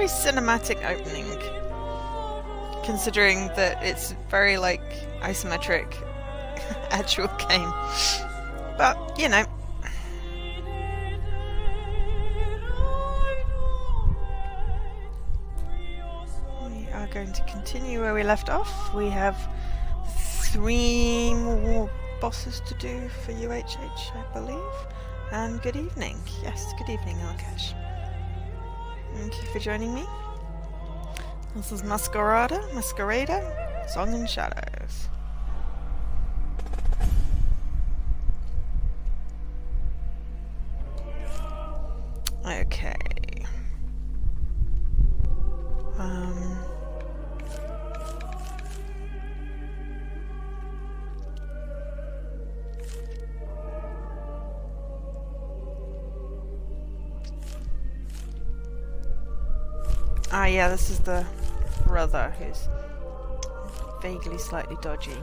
very cinematic opening, considering that it's very, like, isometric actual game. But, you know. We are going to continue where we left off. We have 3 more bosses to do for UHH, I believe. And good evening. Yes, good evening, Arkesh. Thank you for joining me. This is Masquerada, Song in Shadows. Okay. Ah, yeah, this is the brother who's vaguely slightly dodgy.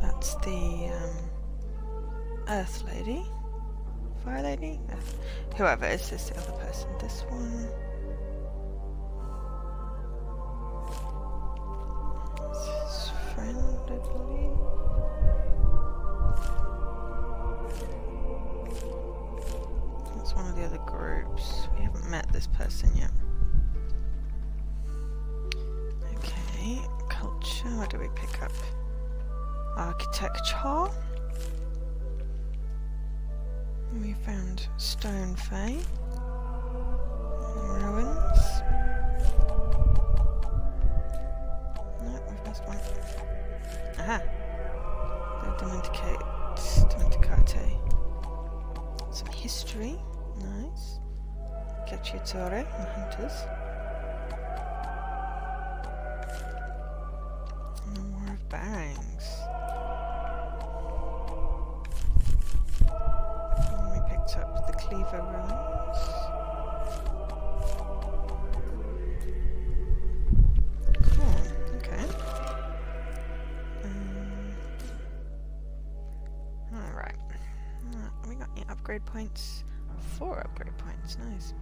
That's the Earth Lady, Fire Lady, whoever is this the other person. This one. It's his friend, I believe. It's one of the other groups. We haven't met this person yet. Okay, culture. What do we pick up? Architecture. We found stone fae. Ruins. No, we've missed one. Aha! Dimenticate. Some history. Nice. Cacciatore, the hunters. And the War of Barings. And we picked up the Cleaver ruins. Cool, okay. Alright. We got any upgrade points? 4 upgrade points, nice.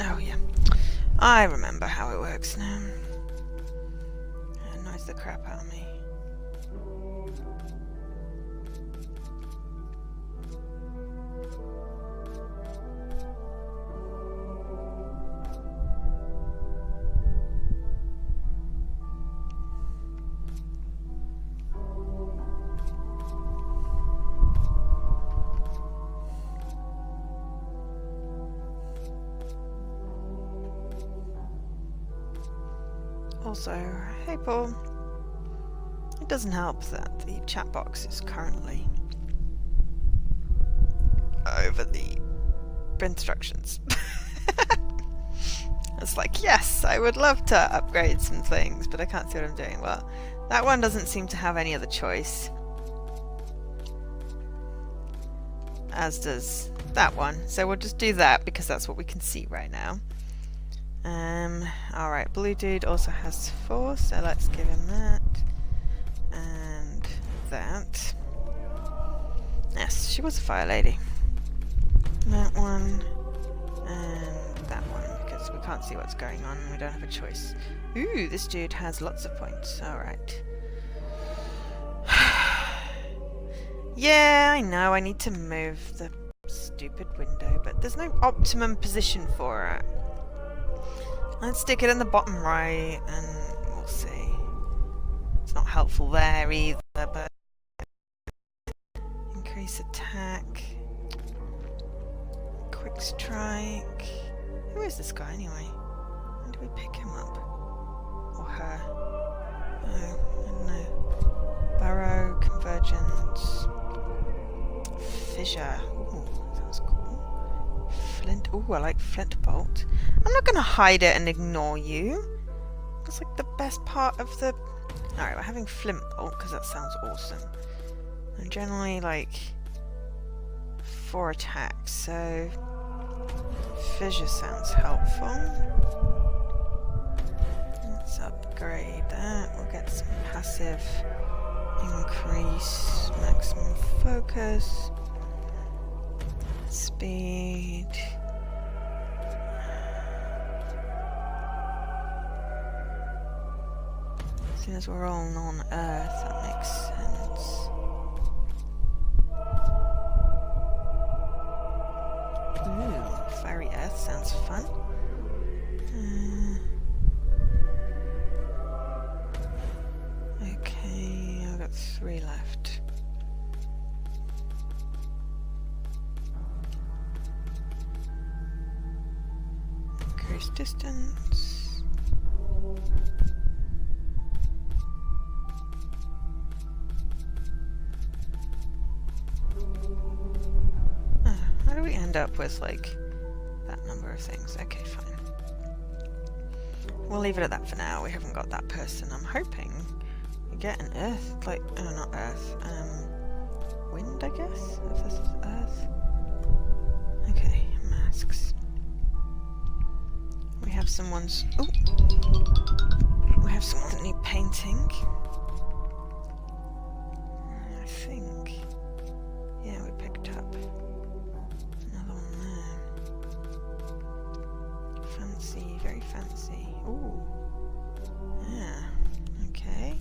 Oh yeah, I remember how it works now. It annoys the crap out of me. Also, hey Paul, it doesn't help that the chat box is currently over the instructions. It's like, yes, I would love to upgrade some things, but I can't see what I'm doing. Well, that one doesn't seem to have any other choice. As does that one. So we'll just do that because that's what we can see right now. Alright, blue dude also has 4, so let's give him that. And that. Yes, she was a fire lady. That one. And that one, because we can't see what's going on and we don't have a choice. Ooh, this dude has lots of points. Alright. Yeah, I know, I need to move the stupid window, but there's no optimum position for it. Let's stick it in the bottom right and we'll see. It's not helpful there either, but increase attack. Quick strike. Who is this guy anyway? When do we pick him up? Or her? Oh, I don't know. Burrow, convergence. Fissure. Ooh, sounds cool. Flint. Ooh, I like flint bolt. I'm not going to hide it and ignore you. It's like the best part of the... Alright, we're having flint bolt because that sounds awesome. And generally like 4 attacks, so fissure sounds helpful. let's upgrade that. We'll get some passive increase, maximum focus, speed. As soon as we're all on Earth, that makes sense. Ooh, fiery Earth sounds fun. Okay, I've got 3 left. Increase distance. How do we end up with, like, that number of things? Okay, fine. We'll leave it at that for now. We haven't got that person. I'm hoping we get an Earth, like, oh, not Earth, wind, I guess? If this is Earth. Okay, masks. We have someone's, ooh! We have someone that need painting. I think. Yeah, we picked up another one there. Fancy, very fancy. Ooh. Yeah. Okay.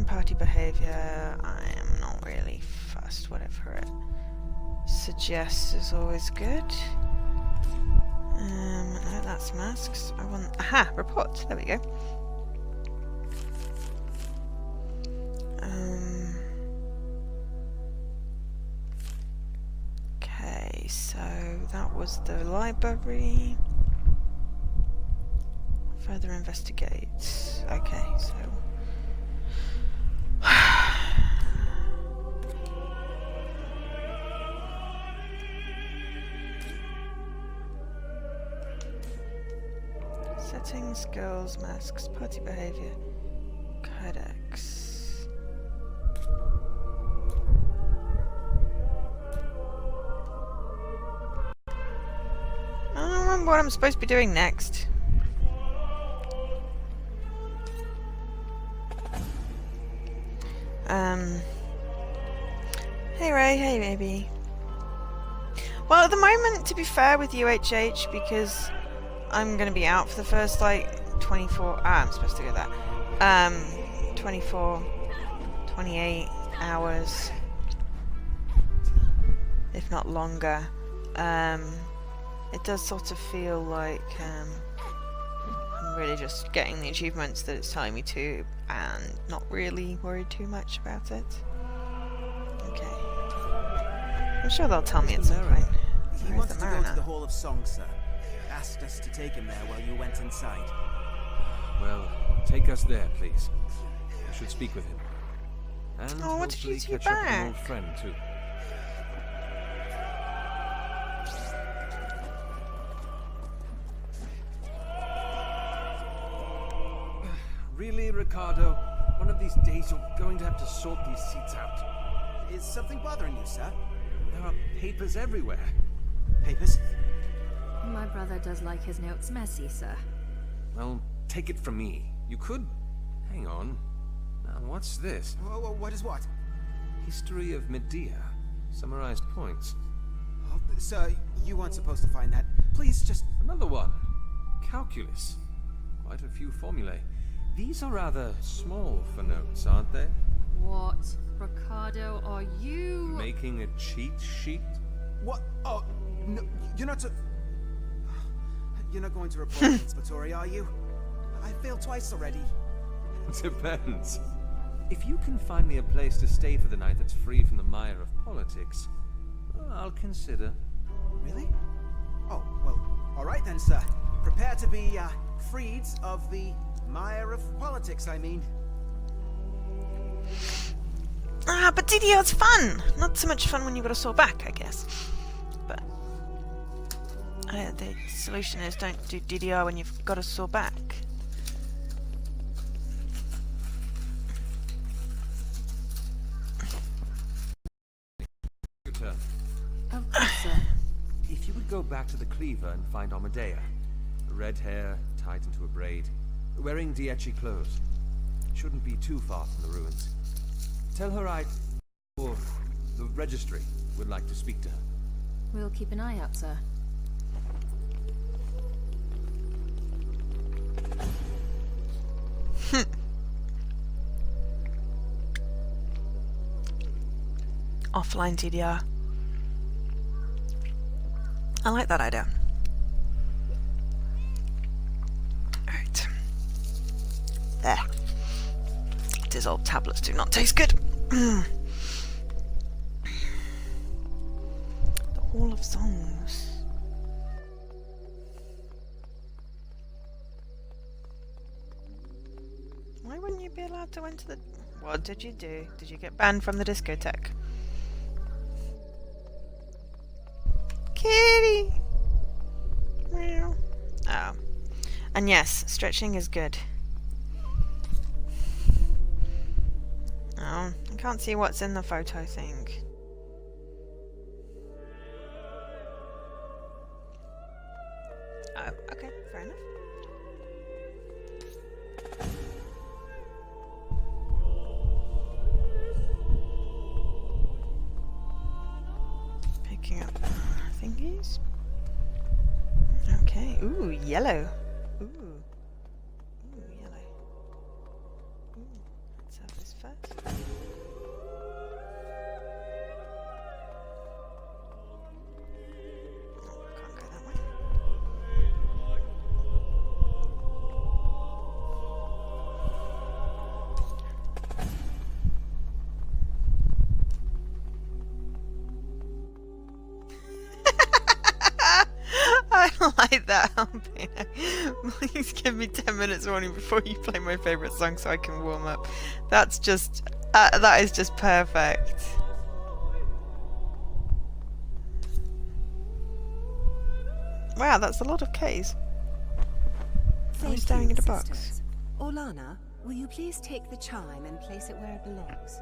Party behaviour. I am not really fussed. Whatever it suggests is always good. No, that's masks. I want. Aha! Report. There we go. Okay, so that was the library. Further investigate. Okay, so. Settings, girls, masks, party behavior, codex. I don't remember what I'm supposed to be doing next. Hey Ray, hey baby. Well, at the moment, to be fair with UHH, because I'm going to be out for the first, like, 24... I'm supposed to go that. 24, 28 hours, if not longer. It does sort of feel like I'm really just getting the achievements that it's telling me to, and not really worried too much about it. Okay. I'm sure they'll tell me at some point. He wants to go to the Hall of Song, sir. Asked us to take him there while you went inside. Well, take us there, please. I should speak with him. And oh, what did you do catch up with an back? old friend, too. Really, Ricardo? One of these days you're going to have to sort these seats out. Is something bothering you, sir? There are papers everywhere. Papers? My brother does like his notes messy, sir. Well, take it from me. You could... Hang on. Now, what's this? What is what? History of Medea. Summarized points. Oh, sir, you weren't supposed to find that. Please, just... Another one. Calculus. Quite a few formulae. These are rather small for notes, aren't they? What? Ricardo, are you... Making a cheat sheet? What? Oh, no, you're not so... You're not going to report to Inspectory, are you? I failed twice already. Depends. If you can find me a place to stay for the night that's free from the mire of politics, well, I'll consider. Really? Oh, well, all right then, sir. Prepare to be, freed of the mire of politics, I mean. Ah, but DDR's fun! Not so much fun when you've got a sore back, I guess. But the solution is don't do DDR when you've got a sore back. Your turn. Of course, sir. If you would go back to the cleaver and find Amadea. Red hair tied into a braid. wearing Dietchi clothes. Shouldn't be too far from the ruins. Tell her or the registry would like to speak to her. We'll keep an eye out, sir. Offline TDR. I like that idea. Alright. There. Dissolved tablets do not taste good. The Hall of Songs. Why wouldn't you be allowed to enter the... What did you do? Did you get banned from the discotheque? Kitty! Meow. Oh. And yes, stretching is good. Oh, I can't see what's in the photo thing. Oh, okay, fair enough. Picking up thingies. Okay, ooh, yellow. Ooh. Ooh, yellow. Ooh, let's have this first. Oh, can't go that way. I like that, Albino. Please give me 10 minutes warning before you play my favourite song so I can warm up. That's just... that is just perfect. Wow, that's a lot of Ks. I'm staring at a box. Sisters. Orlana, will you please take the chime and place it where it belongs?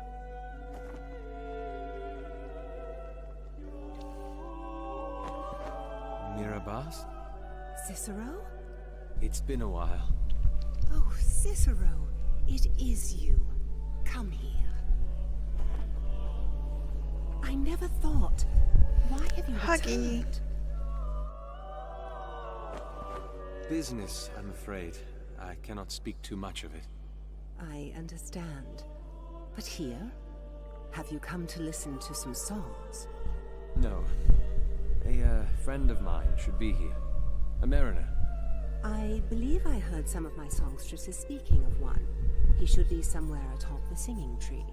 Mirabas? Cicero? It's been a while. Oh, Cicero, it is you. Come here. I never thought. Why have you Huggy. returned? Business, I'm afraid. I cannot speak too much of it. I understand. But here? Have you come to listen to some songs? No. A friend of mine should be here. A mariner. I believe I heard some of my songstresses speaking of one. He should be somewhere atop the singing tree.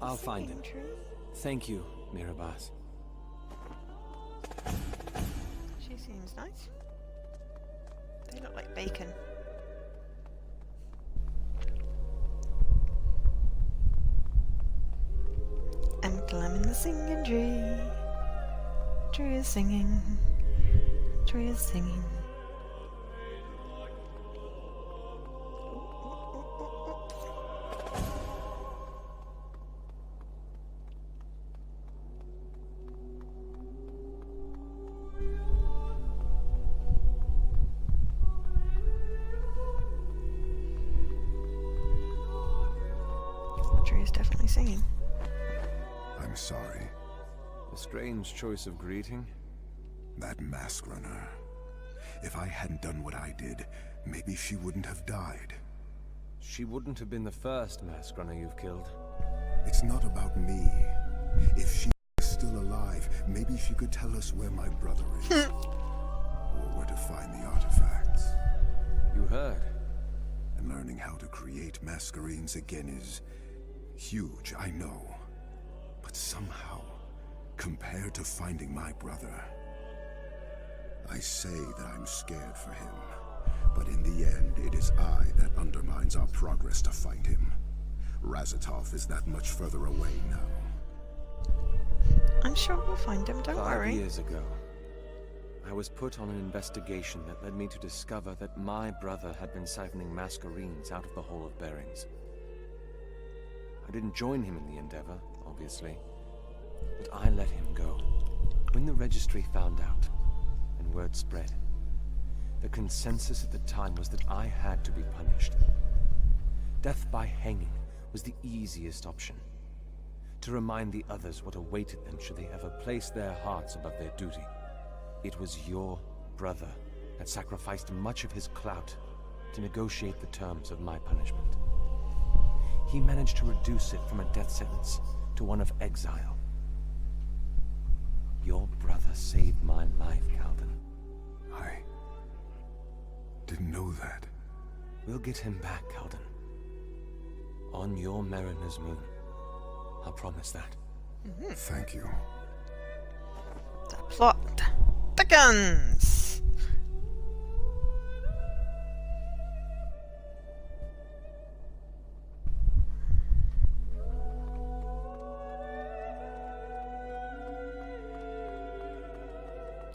I'll find him. Thank you, Mirabas. She seems nice. They look like bacon. I'm climbing the singing tree. Tree is singing. Tree is singing. The tree is definitely singing. I'm sorry. A strange choice of greeting. That mask runner. If I hadn't done what I did, maybe she wouldn't have died. She wouldn't have been the first mask runner you've killed. It's not about me. If she was still alive, maybe she could tell us where my brother is. Or where to find the artifacts. You heard. And learning how to create masquerades again is huge, I know. But somehow, compared to finding my brother, I say that I'm scared for him. But in the end, it is I that undermines our progress to find him. Razatov is that much further away now. I'm sure we'll find him, don't 5 worry. years ago, I was put on an investigation that led me to discover that my brother had been siphoning masquerades out of the Hall of Bearings. I didn't join him in the endeavor, obviously, but I let him go. When the registry found out, and word spread, The consensus at the time was that I had to be punished. Death by hanging was the easiest option. To remind the others what awaited them should they ever place their hearts above their duty. It was your brother that sacrificed much of his clout to negotiate the terms of my punishment. He managed to reduce it from a death sentence to one of exile. Your brother saved my life, Calvin. I didn't know that. We'll get him back, Calvin. On your Mariner's moon. I'll promise that. Thank you. The plot thickens.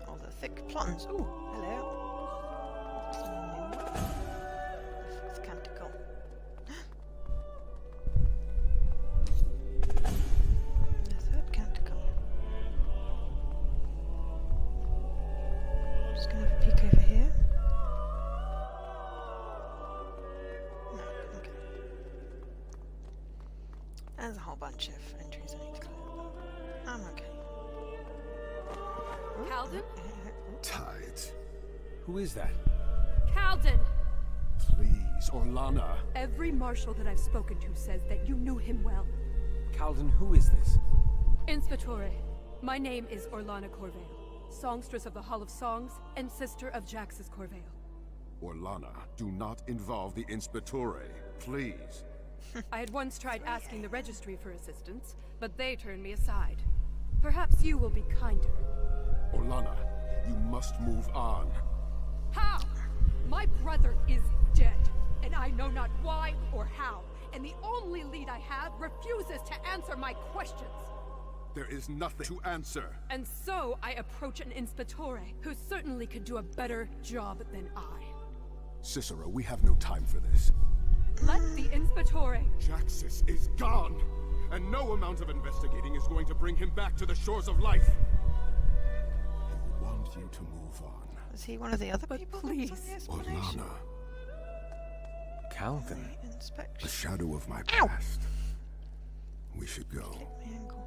All the thick plottings. Ooh, hello. It's canticle. The third canticle. Just gonna have a peek over here. No, okay. There's a whole bunch of entries I need to clear, but I'm okay. Calden? Tides. Who is that? Calden! Please, Orlana. Every marshal that I've spoken to says that you knew him well. Calvin, who is this? Inspectore, my name is Orlana Corvale, songstress of the Hall of Songs and sister of Jax's Corvale. Orlana, do not involve the Inspectore, please. I had once tried asking the registry for assistance, but they turned me aside. Perhaps you will be kinder. Orlana, you must move on. How? My brother is dead, and I know not why or how, and the only lead I have refuses to answer my questions. There is nothing to answer. And so I approach an Inspectore, who certainly could do a better job than I. Cicero, we have no time for this. Let the Inspectore... Jaxus is gone, and no amount of investigating is going to bring him back to the shores of life. I want you to move on. Is he one of the other But people? please. That's on the explanation? Orlana, Calvin. The a inspection. shadow of my Ow! past. We should go. My ankle.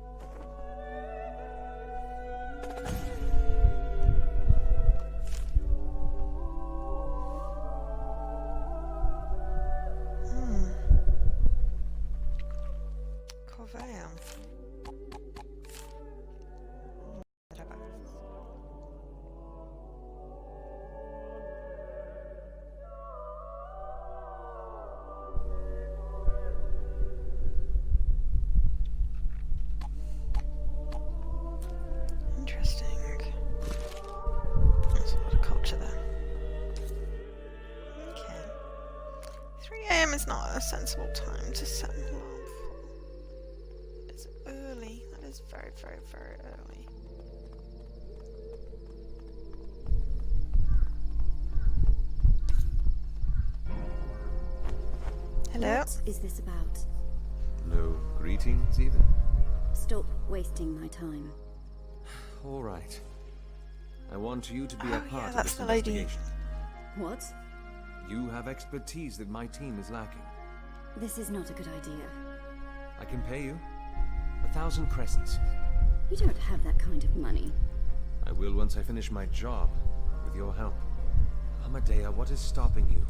Corvale. Interesting. There's a lot of culture there. Okay. 3 AM is not a sensible time to set an alarm for. It's early. That is very, very, very early. Hello? What is this about? No greetings, even? Stop wasting my time. All right. I want you to be Oh, a part yeah, of that's this the lady. investigation. What? You have expertise that my team is lacking. This is not a good idea. I can pay you 1,000 crescents. You don't have that kind of money. I will once I finish my job, with your help. Amadea, what is stopping you?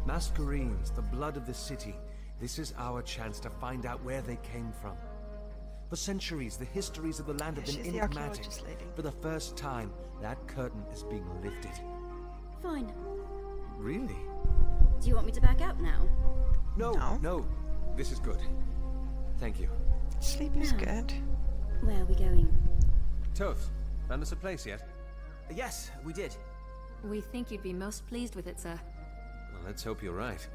Masquerades, the blood of the city. This is our chance to find out where they came from. For centuries, the histories of the land have Yeah, been she's the enigmatic. archaeologist lady. For the first time, that curtain is being lifted. Fine. Really? Do you want me to back out now? No, No. no. This is good. Thank you. Sleep is No. good. Where are we going? Toth, found us a place yet? Yes, we did. We think you'd be most pleased with it, sir. Well, let's hope you're right.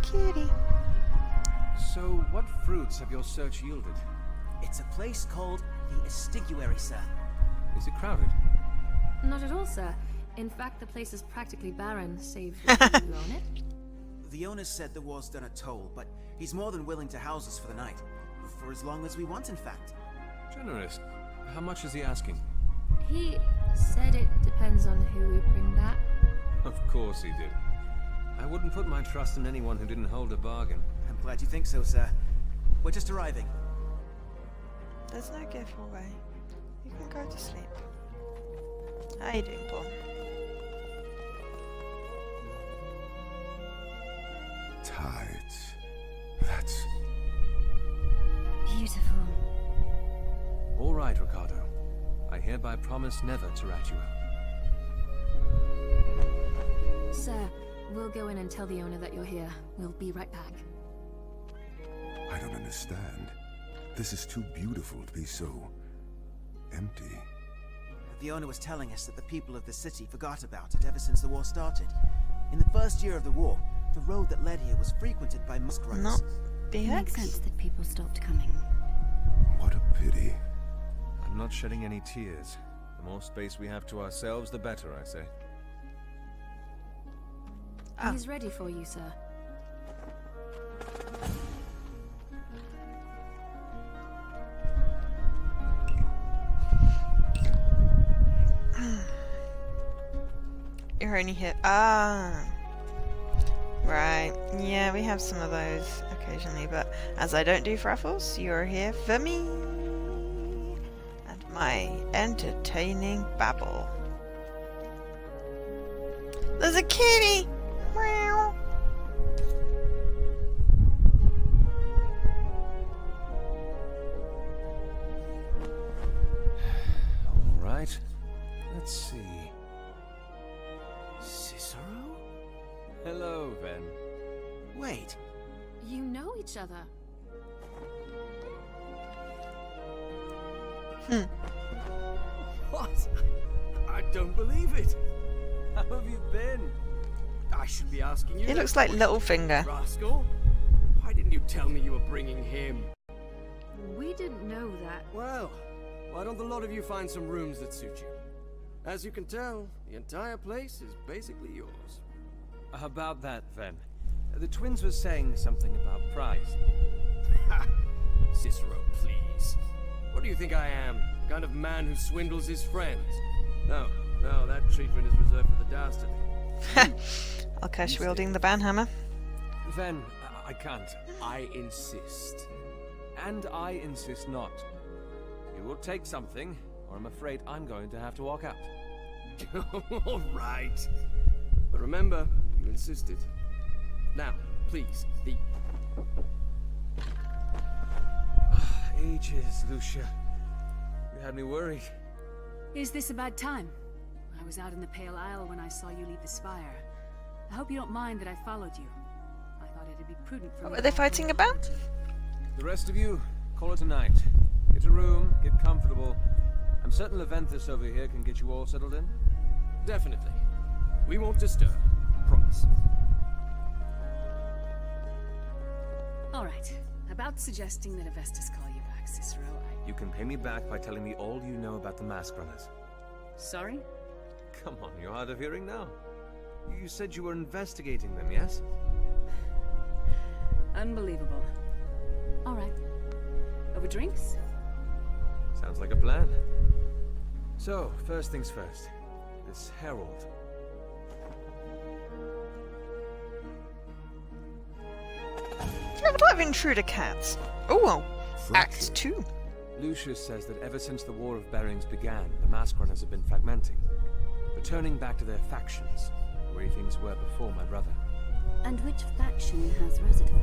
Kitty. So, what fruits have your search yielded? It's a place called the Estiguary, sir. Is it crowded? Not at all, sir. In fact, the place is practically barren, save for the people on it. The owner said the war's done a toll, but he's more than willing to house us for the night. for as long as we want, in fact. Generous. How much is he asking? He said it depends on who we bring back. Of course he did. I wouldn't put my trust in anyone who didn't hold a bargain. I'm glad you think so, sir. We're just arriving. There's no giveaway. You can go to sleep. How you doing, Paul? Tides. That's... Beautiful. All right, Ricardo. I hereby promise never to rat you out. Sir, we'll go in and tell the owner that you're here. We'll be right back. I don't understand. This is too beautiful to be so... empty. The owner was telling us that the people of the city forgot about it ever since the war started. In the first year of the war, the road that led here was frequented by Masqueraders. Not It makes sense BX? that people stopped coming. What a pity. I'm not shedding any tears. The more space we have to ourselves, the better, I say. Ah. He's ready for you, sir. You're only here. Ah. Right. Yeah, we have some of those occasionally, but as I don't do raffles, you're here for me and my entertaining babble. There's a kitty! Meow. All right. Let's see. Cicero? Hello, Ven. Wait. You know each other. What? I don't believe it. How have you been? I should be asking you. He that looks like question, Littlefinger. rascal. Why didn't you tell me you were bringing him? We didn't know that. Well, why don't the lot of you find some rooms that suit you? As you can tell, the entire place is basically yours. How about that, Ven? The twins were saying something about price. Ha! Cicero, please. What do you think I am? The kind of man who swindles his friends? No, that treatment is reserved for the dastardly. I'll cash wielding the banhammer. Ven, I can't. I insist. And I insist not. You will take something, or I'm afraid I'm going to have to walk out. All right. But remember, you insisted. Now, please, the... Ages, Lucia. You had me worried. Is this a bad time? I was out in the Pale Isle when I saw you leave the spire. I hope you don't mind that I followed you. I thought it'd be prudent for me What to were they walk fighting alone. about? The rest of you, call it a night. Get a room, get comfortable. I'm certain Leventhus over here can get you all settled in. Definitely. We won't disturb. Promise. All right. About suggesting that Avestus call you back, Cicero, You can pay me back by telling me all you know about the Mask Runners. Sorry? Come on, you're hard of hearing now. You said you were investigating them, yes? Unbelievable. All right. Over drinks? Sounds like a plan. So, first things first. This herald. Never thought of intruder cats. Oh, Act 2. Lucius says that ever since the War of Bearings began, the Mask Runners have been fragmenting, returning back to their factions, the way things were before my brother. And which faction has Residov?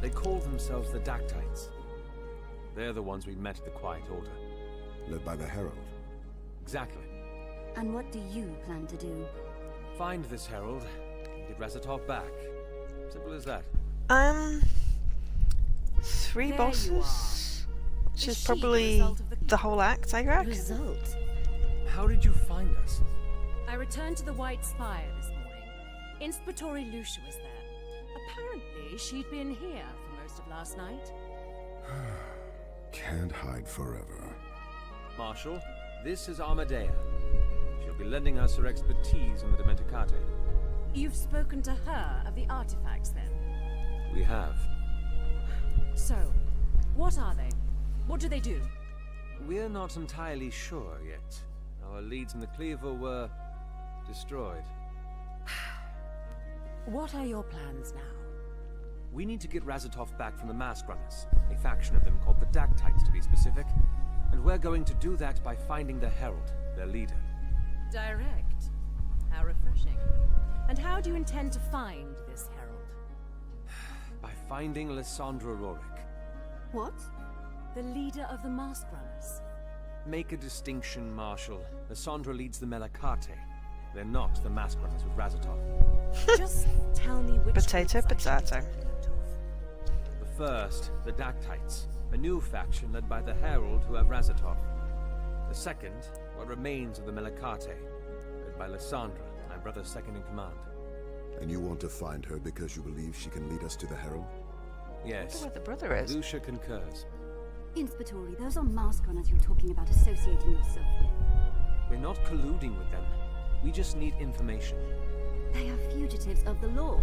They call themselves the Dactytes. They're the ones we met at the Quiet Order. Led by the Herald. Exactly. And what do you plan to do? Find this herald, and get Resetov back. Simple as that. 3 There you bosses, which Is is she the probably result of the the whole act, I reckon. Result? How did you find us? I returned to the White Spire this morning. Inspectori Lucia was there. Apparently, she'd been here for most of last night. Can't hide forever. Marshal, this is Armadea. She'll be lending us her expertise in the Dementicate. You've spoken to her of the artifacts, then? We have. So, What are they? What do they do? We're not entirely sure yet. Our leads in the Cleaver were destroyed. What are your plans now? We need to get Razatov back from the Mask Runners, a faction of them called the Dactytes to be specific, and we're going to do that by finding the Herald, their leader. Direct. How refreshing. And how do you intend to find this herald? By finding Lysandra Rorik. What? The leader of the Mask Runners. Make a distinction, Marshal. Lysandra leads the Melakate. They're not the Mask Runners with Razatov. Just tell me which Potato, groups I should potato. take note of. The first, the Dactytes, a new faction led by the Herald who have Razatov. The second, what remains of the Melakate, led by Lysandra, my brother's second in command. And you want to find her because you believe she can lead us to the Herald? I Yes, wonder what the brother is. Lucia concurs. Inspectori, those are mask runners you're talking about associating yourself with. We're not colluding with them. We just need information. They are fugitives of the law.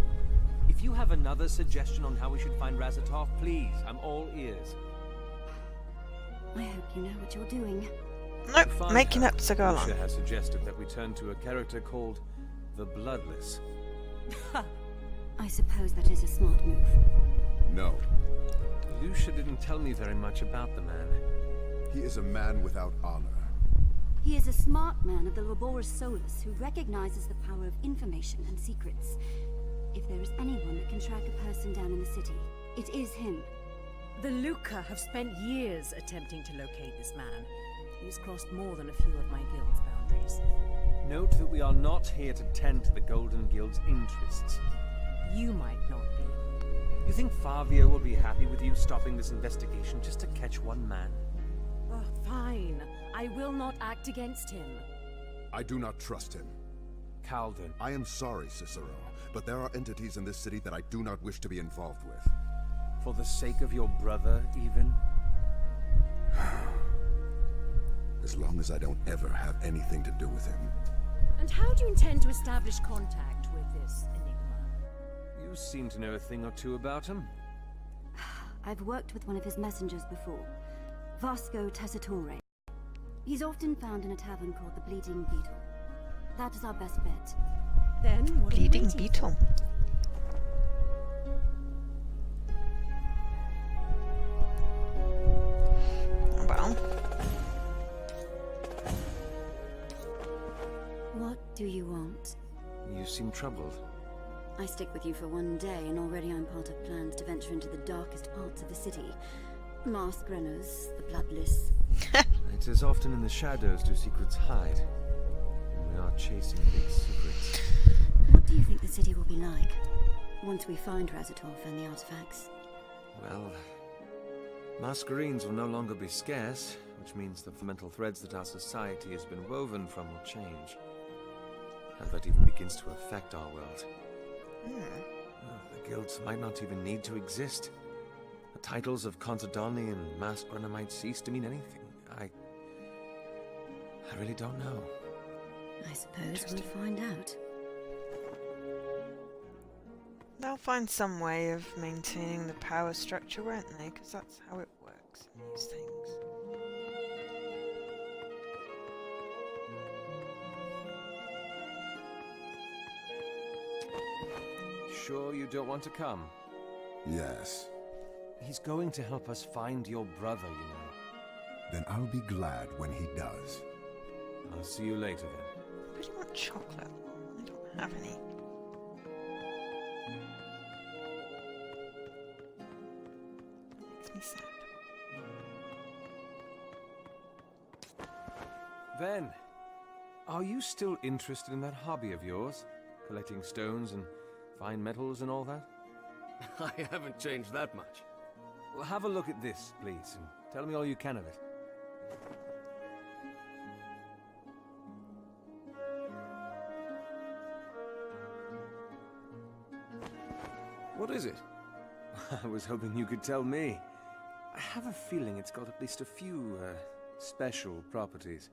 If you have another suggestion on how we should find Razatov, please, I'm all ears. I hope you know what you're doing. Nope, To find making her, up to go Lucia along. has suggested that we turn to a character called the Bloodless. I suppose that is a smart move. No. Lucia didn't tell me very much about the man. He is a man without honor. He is a smart man of the Laboris Solus who recognizes the power of information and secrets. If there is anyone that can track a person down in the city, it is him. The Luca have spent years attempting to locate this man. He's crossed more than a few of my guild's boundaries. Note that we are not here to tend to the Golden Guild's interests. You might not be. You think Fabio will be happy with you stopping this investigation just to catch one man? Oh, fine. I will not act against him. I do not trust him. Calden. I am sorry, Cicero, but there are entities in this city that I do not wish to be involved with. For the sake of your brother, even? As long as I don't ever have anything to do with him. And how do you intend to establish contact with this enigma? You seem to know a thing or two about him. I've worked with one of his messengers before, Vasco Tessitore. He's often found in a tavern called the Bleeding Beetle. That is our best bet. Then what are you Bleeding waiting beetle. Well, What do you want? You seem troubled. I stick with you for one day, and already I'm part of plans to venture into the darkest parts of the city. Mask runners, the bloodless. It is often in the shadows do secrets hide. And we are chasing big secrets. What do you think the city will be like once we find Razatov and the artifacts? Well, Masquerades will no longer be scarce, which means the fundamental threads that our society has been woven from will change. And that even begins to affect our world. The guilds might not even need to exist. The titles of Contadoni and Mask Runner might cease to mean anything. I really don't know. I suppose we'll find out. they'll find some way of maintaining the power structure, won't they? Because that's how it works in these things. Sure you don't want to come? Yes. He's going to help us find your brother, you know. Then I'll be glad when he does. I'll see you later then. I really want chocolate. I don't have any. Makes me sad. Ven, are you still interested in that hobby of yours? Collecting stones and fine metals and all that? I haven't changed that much. Well, have a look at this, please, and tell me all you can of it. What is it? I was hoping you could tell me. I have a feeling it's got at least a few, special properties.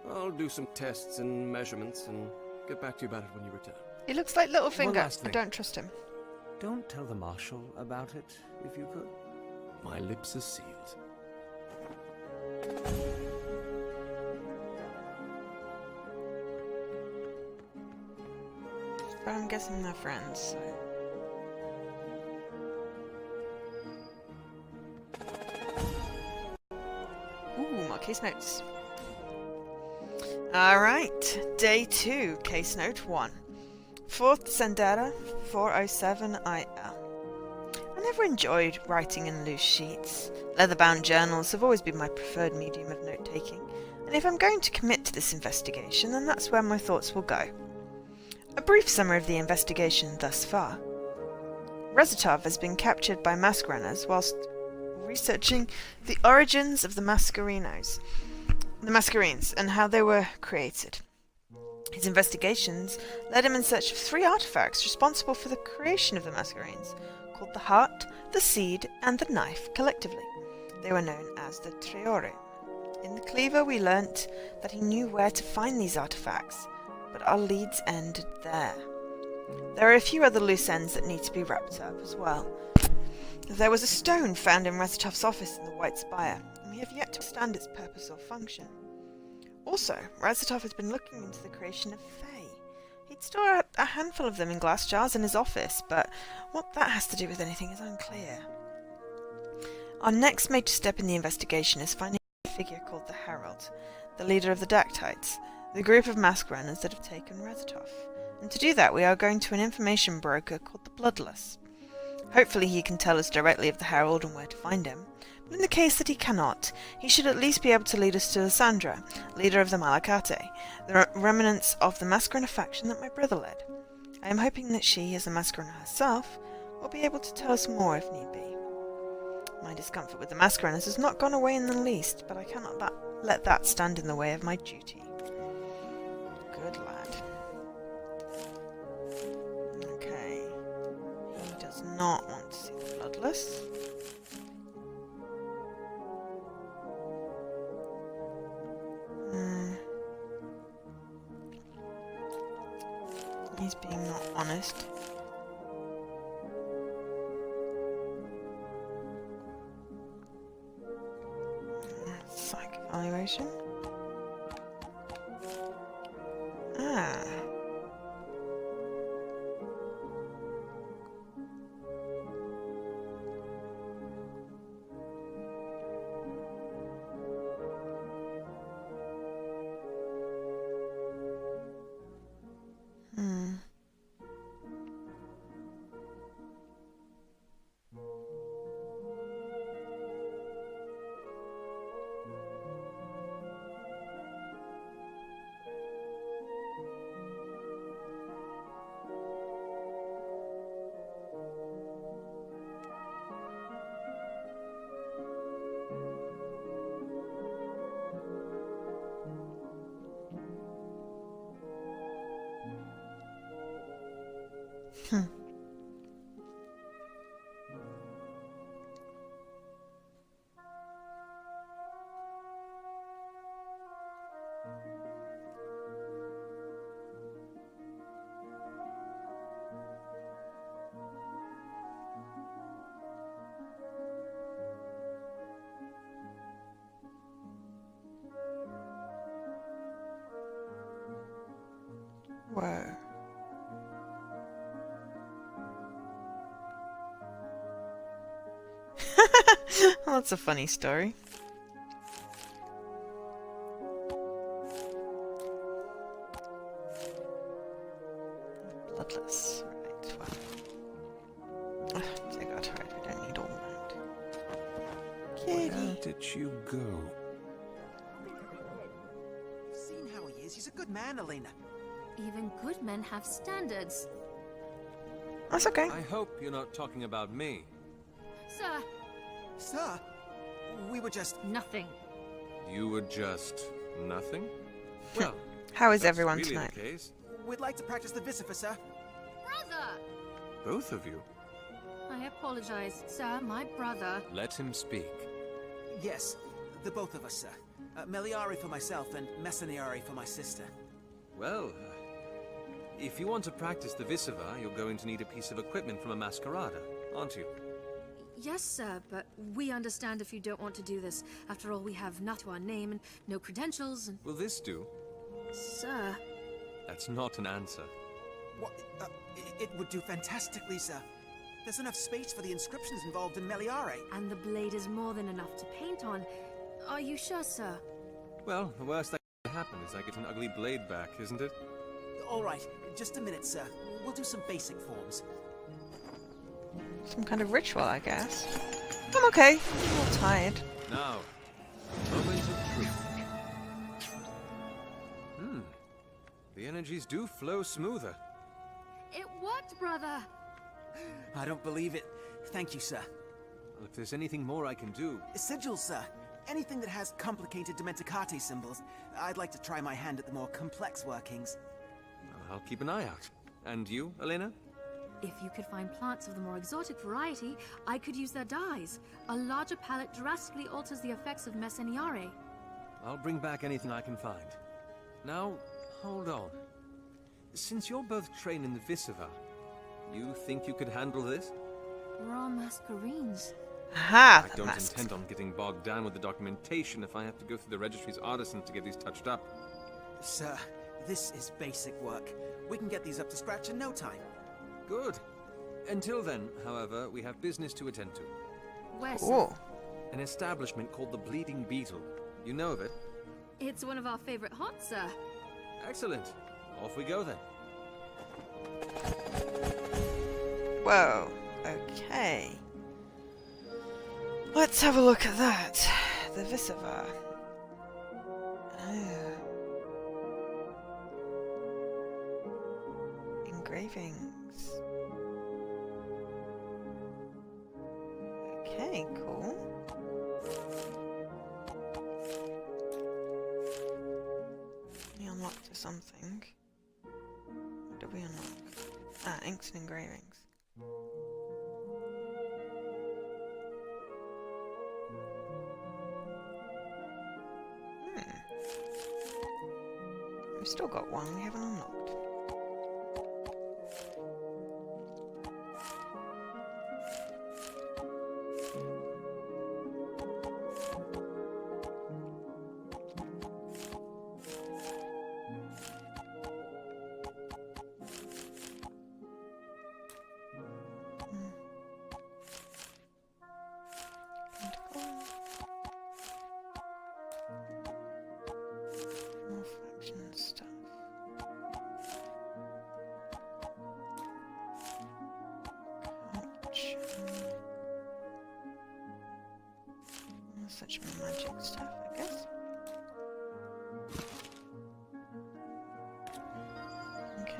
I'll do some tests and measurements and get back to you about it when you return. He looks like Littlefinger. last I thing. don't trust him. Don't tell the Marshal about it, if you could. My lips are sealed. But I'm guessing they're friends, so... Ooh, more case notes. Alright, day 2, case note 1. 4th Sendera, 407 IL. I never enjoyed writing in loose sheets. Leather-bound journals have always been my preferred medium of note-taking, and if I'm going to commit to this investigation, then that's where my thoughts will go. A brief summary of the investigation thus far. Rezatov has been captured by Masqueradas whilst researching the origins of the Masquerines, and how they were created. His investigations led him in search of 3 artifacts responsible for the creation of the Masquerines, called the Heart, the Seed, and the Knife collectively. They were known as the Triore. In the Cleaver we learnt that he knew where to find these artifacts, but our leads ended there. There are a few other loose ends that need to be wrapped up as well. There was a stone found in Rezatov's office in the White Spire, and we have yet to understand its purpose or function. Also, Rezatov has been looking into the creation of Fae. He'd store a handful of them in glass jars in his office, but what that has to do with anything is unclear. Our next major step in the investigation is finding a figure called the Herald, the leader of the Dactytes, the group of Masqueradas that have taken Rezatov. And to do that we are going to an information broker called the Bloodless. Hopefully he can tell us directly of the Herald and where to find him, but in the case that he cannot, he should at least be able to lead us to Lysandra, leader of the Malakate, the remnants of the Masquerada faction that my brother led. I am hoping that she, as a Masquerada herself, will be able to tell us more if need be. My discomfort with the Masqueradas has not gone away in the least, but I cannot let that stand in the way of my duty. Good lad. Okay. He does not want to see the Bloodless. He's being not honest. Psych evaluation. Ah. Whoa. Well, that's a funny story. Bloodless. Right, well. Oh, dear God, right, we don't need all that. Kitty. Where did you go? You've seen how he is. He's a good man, Elena. Even good men have standards. That's okay. I hope you're not talking about me. Sir! Sir, we were just... Nothing. You were just nothing? Well, how is that's everyone really tonight? The case. We'd like to practice the Visifer, sir. Brother! Both of you. I apologize, sir. My brother... Let him speak. Yes, the both of us, sir. Meliari for myself and Messaniari for my sister. Well, if you want to practice the Visiva, you're going to need a piece of equipment from a Masquerada, aren't you? Yes, sir, but we understand if you don't want to do this. After all, we have not to our name and no credentials and... Will this do? Sir... That's not an answer. What? It would do fantastically, sir. There's enough space for the inscriptions involved in Meliare. And the blade is more than enough to paint on. Are you sure, sir? Well, the worst that can happen is I get an ugly blade back, isn't it? All right, just a minute, sir. We'll do some basic forms. Some kind of ritual, I guess. I'm okay. I'm a little tired. Now, moment of truth. The energies do flow smoother. It worked, brother! I don't believe it. Thank you, sir. Well, if there's anything more I can do... Sigils, sir. Anything that has complicated Dementicate symbols. I'd like to try my hand at the more complex workings. Well, I'll keep an eye out. And you, Elena? If you could find plants of the more exotic variety, I could use their dyes. A larger palette drastically alters the effects of Masquerada. I'll bring back anything I can find. Now, hold on. Since you're both trained in the Viscera, you think you could handle this? We're all Masquerines. Aha! I don't intend on getting bogged down with the documentation if I have to go through the registry's artisan to get these touched up. Sir, this is basic work. We can get these up to scratch in no time. Good. Until then, however, we have business to attend to. Where's Cool. An establishment called the Bleeding Beetle. You know of it? It's one of our favorite haunts, sir. Excellent. Off we go then. Whoa. Okay. Let's have a look at that. The Viscera. Engravings. Okay, cool. We unlocked something. What did we unlock? Ah, inks and engravings. We've still got one we haven't unlocked. More faction stuff. Such magic stuff, I guess. Okay,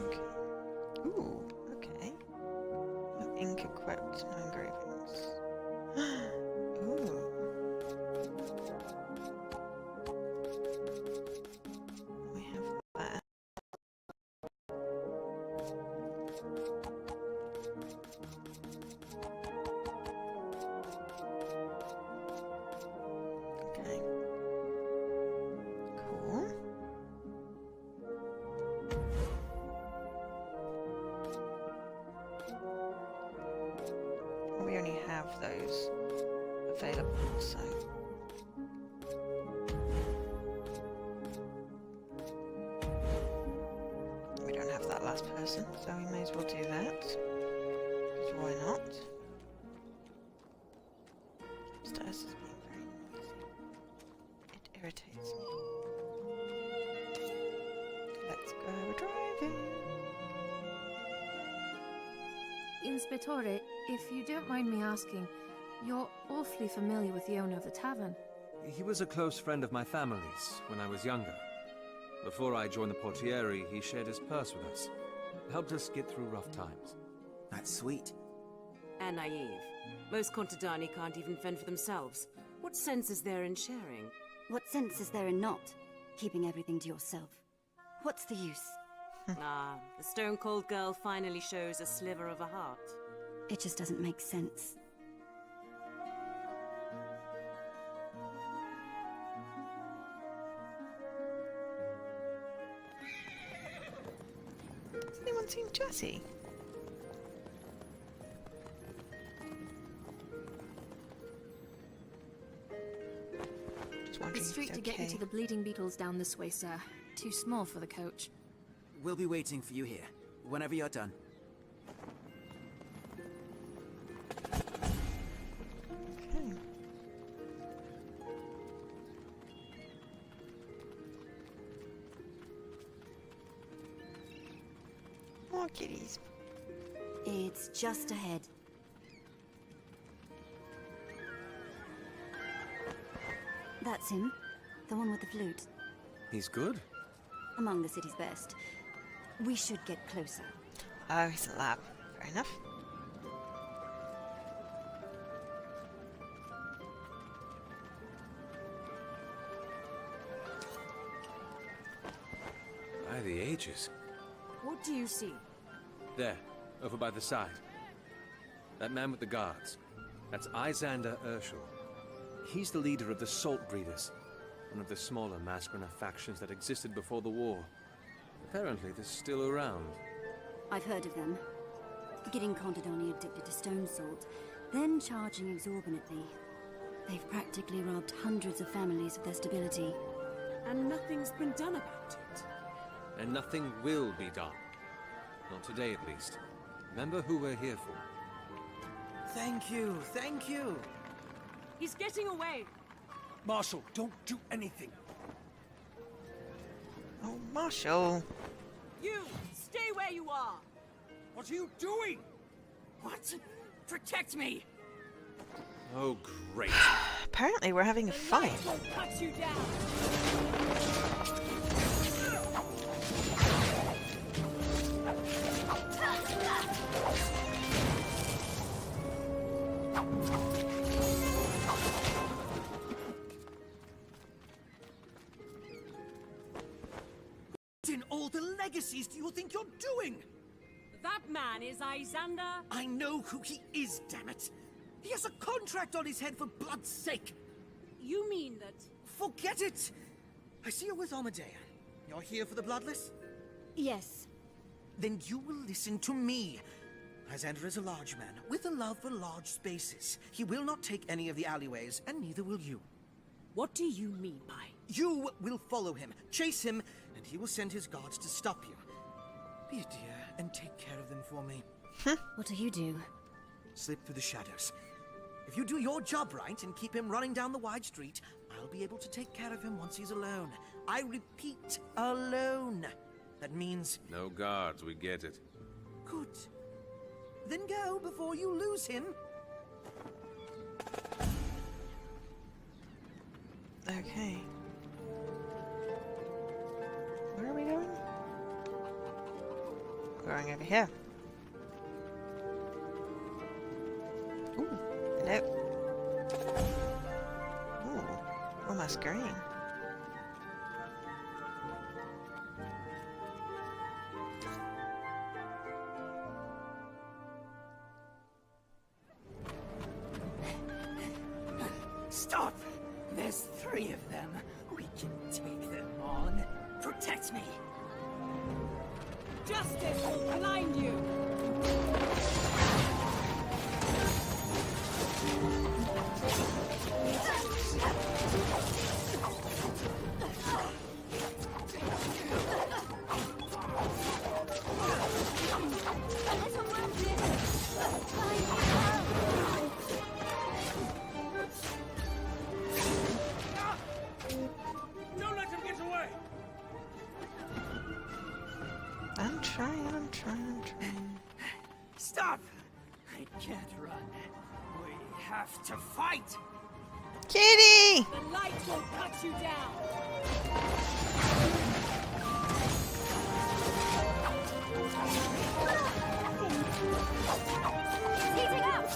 okay. Ooh, okay. No ink equipped, no engravings. Ooh. We have that. Okay. Cool. We only have those available, so we don't have that last person, so we may as well do that. Because why not? Upstairs is being very noisy. It irritates me. Let's go driving. Inspectore, if you don't mind me asking, you're awfully familiar with the owner of the tavern. He was a close friend of my family's when I was younger. Before I joined the portiere, he shared his purse with us. Helped us get through rough times. That's sweet. And naive. Most contadini can't even fend for themselves. What sense is there in sharing? What sense is there in not keeping everything to yourself? What's the use? Ah, the stone-cold girl finally shows a sliver of a heart. It just doesn't make sense. seen Jessie. Just The wondering if street he's to get you okay. to the Bleeding Beetle's down this way, sir. Too small for the coach. We'll be waiting for you here, whenever you're done. Okay. More kitties. It's just ahead. That's him. The one with the flute. He's good? Among the city's best. We should get closer. Oh, he's in the lab. Fair enough. By the ages. What do you see? There, over by the side. That man with the guards. That's Izander Urshel. He's the leader of the Salt Breeders, one of the smaller Masquerada factions that existed before the war. Apparently, they're still around. I've heard of them. Getting Contadoni addicted to stone salt, then charging exorbitantly. They've practically robbed hundreds of families of their stability. And nothing's been done about it. And nothing will be done. Not today, at least. Remember who we're here for. Thank you, thank you. He's getting away. Marshal, don't do anything. Oh, Marshall. You, stay where you are. What are you doing? What? Protect me. Oh, great. Apparently, we're having a fight. Light will cut you down. What in all the legacies do you think you're doing? That man is Izander. I know who he is, damn it! He has a contract on his head, for blood's sake! You mean that... Forget it! I see you're with Armadea. You're here for the Bloodless? Yes. Then you will listen to me. Izander is a large man, with a love for large spaces. He will not take any of the alleyways, and neither will you. What do you mean by... You will follow him, chase him, and he will send his guards to stop you. Be a dear and take care of them for me. What do you do? Slip through the shadows. If you do your job right and keep him running down the wide street, I'll be able to take care of him once he's alone. I repeat, alone. That means... No guards, we get it. Good. Then go before you lose him. Okay. Where are we going? We're going over here. Ooh, hello. Ooh, almost green. Stop! There's 3 of them. We can take them on. Protect me. Justice will blind you. Don't let him get away! I'm trying. Stop! I can't run. We have to fight! Kitty! The light will cut you down. Heating up!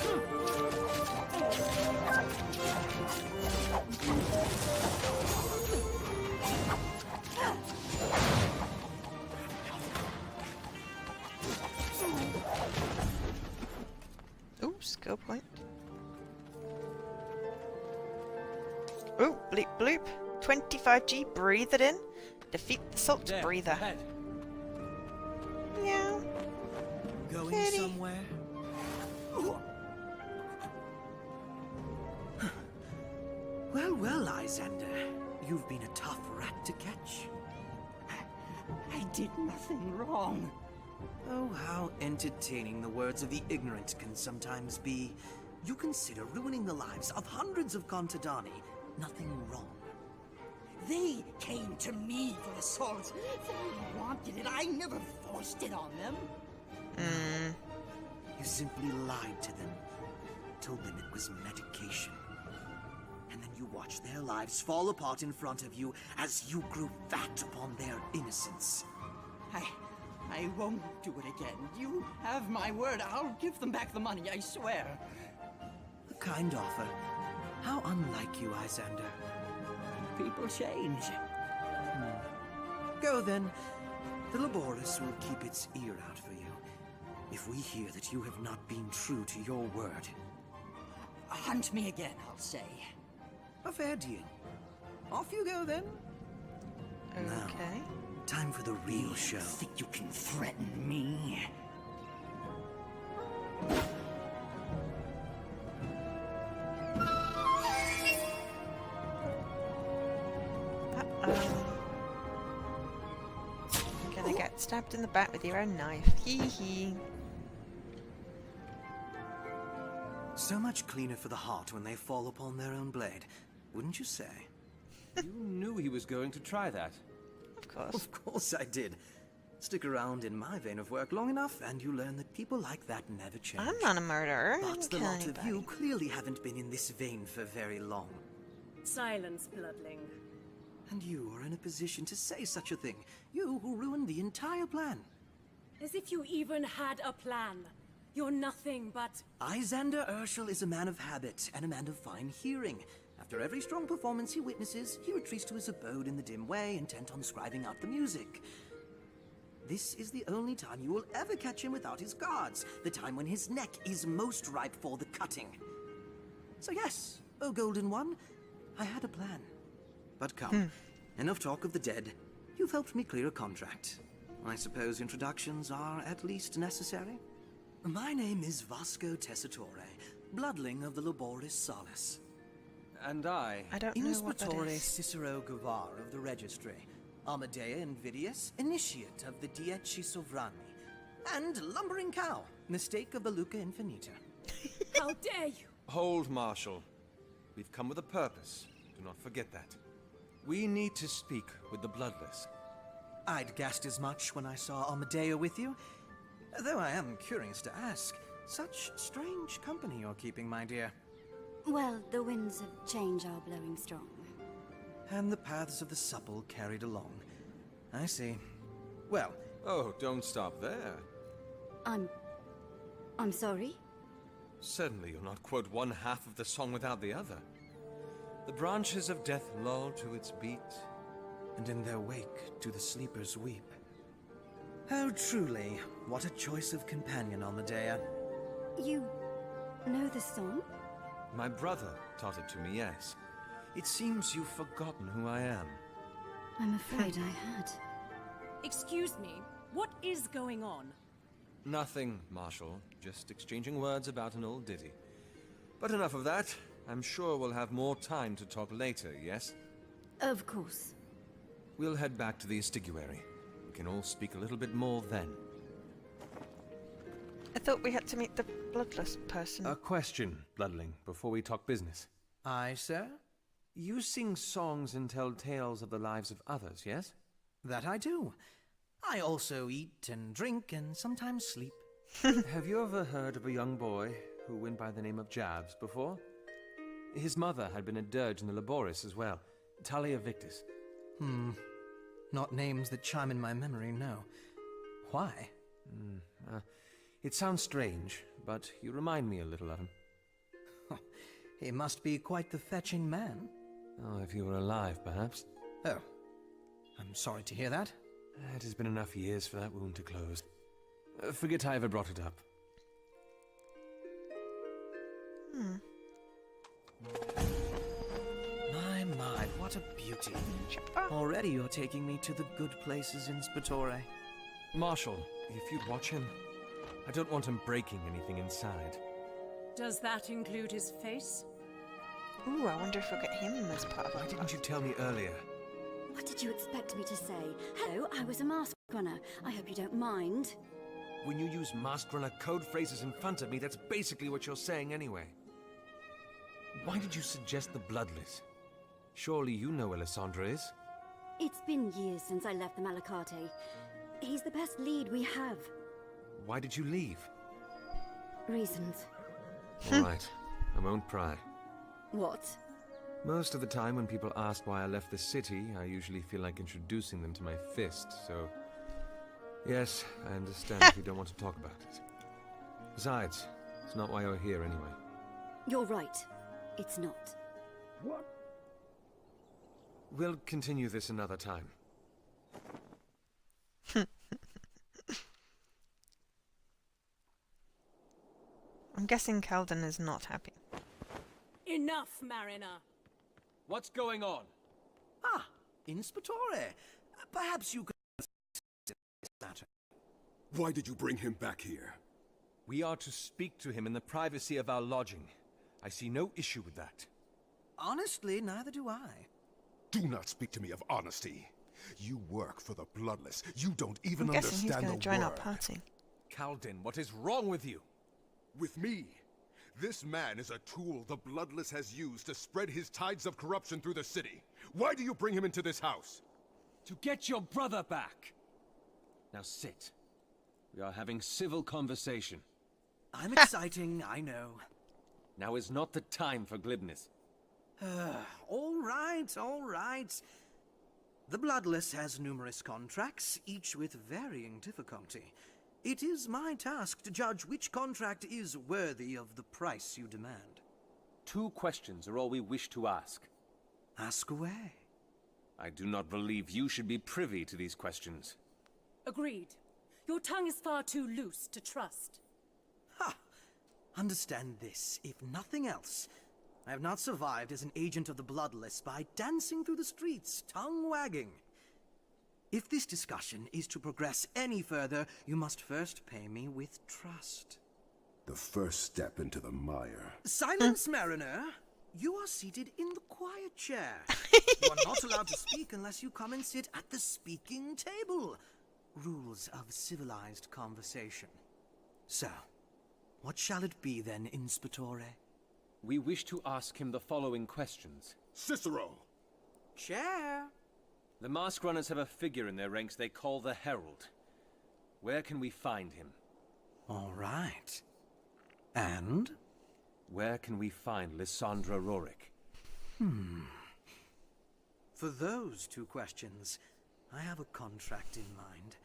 Ooh, skill point. Ooh, bleep bloop. 25G, breathe it in. Defeat the salt There, breather. ahead. Yeah. Xander. You've been a tough rat to catch. I did nothing wrong. Oh, how entertaining the words of the ignorant can sometimes be. You consider ruining the lives of hundreds of Contadani nothing wrong. They came to me for the swords. They wanted it. I never forced it on them. You simply lied to them. Told them it was medication. And then you watched their lives fall apart in front of you as you grew fat upon their innocence. I won't do it again. You have my word. I'll give them back the money, I swear. A kind offer. How unlike you, Lysander. People change. Go then. The Laboris will keep its ear out for you. If we hear that you have not been true to your word. Hunt me again, I'll say. A fair deal. Off you go then. Okay. Now, time for the real show. Think you can threaten me? You're gonna get stabbed in the back with your own knife. Hee hee. So much cleaner for the heart when they fall upon their own blade, wouldn't you say? You knew he was going to try that. Of course. Of course I did. Stick around in my vein of work long enough, and you learn that people like that never change. I'm not a murderer. I But didn't the kill lot anybody. of you clearly haven't been in this vein for very long. Silence, bloodling. And you are in a position to say such a thing. You who ruined the entire plan. As if you even had a plan. You're nothing but... Lysander Urshel is a man of habit and a man of fine hearing. After every strong performance he witnesses, he retreats to his abode in the dim way, intent on scribing out the music. This is the only time you will ever catch him without his guards, the time when his neck is most ripe for the cutting. So yes, O Golden One, I had a plan. But come, enough talk of the dead. You've helped me clear a contract. I suppose introductions are at least necessary? My name is Vasco Tessitore, bloodling of the Laboris Solace. And I don't know what that Inspectore is. Cicero Guvar of the Registry, Amadea Invidius, initiate of the Dieci Sovrani, and Lumbering Cow, mistake of the Luca Infinita. How dare you! Hold, Marshal. We've come with a purpose. Do not forget that. We need to speak with the Bloodless. I'd guessed as much when I saw Amadea with you, though I am curious to ask. Such strange company you're keeping, my dear. Well, the winds of change are blowing strong. And the paths of the supple carried along. I see. Well, Oh, don't stop there. I'm sorry? Certainly you'll not quote one half of the song without the other. The branches of death lull to its beat, and in their wake do the sleepers weep. Oh, truly, what a choice of companion, Amadea. You know the song? My brother taught it to me, yes. It seems you've forgotten who I am. I'm afraid I had. Excuse me, what is going on? Nothing, Marshal. Just exchanging words about an old ditty. But enough of that. I'm sure we'll have more time to talk later, yes? Of course. We'll head back to the Estiguary. We can all speak a little bit more then. I thought we had to meet the bloodless person. A question, Bloodling, before we talk business. Aye, sir? You sing songs and tell tales of the lives of others, yes? That I do. I also eat and drink and sometimes sleep. Have you ever heard of a young boy who went by the name of Jabs before? His mother had been a dirge in the Laboris as well. Talia Victus. Not names that chime in my memory, no. Why? It sounds strange, but you remind me a little of him. He must be quite the fetching man. Oh, if he were alive, perhaps. Oh, I'm sorry to hear that. It has been enough years for that wound to close. Forget I ever brought it up. My, what a beauty. Already you're taking me to the good places in Spatore. Marshal, if you'd watch him. I don't want him breaking anything inside. Does that include his face? Ooh, I wonder if we'll get him as part of our Why didn't cast. you tell me earlier? What did you expect me to say? Hello, I was a mask runner. I hope you don't mind. When you use mask runner code phrases in front of me, that's basically what you're saying anyway. Why did you suggest the Bloodless? Surely you know where Lysandra is? It's been years since I left the Malacate. He's the best lead we have. Why did you leave? Reasons. All right, I won't pry. What? Most of the time when people ask why I left the city, I usually feel like introducing them to my fist, so... Yes, I understand if you don't want to talk about it. Besides, it's not why you're here anyway. You're right. It's not. What? We'll continue this another time. I'm guessing Calden is not happy. Enough, Mariner. What's going on? Ah, Inspectore. Perhaps you could... matter. Why did you bring him back here? We are to speak to him in the privacy of our lodging. I see no issue with that. Honestly, neither do I. Do not speak to me of honesty. You work for the Bloodless. You don't even I'm guessing he's understand going the to join our word. party. Calden, what is wrong with you? With me, this man is a tool the Bloodless has used to spread his tides of corruption through the city. Why do you bring him into this house? To get your brother back. Now sit. We are having civil conversation. I'm exciting, I know. Now is not the time for glibness. All right, all right. The Bloodless has numerous contracts, each with varying difficulty. It is my task to judge which contract is worthy of the price you demand. 2 questions are all we wish to ask. Ask away. I do not believe you should be privy to these questions. Agreed. Your tongue is far too loose to trust. Ha! Understand this, if nothing else. I have not survived as an agent of the Bloodless by dancing through the streets, tongue-wagging. If this discussion is to progress any further, you must first pay me with trust. The first step into the mire. Silence, Mariner! You are seated in the quiet chair. You are not allowed to speak unless you come and sit at the speaking table. Rules of civilized conversation. So, what shall it be then, Inspectore? We wish to ask him the following questions. Cicero! Chair! The mask runners have a figure in their ranks they call the Herald. Where can we find him? All right. And? Where can we find Lysandra Rorik? For those 2 questions, I have a contract in mind.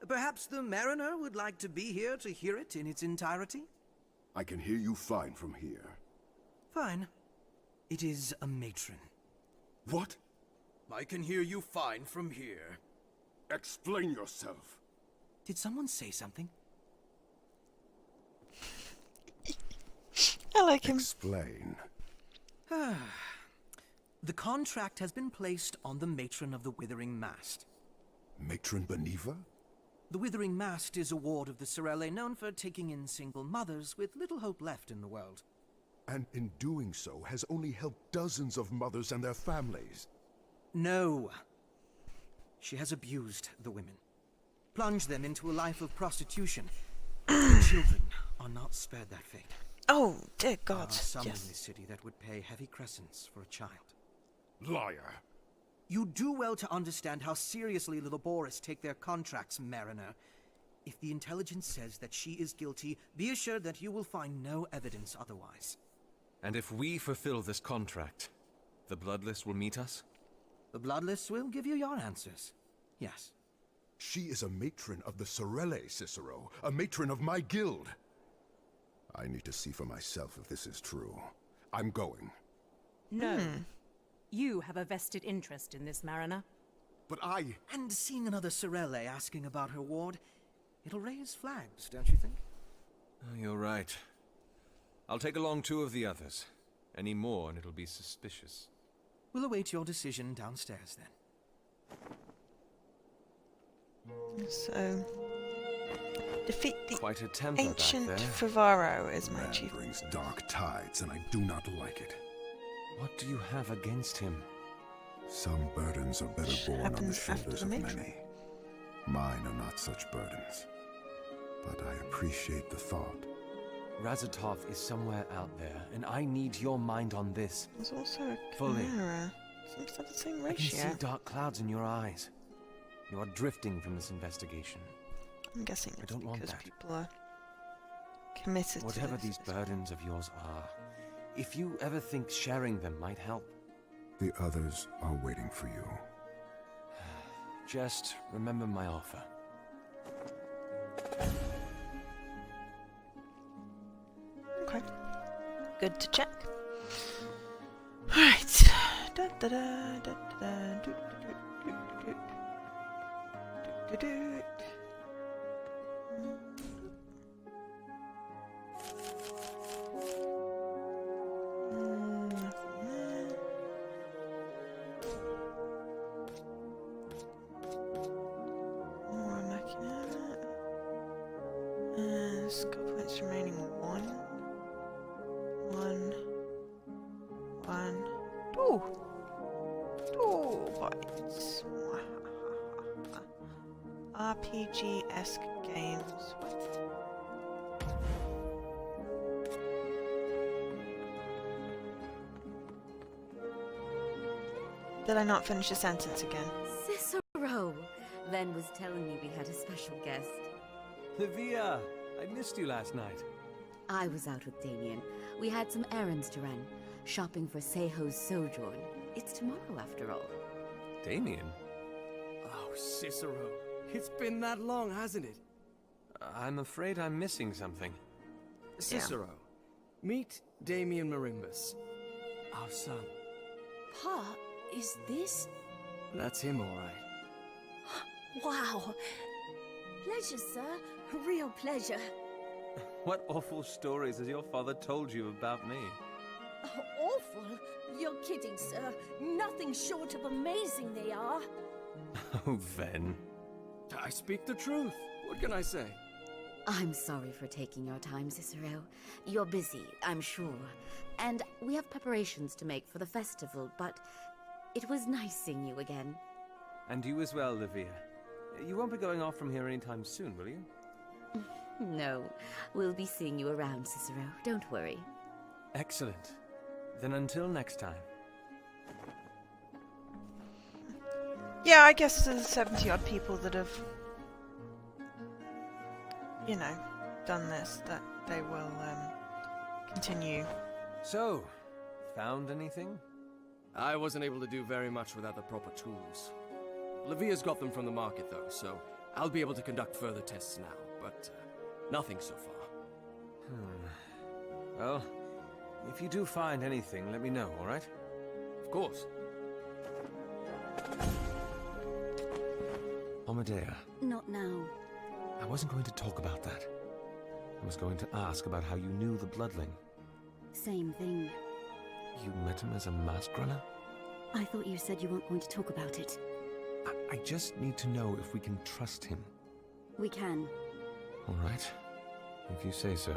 Perhaps the Mariner would like to be here to hear it in its entirety? I can hear you fine from here. Fine. It is a matron. What? I can hear you fine from here. Explain yourself. Did someone say something? I like him. Explain. The contract has been placed on the Matron of the Withering Mast. Matron Beneva? The Withering Mast is a ward of the Sorelle known for taking in single mothers with little hope left in the world. And in doing so has only helped dozens of mothers and their families. No. She has abused the women. Plunged them into a life of prostitution. The children are not spared that fate. Oh, dear God. There are some in Yes. this city that would pay heavy crescents for a child. Liar. You do well to understand how seriously the Laboris take their contracts, Mariner. If the intelligence says that she is guilty, be assured that you will find no evidence otherwise. And if we fulfill this contract, the Bloodless will meet us? The Bloodless will give you your answers. Yes. She is a matron of the Sorelle, Cicero. A matron of my guild. I need to see for myself if this is true. I'm going. No. You have a vested interest in this, Mariner. But I... And seeing another Sorelle asking about her ward, it'll raise flags, don't you think? Oh, you're right. I'll take along 2 of the others. Any more and it'll be suspicious. We'll await your decision downstairs, then. So, defeat the Quite a temper ancient back there. Favaro is my Man achievement. brings dark tides, and I do not like it. What do you have against him? Some burdens are better borne on the Happens after shoulders the of Matrix. many. Mine are not such burdens. But I appreciate the thought. Razatov is somewhere out there, and I need your mind on this. There's also a Fully. chimera. Seems to have the same I can see ratio. dark clouds in your eyes. You are drifting from this investigation. I'm guessing I it's don't want because that. people are committed Whatever to these this. burdens of yours are, if you ever think sharing them might help, The others are waiting for you. just remember my offer. Okay. Good to check. Alright. Da da da da da do do do do do do. Nothing there. More Masquerada. Skill points remaining 1. 1. 1. 2. 2 points. RPG-esque games. What? Did I not finish a sentence again? Cicero! Ven was telling me we had a special guest. Livia, I missed you last night. I was out with Damien. We had some errands to run. Shopping for Seiho's sojourn. It's tomorrow, after all. Damien? Oh, Cicero. It's been that long, hasn't it? I'm afraid I'm missing something. Cicero, meet Damien Marimbus, our son. Pa, is this? That's him, all right. Wow. Pleasure, sir. Real pleasure. What awful stories has your father told you about me? Oh, awful? You're kidding, sir. Nothing short of amazing they are. Oh, Ven. I speak the truth. What can I say? I'm sorry for taking your time, Cicero. You're busy, I'm sure. And we have preparations to make for the festival, but it was nice seeing you again. And you as well, Livia. You won't be going off from here anytime soon, will you? No, we'll be seeing you around, Cicero. Don't worry. Excellent. Then until next time. Yeah, I guess there's 70 odd people that have, you know, done this, that they will continue. So, found anything? I wasn't able to do very much without the proper tools. Livia's got them from the market, though, so I'll be able to conduct further tests now, but nothing so far. Well, if you do find anything, let me know, alright? Of course. Omedea, Not now. I wasn't going to talk about that. I was going to ask about how you knew the Bloodling. Same thing. You met him as a masked runner? I thought you said you weren't going to talk about it. I just need to know if we can trust him. We can. Alright, if you say so.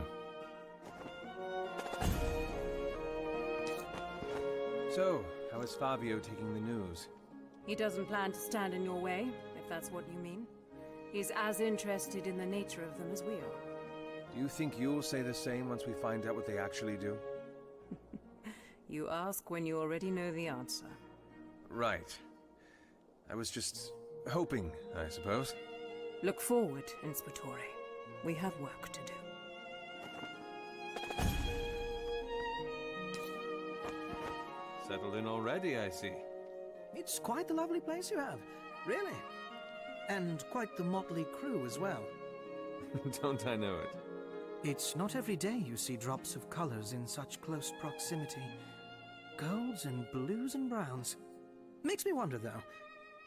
So, how is Fabio taking the news? He doesn't plan to stand in your way, if that's what you mean. He's as interested in the nature of them as we are. Do you think you'll say the same once we find out what they actually do? You ask when you already know the answer. Right. I was just hoping, I suppose. Look forward, Inspectore. We have work to do. Settled in already, I see. It's quite the lovely place you have, really. And quite the motley crew as well. Don't I know it? It's not every day you see drops of colors in such close proximity. Golds and blues and browns. Makes me wonder, though,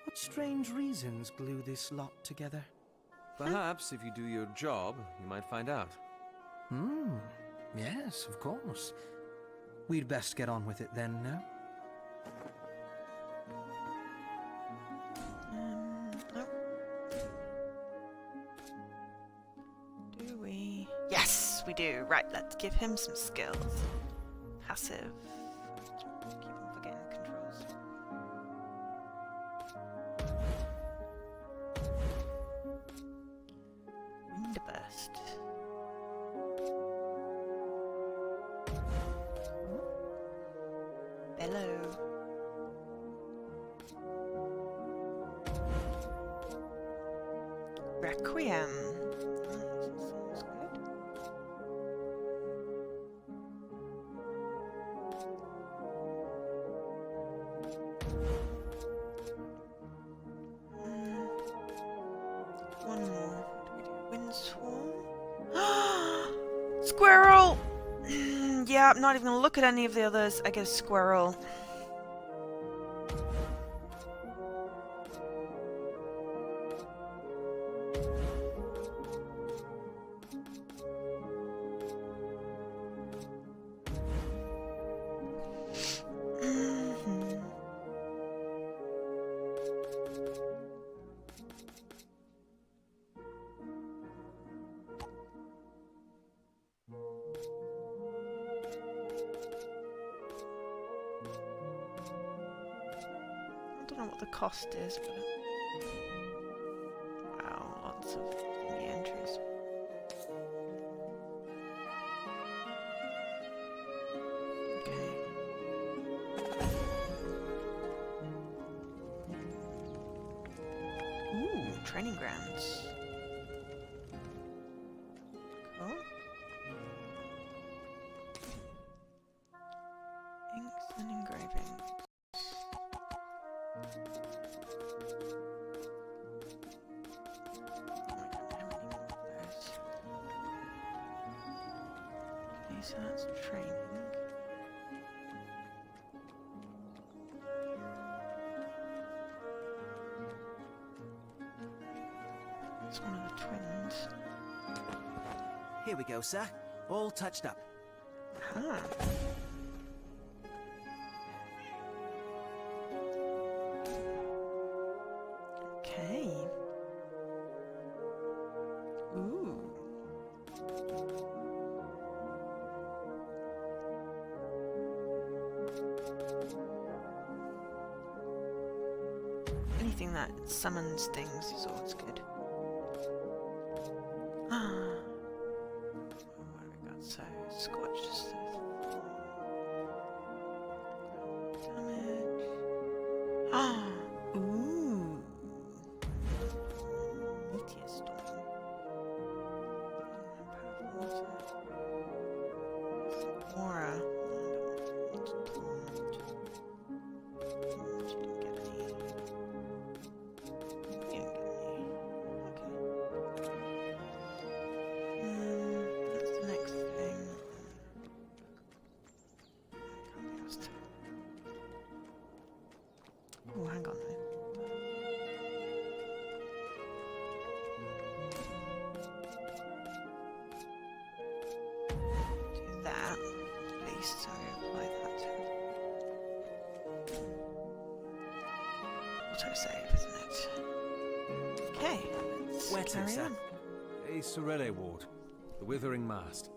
what strange reasons glue this lot together? Perhaps if you do your job, you might find out. Yes, of course. We'd best get on with it then, no? Nope. Do we? Yes, we do. Right, let's give him some skills. Passive. Bellow. Requiem. Sounds good. One more. What do we do? Windswarm. Squirrel! Yeah, I'm not even gonna look at any of the others. I get a squirrel. I don't know what the cost is, but wow, lots of thingy entries. Okay. Ooh, training grounds. Cool. Inks and engraving. So that's training. It's one of the twins. Here we go, sir. All touched up. Huh. Okay. Ooh. Anything that summons things is always good. Ah. What have we got? So, Scorch just says damage. Ah. Ooh. Meteor storm. Powerful water. Aura. Oh, hang on. Do that, at least, so I apply that to autosave, isn't it? Okay, let's carry on. A Sorelle ward. The Withering Mast.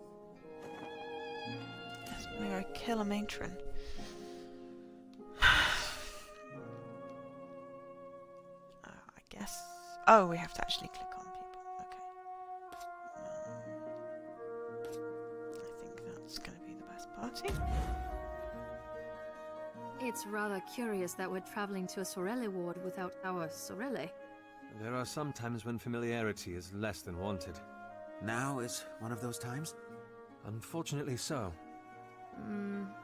Yes, I'm gonna go kill a matron. I guess. Oh, we have to actually click on people. Okay. I think that's going to be the best party. It's rather curious that we're traveling to a Sorelle ward without our Sorelle. There are some times when familiarity is less than wanted. Now is one of those times? Unfortunately so.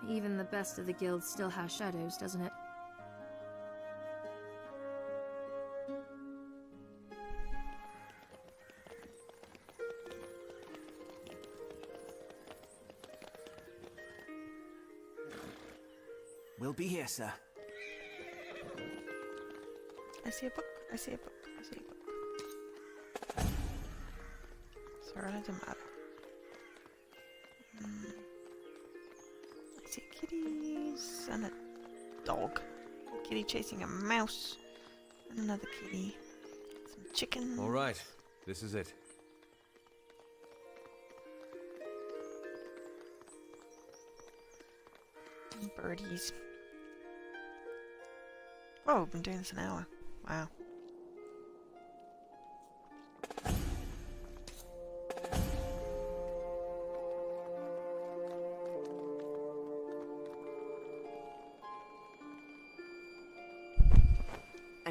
Even the best of the guilds still has shadows, doesn't it? We'll be here, sir. I see a book. I see a book. I see a book. Sorry, it doesn't matter. I see kitties and a dog. A kitty chasing a mouse. And another kitty. Some chickens. All right, this is it. And birdies. Oh, we've been doing this an hour. Wow.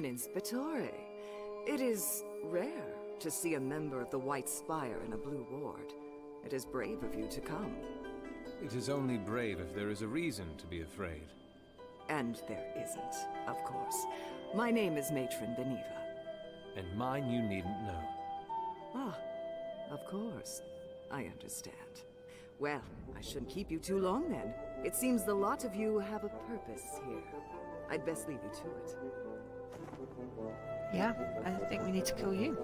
An Inspectore. It is rare to see a member of the White Spire in a blue ward. It is brave of you to come. It is only brave if there is a reason to be afraid. And there isn't, of course. My name is Matron Beneva. And mine you needn't know. Ah, of course. I understand. Well, I shouldn't keep you too long then. It seems the lot of you have a purpose here. I'd best leave you to it. Yeah, I think we need to kill you.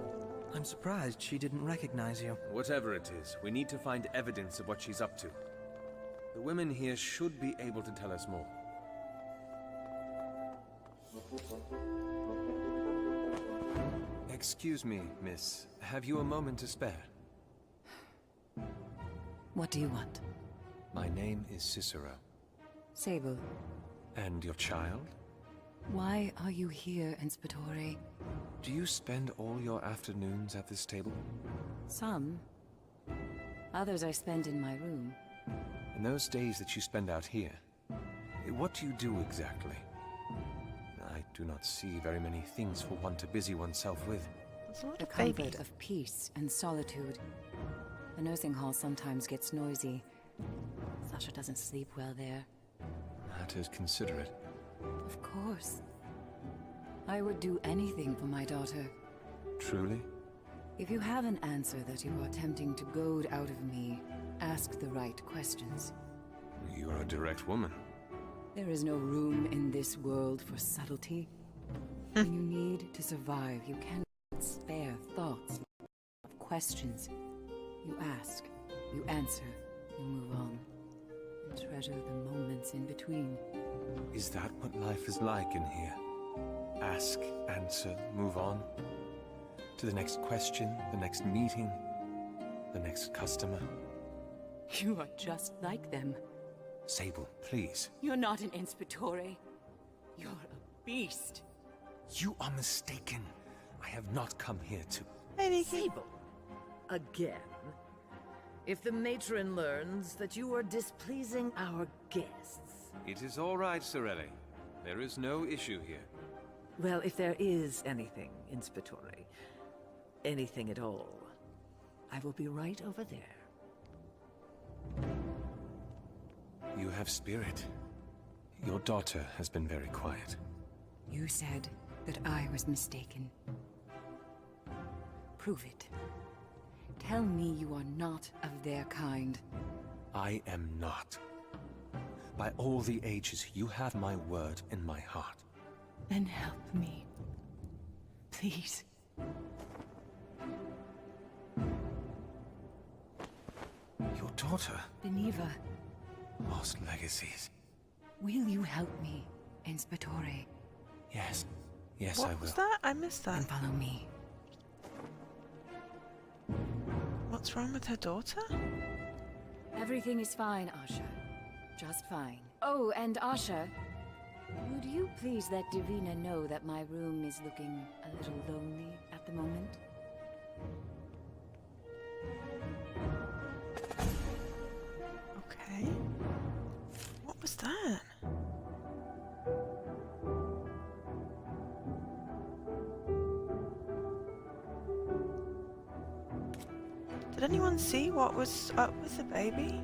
I'm surprised she didn't recognize you. Whatever it is, we need to find evidence of what she's up to. The women here should be able to tell us more. Excuse me, miss. Have you a moment to spare? What do you want? My name is Cicero. Sable. And your child? Why are you here, Inspectore? Do you spend all your afternoons at this table? Some. Others I spend in my room. In those days that you spend out here, what do you do exactly? I do not see very many things for one to busy oneself with. The comfort of peace and solitude. The nursing hall sometimes gets noisy. Sasha doesn't sleep well there. That is considerate. Of course. I would do anything for my daughter. Truly? If you have an answer that you are attempting to goad out of me, ask the right questions. You are a direct woman. There is no room in this world for subtlety. When you need to survive, you cannot spare thoughts of questions. You ask, you answer, you move on. And treasure the moments in between. Is that what life is like in here? Ask, answer, move on? To the next question, the next meeting, the next customer? You are just like them. Sable, please. You're not an Inspectore. You're a beast. You are mistaken. I have not come here to... Sable. Again? If the matron learns that you are displeasing our guests... It is all right, Sorelli. There is no issue here. Well, if there is anything, Inspectore, anything at all, I will be right over there. You have spirit. Your daughter has been very quiet. You said that I was mistaken. Prove it. Tell me you are not of their kind. I am not. By all the ages, you have my word in my heart. Then help me. Please. Your daughter? Beneva. Lost legacies. Will you help me, Inspectore? Yes. Yes, what I will. Was that? I missed that. Then follow me. What's wrong with her daughter? Everything is fine, Asha. Just fine. Oh, and Asha, would you please let Divina know that my room is looking a little lonely at the moment? Okay. What was that? Did anyone see what was up with the baby?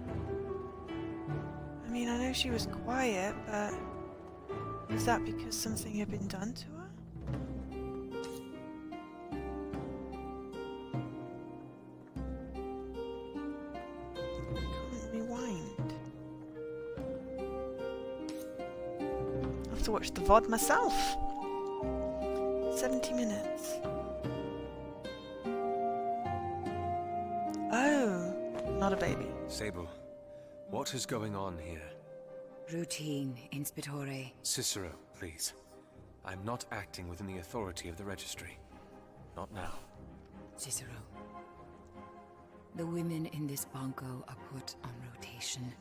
I mean, I know she was quiet, but was that because something had been done to her? I can't rewind. I have to watch the VOD myself. 70 minutes. Oh, not a baby. Sable, what is going on here? Routine, Inspectore. Cicero, please. I'm not acting within the authority of the registry. Not now. Cicero. The women in this banco are put on rotation.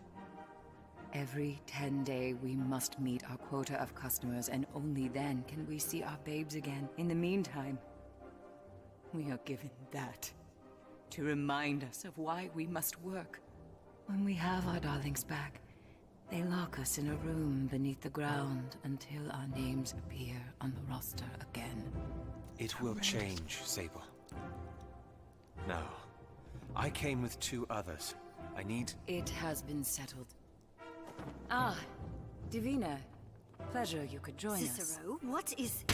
Every 10-day we must meet our quota of customers, and only then can we see our babes again. In the meantime, we are given that to remind us of why we must work. When we have our darlings back, They lock us in a room beneath the ground until our names appear on the roster again. It will change, Sable. Now, I came with 2 others. I need... It has been settled. Ah, Divina. Pleasure you could join us. Cicero, what is...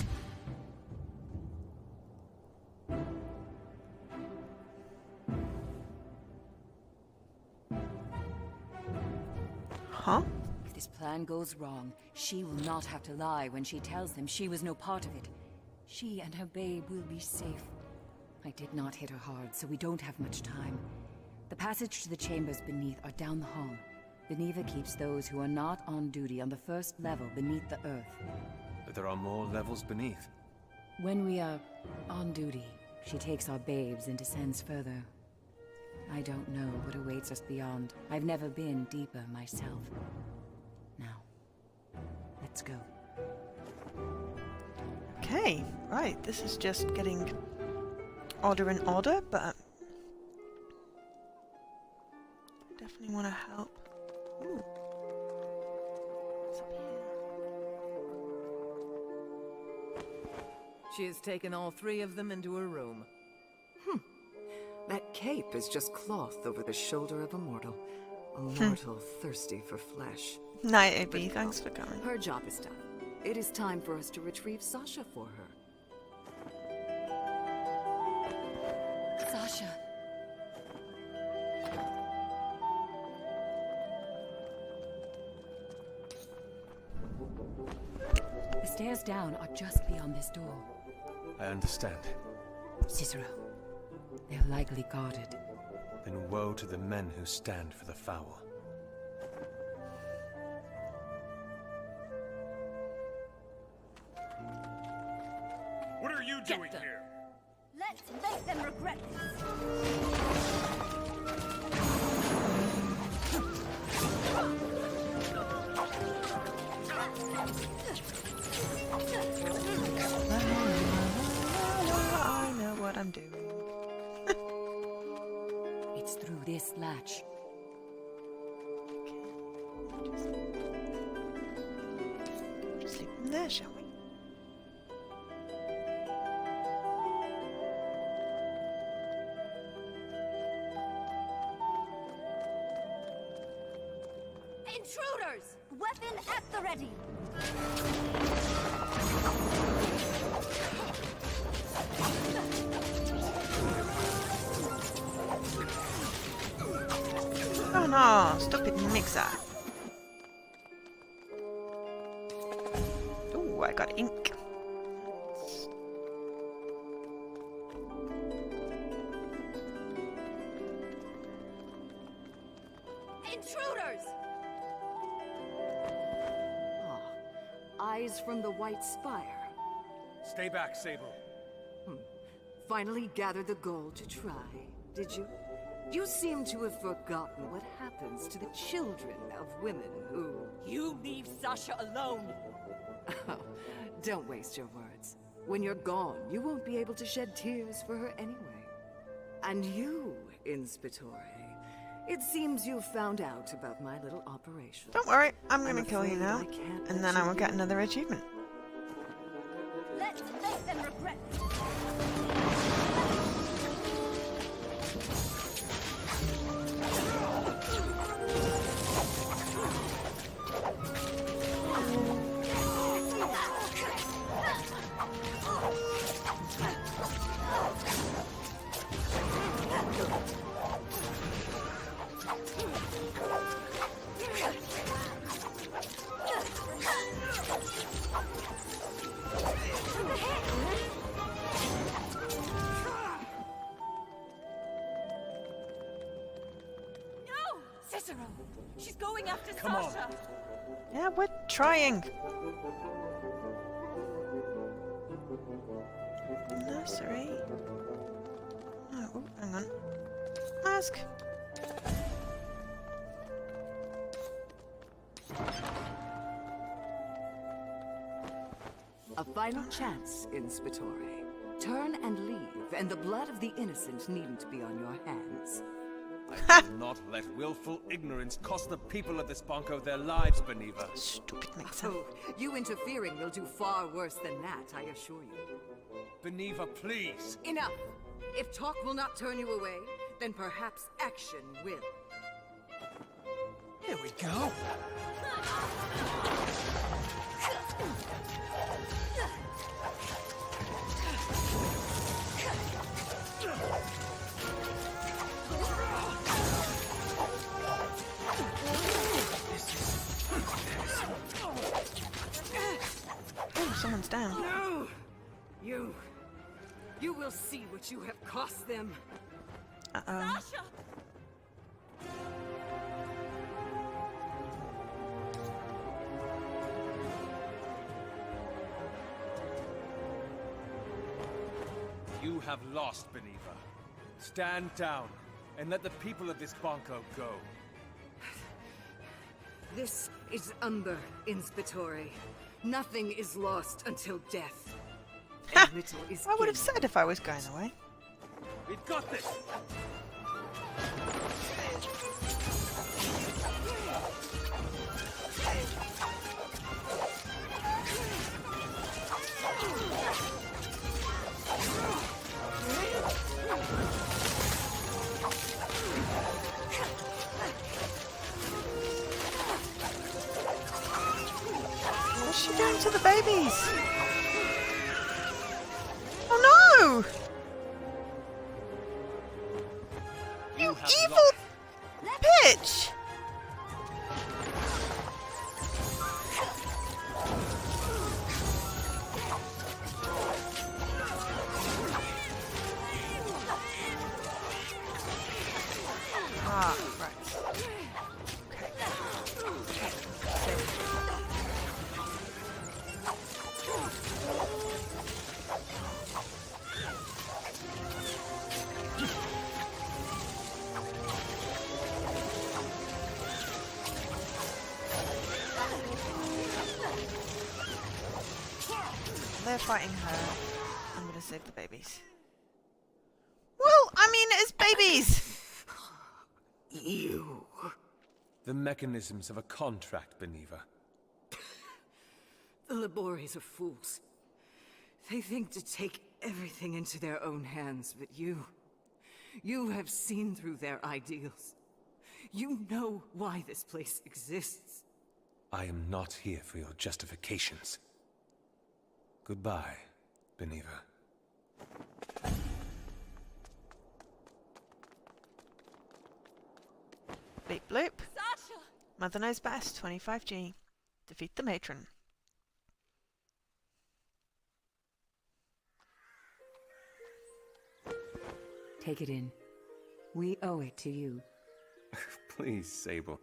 Huh? If this plan goes wrong, she will not have to lie when she tells them she was no part of it. She and her babe will be safe. I did not hit her hard, so we don't have much time. The passage to the chambers beneath are down the hall. Beneva keeps those who are not on duty on the first level beneath the earth. But there are more levels beneath. When we are on duty, she takes our babes and descends further. I don't know what awaits us beyond. I've never been deeper myself. Now, let's go. Okay, right, this is just getting odder and odder, but definitely want to help. Ooh. What's up here? She has taken all 3 of them into her room. That cape is just cloth over the shoulder of a mortal. A mortal thirsty for flesh. Night, AB. Thanks for coming. Her job is done. It is time for us to retrieve Sasha for her. Sasha. The stairs down are just beyond this door. I understand. Cicero. They're likely guarded. Then woe to the men who stand for the foul. What are you doing here? Let's make them regret this. I know what I'm doing. It's through this latch. Just sleep in there, shall we? Intruders! Weapon at the ready! Oh no, stupid mixer. Ooh, I got ink. Intruders! Eyes from the White Spire. Stay back, Sable. Finally gathered the gall to try, did you? You seem to have forgotten what happens to the children of women who... You leave Sasha alone! Oh, don't waste your words. When you're gone, you won't be able to shed tears for her anyway. And you, Inspitore, it seems you've found out about my little operation. Don't worry, I'm gonna kill you now, and then I will get another achievement. Let's make them regret this. Cicero! She's going after Come on. Sasha! Yeah, we're trying. Nursery. Oh, hang on. Ask. A final chance, Inspitore. Turn and leave, and the blood of the innocent needn't be on your hands. I will not let willful ignorance cost the people of this bunko their lives, Beneva. Stupid Oh, you interfering will do far worse than that, I assure you. Beneva, please! Enough! If talk will not turn you away, then perhaps action will. Here we go. Oh, someone's down. No! You will see what you have cost them. Uh-oh. You have lost, Beneva. Stand down, and let the people of this bunko go. This is Umber, Inspitore. Nothing is lost until death. And little is I would have gained. said if I was going away. We've got this! What's she doing to the babies? Oh no! You evil bitch! Ah, right. Okay. They're fighting her. I'm gonna save the babies. Well, I mean, it's babies! You. The mechanisms of a contract, Beneva. The Labores are fools. They think to take everything into their own hands, but you have seen through their ideals. You know why this place exists. I am not here for your justifications. Goodbye, Beneva. Bleep bloop. Sasha! Mother knows best, 25G. Defeat the matron. Take it in. We owe it to you. Please, Sable.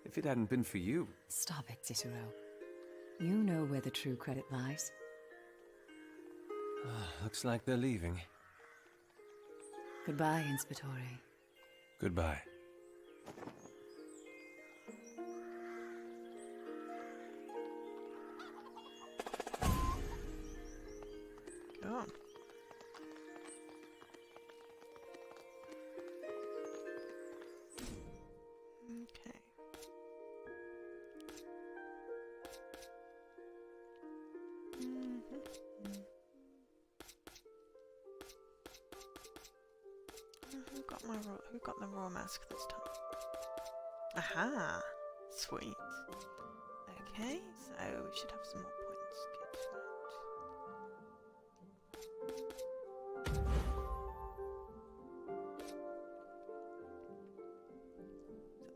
If it hadn't been for you... Stop it, Cicero. You know where the true credit lies. Looks like they're leaving. Goodbye, Inspitore. Goodbye. Go on. Okay. Who got the raw mask this time? Aha! Sweet. Okay, so we should have some more points. Good,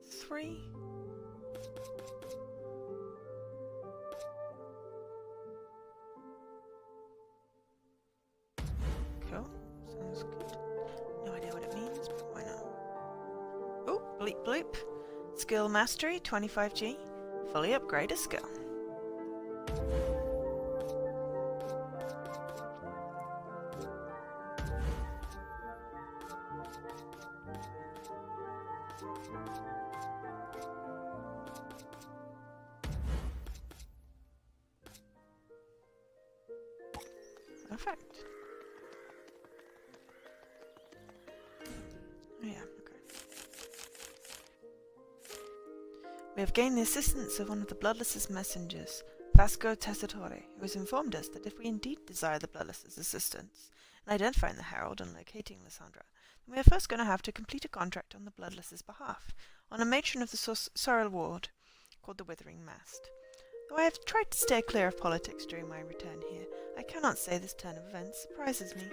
right. 3. Cool. Sounds good. No idea what it means, but why not? Oh, bleep bloop. Skill mastery, 25G. Fully upgrade a skill. Perfect. Oh yeah, okay. We have gained the assistance of one of the Bloodless's messengers, Vasco Tessitore, who has informed us that if we indeed desire the Bloodless's assistance in identifying the Herald and locating Lysandra, then we are first going to have to complete a contract on the Bloodless's behalf, on a matron of the Sorrel Ward, called the Withering Mast. Though I have tried to stay clear of politics during my return here, I cannot say this turn of events surprises me.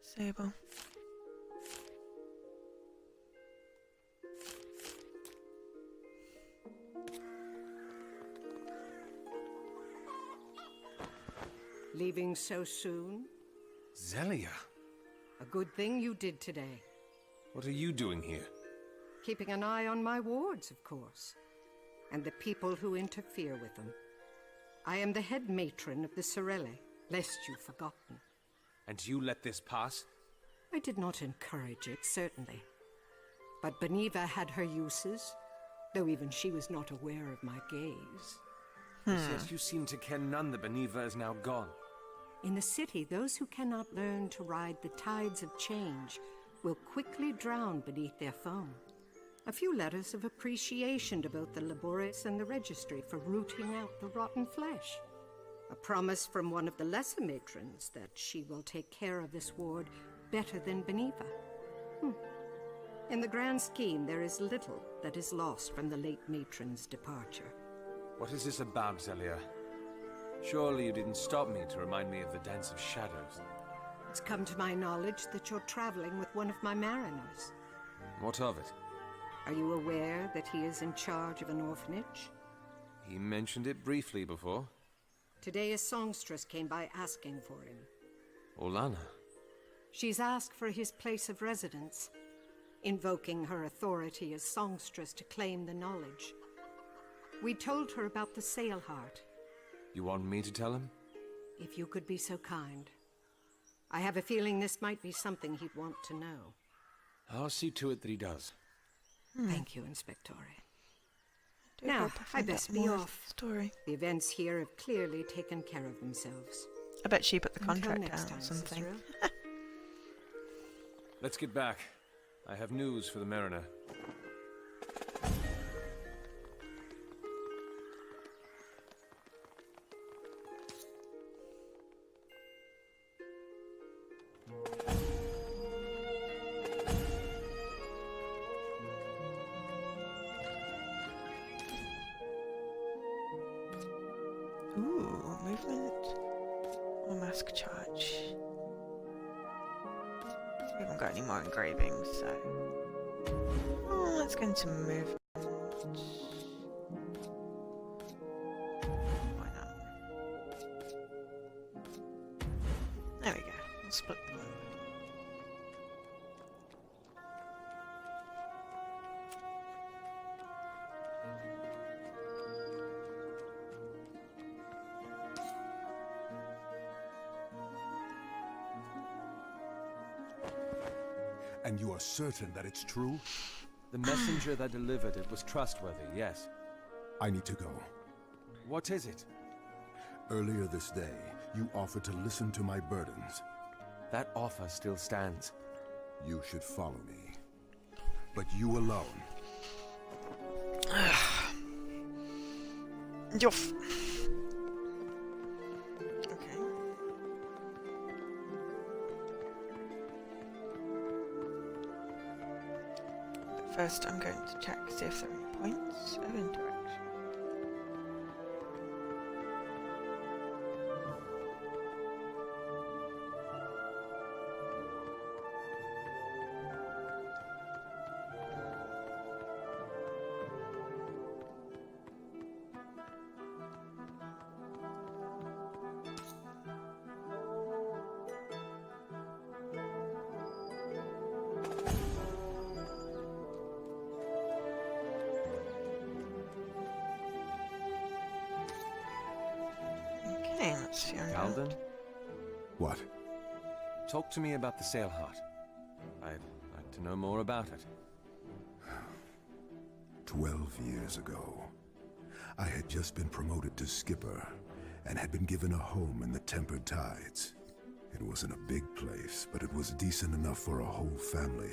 Sable. Leaving so soon? Zelia, A good thing you did today. what are you doing here? Keeping an eye on my wards, of course. And the people who interfere with them. I am the head matron of the Sorelle, lest you've forgotten. And you let this pass? I did not encourage it, certainly. But Beniva had her uses, though even she was not aware of my gaze. Yes, you seem to care none that Beniva is now gone. In the city, those who cannot learn to ride the tides of change will quickly drown beneath their foam. A few letters of appreciation to both the Labores and the Registry for rooting out the rotten flesh. A promise from one of the lesser matrons that she will take care of this ward better than Beniva. In the grand scheme, there is little that is lost from the late matron's departure. What is this about, Zelia? Surely you didn't stop me to remind me of the Dance of Shadows. It's come to my knowledge that you're traveling with one of my mariners. What of it? Are you aware that he is in charge of an orphanage? He mentioned it briefly before. Today a songstress came by asking for him. Olana. She's asked for his place of residence, invoking her authority as songstress to claim the knowledge. We told her about the Sail Heart. You want me to tell him? If you could be so kind. I have a feeling this might be something he'd want to know. I'll see to it that he does. Thank you, Inspectore. Now, I best be off. Story. The events here have clearly taken care of themselves. I bet she put the Until contract next down time, or something. Cicero. Let's get back. I have news for the mariner. Ooh, movement or mask charge. We haven't got any more engravings, so let's go into movement. Why not? There we go. We'll split them up. And you are certain that it's true? The messenger that delivered it was trustworthy, yes. I need to go. What is it? Earlier this day, you offered to listen to my burdens. That offer still stands. You should follow me. But you alone. Yoff. First, I'm going to check, see if there are any points of interaction. Okay, let's see. Alden? What? Talk to me about the Sail Heart. I'd like to know more about it. 12 years ago, I had just been promoted to skipper and had been given a home in the tempered tides. It wasn't a big place, but it was decent enough for a whole family,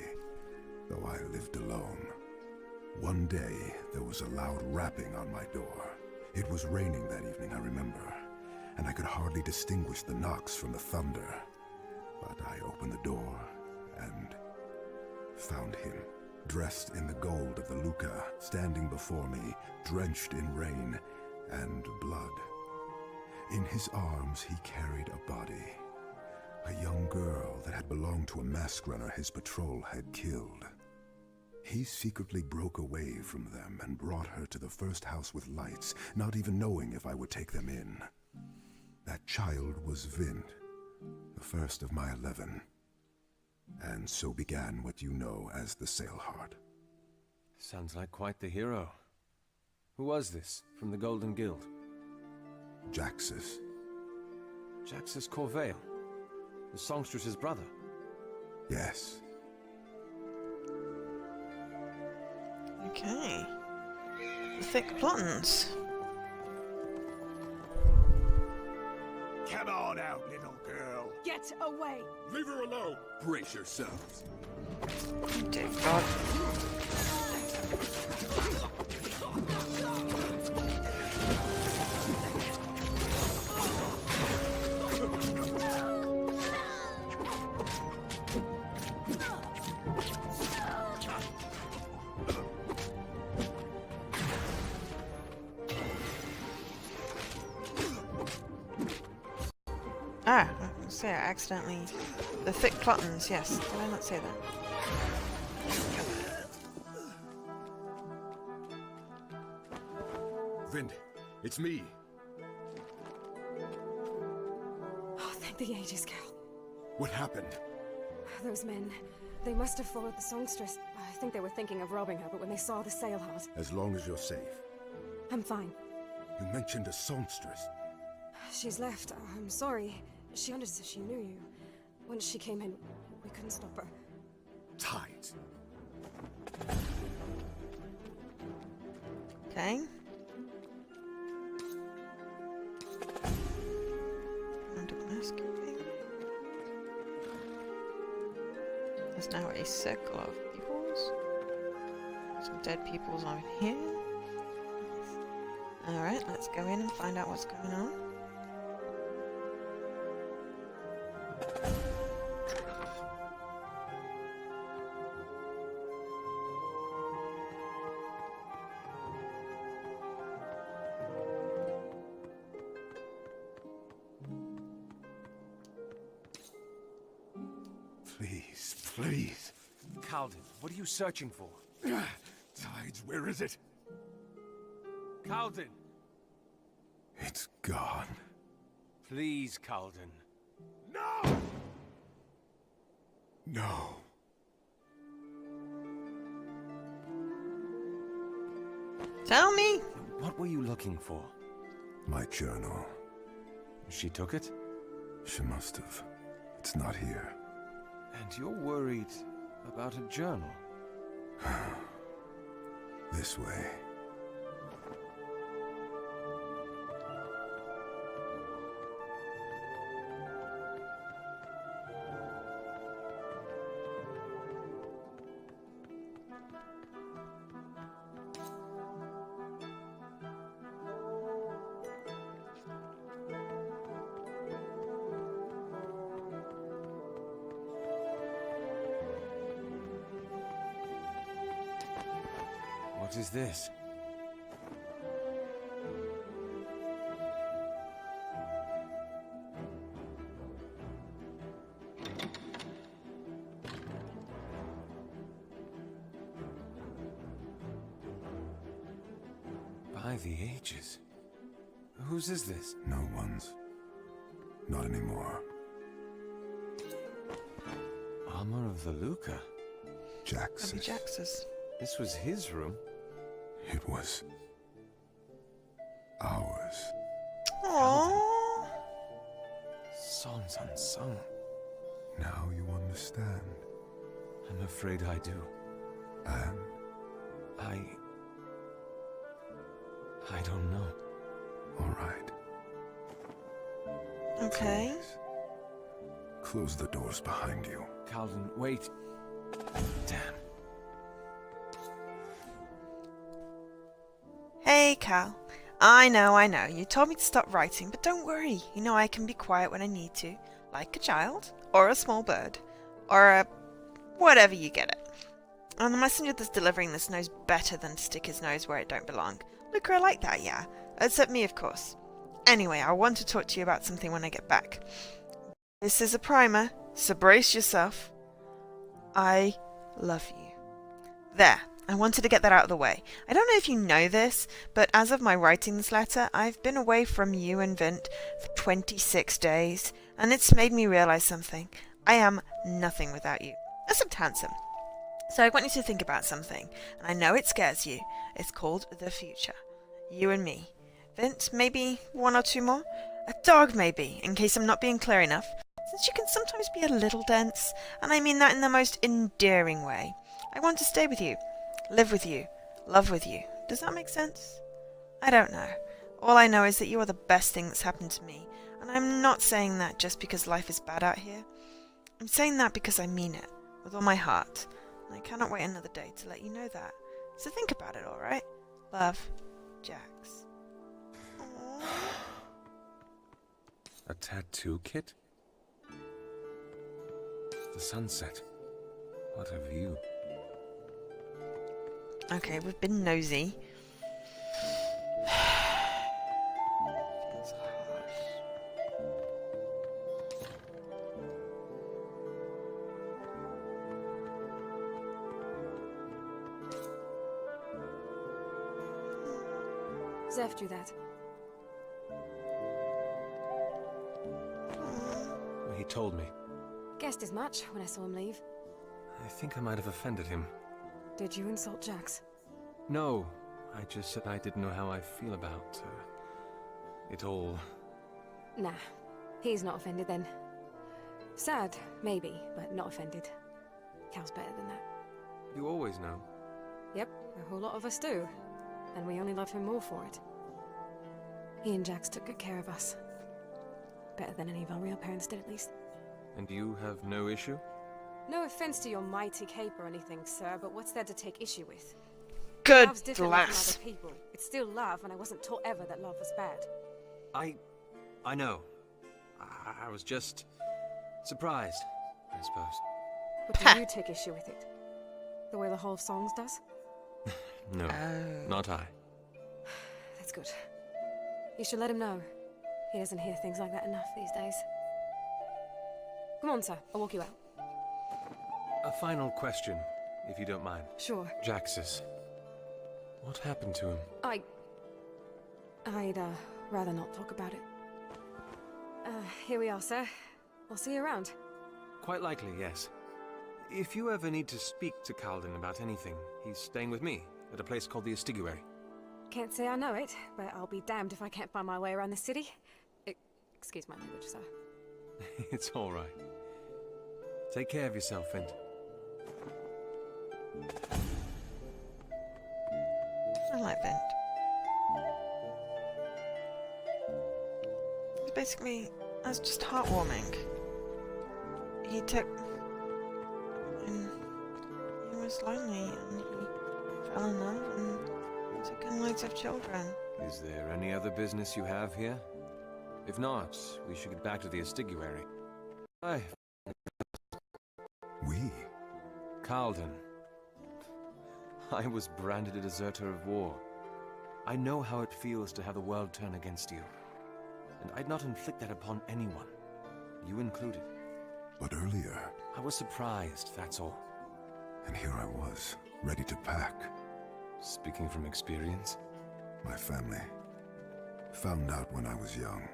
though I lived alone. One day, there was a loud rapping on my door. It was raining that evening, I remember, and I could hardly distinguish the knocks from the thunder. But I opened the door and found him, dressed in the gold of the Luca, standing before me, drenched in rain and blood. In his arms, he carried a body. A young girl that had belonged to a mask runner his patrol had killed. He secretly broke away from them and brought her to the first house with lights, not even knowing if I would take them in. That child was Vint, the first of my 11. And so began what you know as the Sailheart. Sounds like quite the hero. Who was this, from the Golden Guild? Jaxus. Jaxus Corvale, the songstress's brother. Yes. Okay. The thick plottins. Come on out, little girl. Get away! Leave her alone. Brace yourselves. Dear God. Ah, I was gonna say I accidentally... The thick plottins, yes. Did I not say that? Vind, it's me. Oh, thank the ages, Cal. What happened? Those men, they must have followed the songstress. I think they were thinking of robbing her, but when they saw the Sailheart... As long as you're safe. I'm fine. You mentioned a songstress. She's left. I'm sorry. She understood she knew you. Once she came in, we couldn't stop her. Tides. Okay. Round of masquerading. There's now a circle of peoples. Some dead peoples over here. Alright, let's go in and find out what's going on. Please, please. Calden, what are you searching for? Tides, where is it? Calden! It's gone. Please, Calden. No! No. Tell me! What were you looking for? My journal. She took it? She must have. It's not here. And you're worried about a journal? This way. What is this? By the ages. Whose is this? No one's. Not anymore. Armor of the Luca. Jaxus. Maybe Jaxus. This was his room. It was ours. Aww. Songs unsung. Now you understand. I'm afraid I do. And? I don't know. All right. Okay. Please. Close the doors behind you. Calvin, wait. Damn. Hey, Cal. I know. You told me to stop writing, but don't worry. You know I can be quiet when I need to. Like a child, or a small bird, or a... whatever you get it. And the messenger that's delivering this knows better than to stick his nose where it don't belong. Luca, I like that, yeah. Except me, of course. Anyway, I want to talk to you about something when I get back. This is a primer, so brace yourself. I love you. There. I wanted to get that out of the way. I don't know if you know this, but as of my writing this letter, I've been away from you and Vint for 26 days, and it's made me realize something. I am nothing without you, except handsome. So I want you to think about something, and I know it scares you. It's called the future. You and me. Vint, maybe one or two more? A dog, maybe, in case I'm not being clear enough, since you can sometimes be a little dense, and I mean that in the most endearing way. I want to stay with you. Live with you. Love with you. Does that make sense? I don't know. All I know is that you are the best thing that's happened to me, and I'm not saying that just because life is bad out here. I'm saying that because I mean it, with all my heart, and I cannot wait another day to let you know that. So think about it, alright? Love, Jax. A tattoo kit? The sunset. What a view. Okay, we've been nosy. Zeph do that. He told me. Guessed as much when I saw him leave. I think I might have offended him. Did you insult Jax? No, I just said I didn't know how I feel about it all. Nah, he's not offended then. Sad, maybe, but not offended. Cal's better than that. You always know. Yep, a whole lot of us do. And we only love him more for it. He and Jax took good care of us. Better than any of our real parents did, at least. And you have no issue? No offense to your mighty cape or anything, sir, but what's there to take issue with? Good Love's different from lass. other people. It's still love, and I wasn't taught ever that love was bad. I know. I was just surprised, I suppose. But do you take issue with it? The way the whole of songs does? No, not I. That's good. You should let him know. He doesn't hear things like that enough these days. Come on, sir. I'll walk you out. A final question, if you don't mind. Sure. Jax's. What happened to him? I'd rather not talk about it. Here we are, sir. I'll see you around. Quite likely, yes. If you ever need to speak to Calden about anything, he's staying with me at a place called the Estiguary. Can't say I know it, but I'll be damned if I can't find my way around the city. Excuse my language, sir. It's all right. Take care of yourself, Vint. I like Vint. It's basically, that's just heartwarming. He took... and he was lonely, and he fell in love, and took in loads of children. Is there any other business you have here? If not, we should get back to the Estiguary. Aye. We? Calden. I was branded a deserter of war. I know how it feels to have the world turn against you. And I'd not inflict that upon anyone. You included. But earlier... I was surprised, that's all. And here I was, ready to pack. Speaking from experience? My family. Found out when I was young.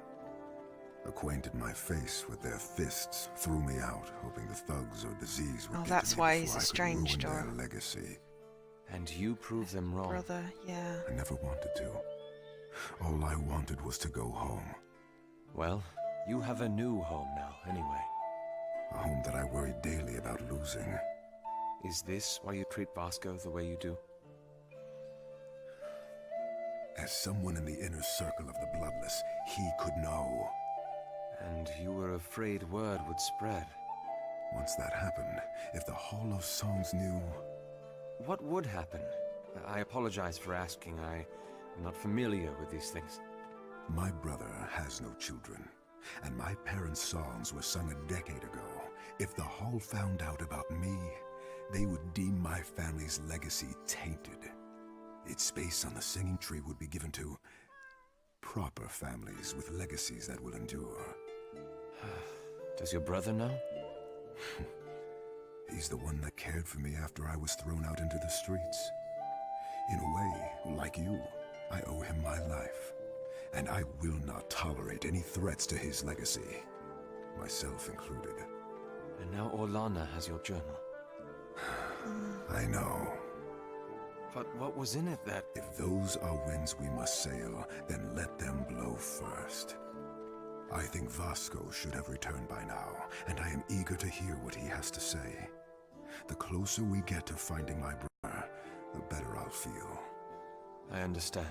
Acquainted my face with their fists, threw me out, hoping the thugs or disease would get that's to me why before he's I could estranged, ruin or... their legacy. And you proved them wrong. Brother, yeah. I never wanted to. All I wanted was to go home. Well, you have a new home now, anyway. A home that I worry daily about losing. Is this why you treat Vasco the way you do? As someone in the inner circle of the Bloodless, he could know. And you were afraid word would spread. Once that happened, if the Hall of Songs knew... What would happen? I apologize for asking. I am not familiar with these things. My brother has no children, and my parents' songs were sung a decade ago. If the Hall found out about me, they would deem my family's legacy tainted. Its space on the singing tree would be given to proper families with legacies that will endure. Does your brother know? He's the one that cared for me after I was thrown out into the streets. In a way, like you, I owe him my life. And I will not tolerate any threats to his legacy, myself included. And now Orlana has your journal. I know. But what was in it that... If those are winds we must sail, then let them blow first. I think Vasco should have returned by now, and I am eager to hear what he has to say. The closer we get to finding my brother, the better I'll feel. I understand.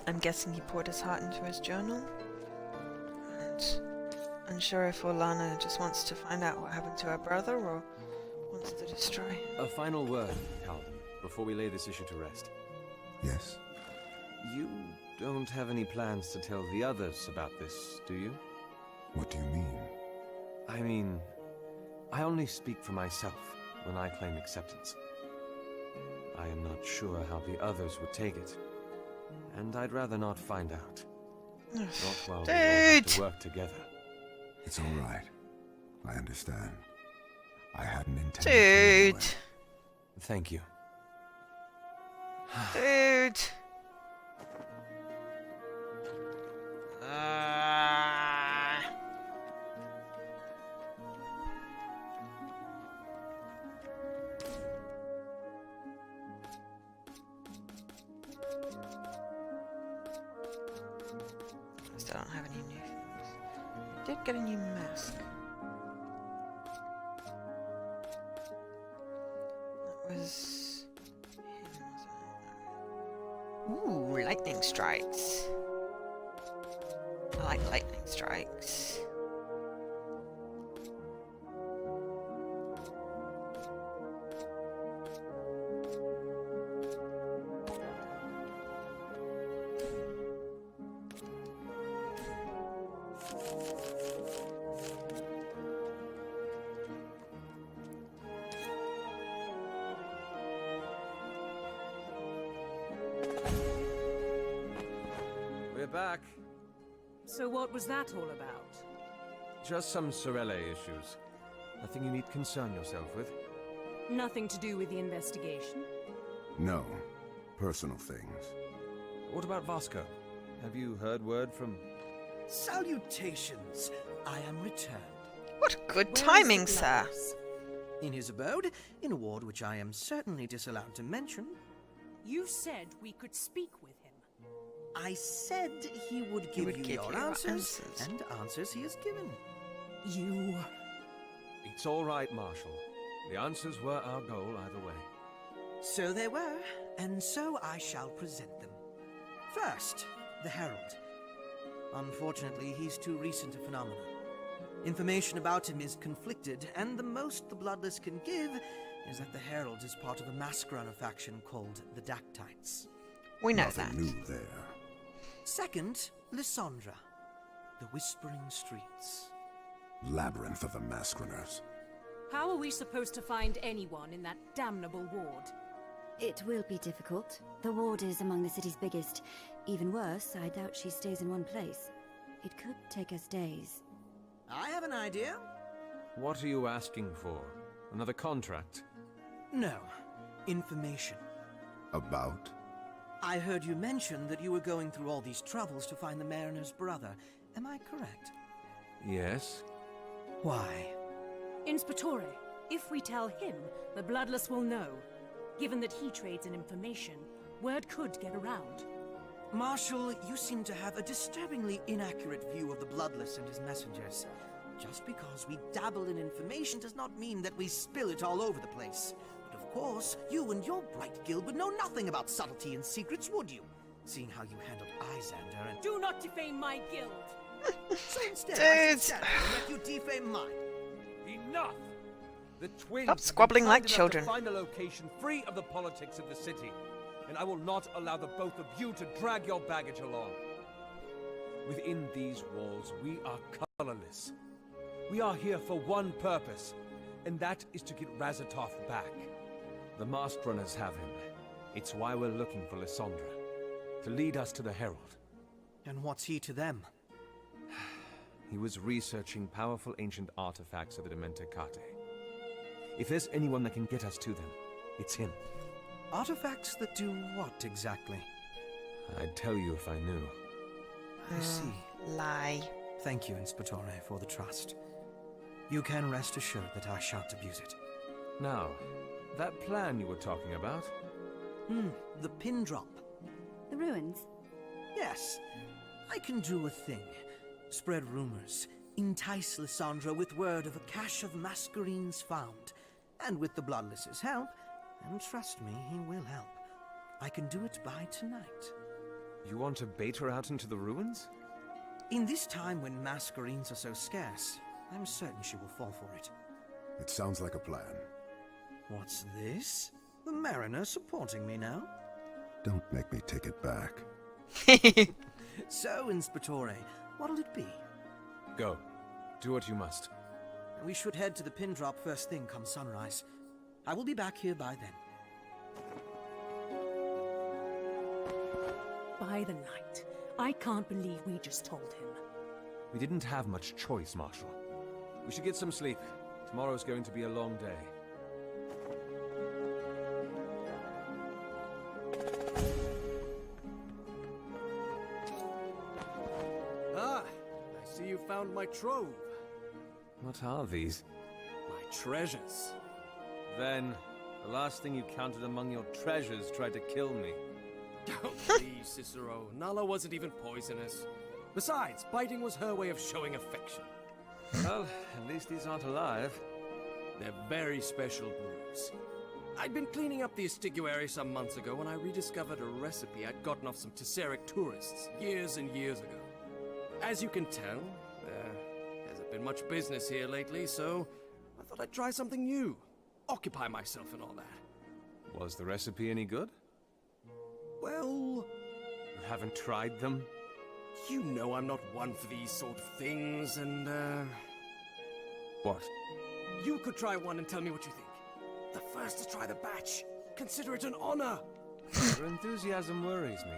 I'm guessing he poured his heart into his journal. And unsure if Orlana just wants to find out what happened to her brother or wants to destroy. A final word, Calvin, before we lay this issue to rest. Yes? You don't have any plans to tell the others about this, do you? What do you mean? I mean, I only speak for myself when I claim acceptance. I am not sure how the others would take it, and I'd rather not find out. Not while we all have to work together. It's all right. I understand. I hadn't intended to. Thank you. Dude! Still don't have any new things. Did get a new mask. That was him, wasn't it? Ooh, lightning strikes. I like lightning strikes. We're back. So what was that all about? Just some Sorelle issues. Nothing you need concern yourself with. Nothing to do with the investigation? No. Personal things. What about Vasco? Have you heard word from... Salutations. I am returned. What good timing, sir. In his abode, in a ward which I am certainly disallowed to mention. You said we could speak with him. I said he would give you your answers, and answers he has given. You... It's all right, Marshal. The answers were our goal either way. So they were, and so I shall present them. First, the Herald. Unfortunately, he's too recent a phenomenon. Information about him is conflicted, and the most the Bloodless can give is that the Herald is part of a Masquerada faction called the Dactytes. We know Nothing that. new there. Second, Lysandra. The Whispering Streets. Labyrinth of the Masqueraders. How are we supposed to find anyone in that damnable ward? It will be difficult. The ward is among the city's biggest. Even worse, I doubt she stays in one place. It could take us days. I have an idea. What are you asking for? Another contract? No. Information. About? I heard you mention that you were going through all these troubles to find the Mariner's brother. Am I correct? Yes. Why? Inspectore, if we tell him, the Bloodless will know. Given that he trades in information, word could get around. Marshal, you seem to have a disturbingly inaccurate view of the Bloodless and his messengers. Just because we dabble in information does not mean that we spill it all over the place. But of course, you and your bright guild would know nothing about subtlety and secrets, would you? Seeing how you handled Izander and... Do not defame my guild! So instead, I should Dudes. stand here and let you defame mine. Enough! The twins Stop have been squabbling like kind enough children. to find a location free of the politics of the city, and I will not allow the both of you to drag your baggage along. Within these walls, we are colorless. We are here for one purpose, and that is to get Razatov back. The masked runners have him. It's why we're looking for Lysandra, to lead us to the Herald. And what's he to them? He was researching powerful ancient artifacts of the Dementicate. If there's anyone that can get us to them, it's him. Artifacts that do what exactly? I'd tell you if I knew. I see. Lie. Thank you, Inspectore, for the trust. You can rest assured that I shan't abuse it. Now, that plan you were talking about? The pin drop. The ruins? Yes. I can do a thing. Spread rumors. Entice Lysandra with word of a cache of Masquerines found. And with the Bloodless's help, and trust me, he will help, I can do it by tonight. You want to bait her out into the ruins? In this time when Masquerines are so scarce, I'm certain she will fall for it. It sounds like a plan. What's this? The Mariner supporting me now? Don't make me take it back. So, Inspectore, what'll it be? Go. Do what you must. We should head to the pin drop first thing come sunrise. I will be back here by then. By the night. I can't believe we just told him. We didn't have much choice, Marshal. We should get some sleep. Tomorrow's going to be a long day. Ah, I see you found my trove. What are these? My treasures. Then, the last thing you counted among your treasures tried to kill me. Oh, please, Cicero. Nala wasn't even poisonous. Besides, biting was her way of showing affection. Well, at least these aren't alive. They're very special brews. I'd been cleaning up the estuary some months ago when I rediscovered a recipe I'd gotten off some Tesseric tourists years and years ago. As you can tell, there hasn't been much business here lately, so I thought I'd try something new. Occupy myself and all that. Was the recipe any good? Well... You haven't tried them? You know I'm not one for these sort of things, and, What? You could try one and tell me what you think. The first to try the batch. Consider it an honor. Your enthusiasm worries me.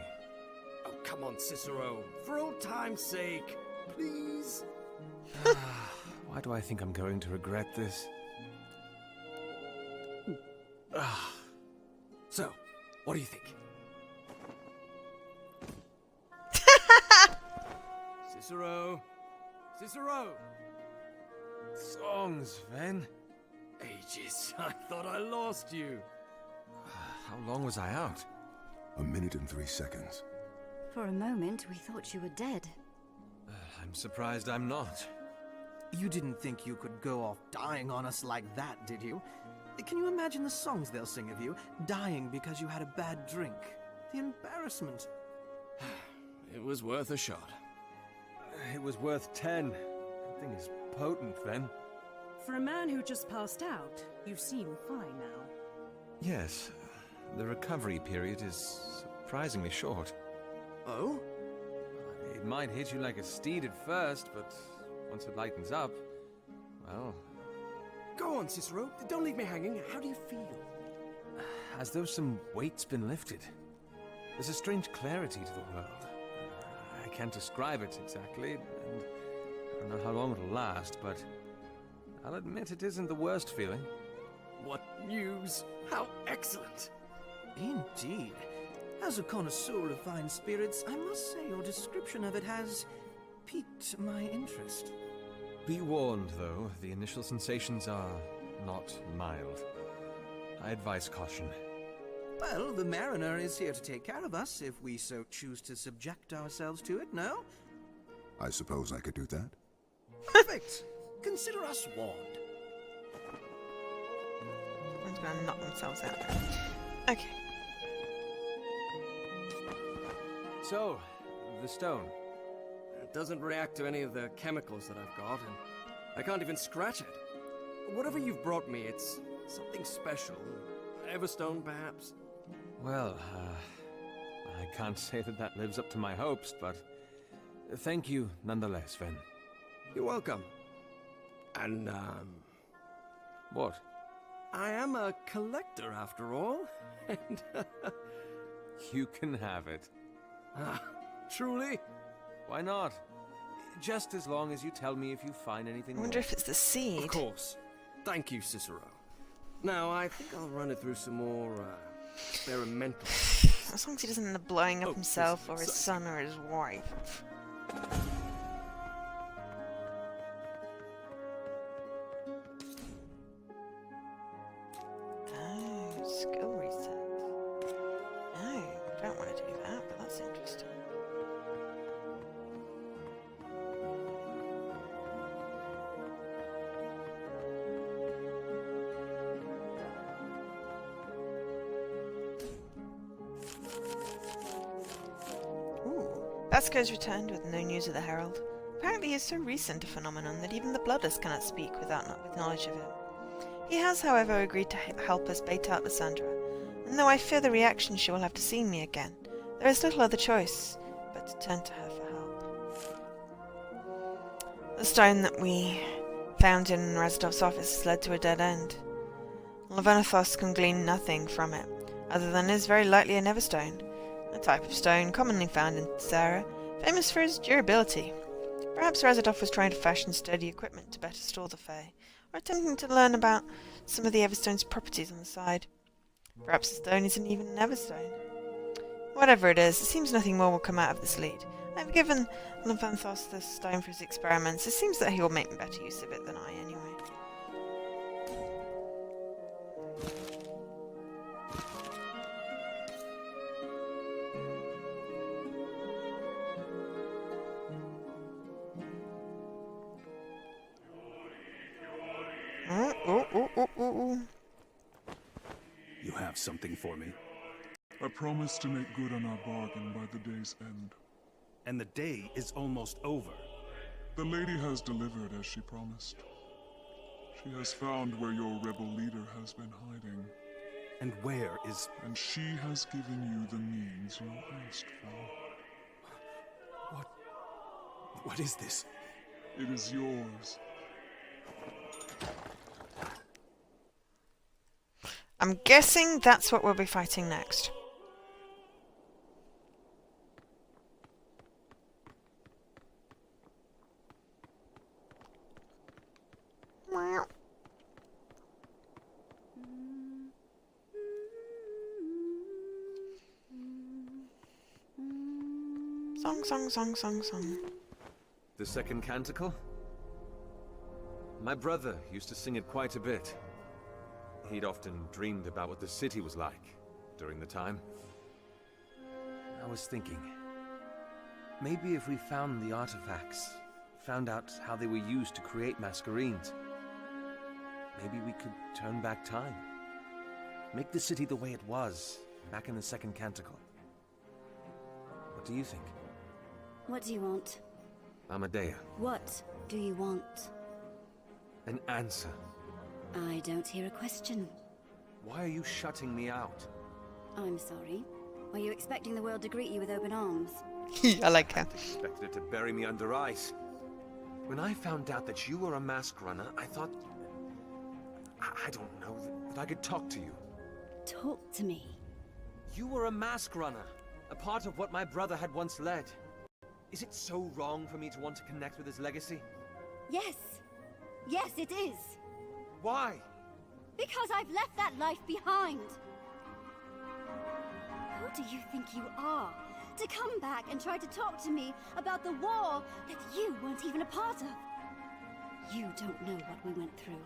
Oh, come on, Cicero. For old time's sake. Please? Why do I think I'm going to regret this? So, what do you think? Cicero? Cicero? Songs, Ven. Ages. I thought I lost you. How long was I out? 1 minute and 3 seconds. For a moment, we thought you were dead. I'm surprised I'm not. You didn't think you could go off dying on us like that, did you? Can you imagine the songs they'll sing of you, dying because you had a bad drink? The embarrassment. It was worth a shot. It was worth 10. That thing is potent, Ven. For a man who just passed out, you seem fine now. Yes. The recovery period is surprisingly short. Oh? It might hit you like a steed at first, but once it lightens up, well... Go on, Cicero. Don't leave me hanging. How do you feel? As though some weight's been lifted. There's a strange clarity to the world. I can't describe it exactly, and I don't know how long it'll last, but I'll admit it isn't the worst feeling. What news? How excellent! Indeed. As a connoisseur of fine spirits, I must say your description of it has piqued my interest. Be warned, though, the initial sensations are not mild. I advise caution. Well, the Mariner is here to take care of us if we so choose to subject ourselves to it, no? I suppose I could do that? Perfect! Consider us warned. Everyone's gonna knock themselves out. Okay. So, the stone. It doesn't react to any of the chemicals that I've got, and I can't even scratch it. Whatever you've brought me, it's something special. Everstone, perhaps? Well, I can't say that that lives up to my hopes, but thank you nonetheless, Ven. You're welcome. And, What? I am a collector, after all, and, You can have it. Truly? Why not? Just as long as you tell me if you find anything I wonder if it's the seed. Of course. Thank you, Cicero. Now, I think I'll run it through some more, experimental... As long as he doesn't end up blowing up himself or his son or his wife. Oh, skill reset. No, don't want to do that, but that's interesting. Vasco's returned with no news of the Herald. Apparently he is so recent a phenomenon that even the Bloodless cannot speak with knowledge of him. He has, however, agreed to help us bait out Lysandra, and though I fear the reaction she will have to see me again, there is little other choice but to turn to her for help. The stone that we found in Razadov's office has led to a dead end. Levinathos can glean nothing from it, other than it is very likely a Neverstone, a type of stone commonly found in Sarah, famous for its durability. Perhaps Razadov was trying to fashion sturdy equipment to better store the Fae, or attempting to learn about some of the Everstone's properties on the side. Perhaps the stone isn't even an Everstone. Whatever it is, it seems nothing more will come out of this lead. I've given Levanthos the stone for his experiments. It seems that he will make better use of it than I, anyway. You have something for me? I promise to make good on our bargain by the day's end. And the day is almost over. The lady has delivered as she promised. She has found where your rebel leader has been hiding. And where is... And she has given you the means you asked for. What is this? It is yours. I'm guessing that's what we'll be fighting next. Song. The second canticle? My brother used to sing it quite a bit. He'd often dreamed about what the city was like during the time. I was thinking, maybe if we found the artifacts, found out how they were used to create Masquerades, maybe we could turn back time. Make the city the way it was, back in the second canticle. What do you think? What do you want? Amadea. What do you want? An answer. I don't hear a question. Why are you shutting me out? I'm sorry. Were you expecting the world to greet you with open arms? I like her. I expected it to bury me under ice. When I found out that you were a mask runner, I thought... I don't know, that I could talk to you. Talk to me? You were a mask runner, a part of what my brother had once led. Is it so wrong for me to want to connect with his legacy? Yes. Yes, it is. Why? Because I've left that life behind. Who do you think you are? To come back and try to talk to me about the war that you weren't even a part of. You don't know what we went through.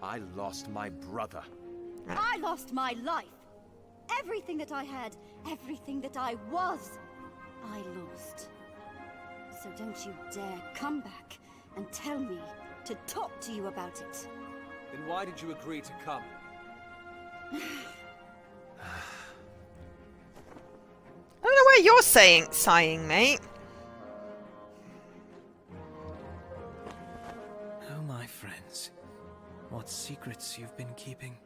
I lost my brother. I lost my life. Everything that I had, everything that I was, I lost. So don't you dare come back and tell me to talk to you about it. Then why did you agree to come? I don't know where you're sighing, mate. my friends. What secrets you've been keeping.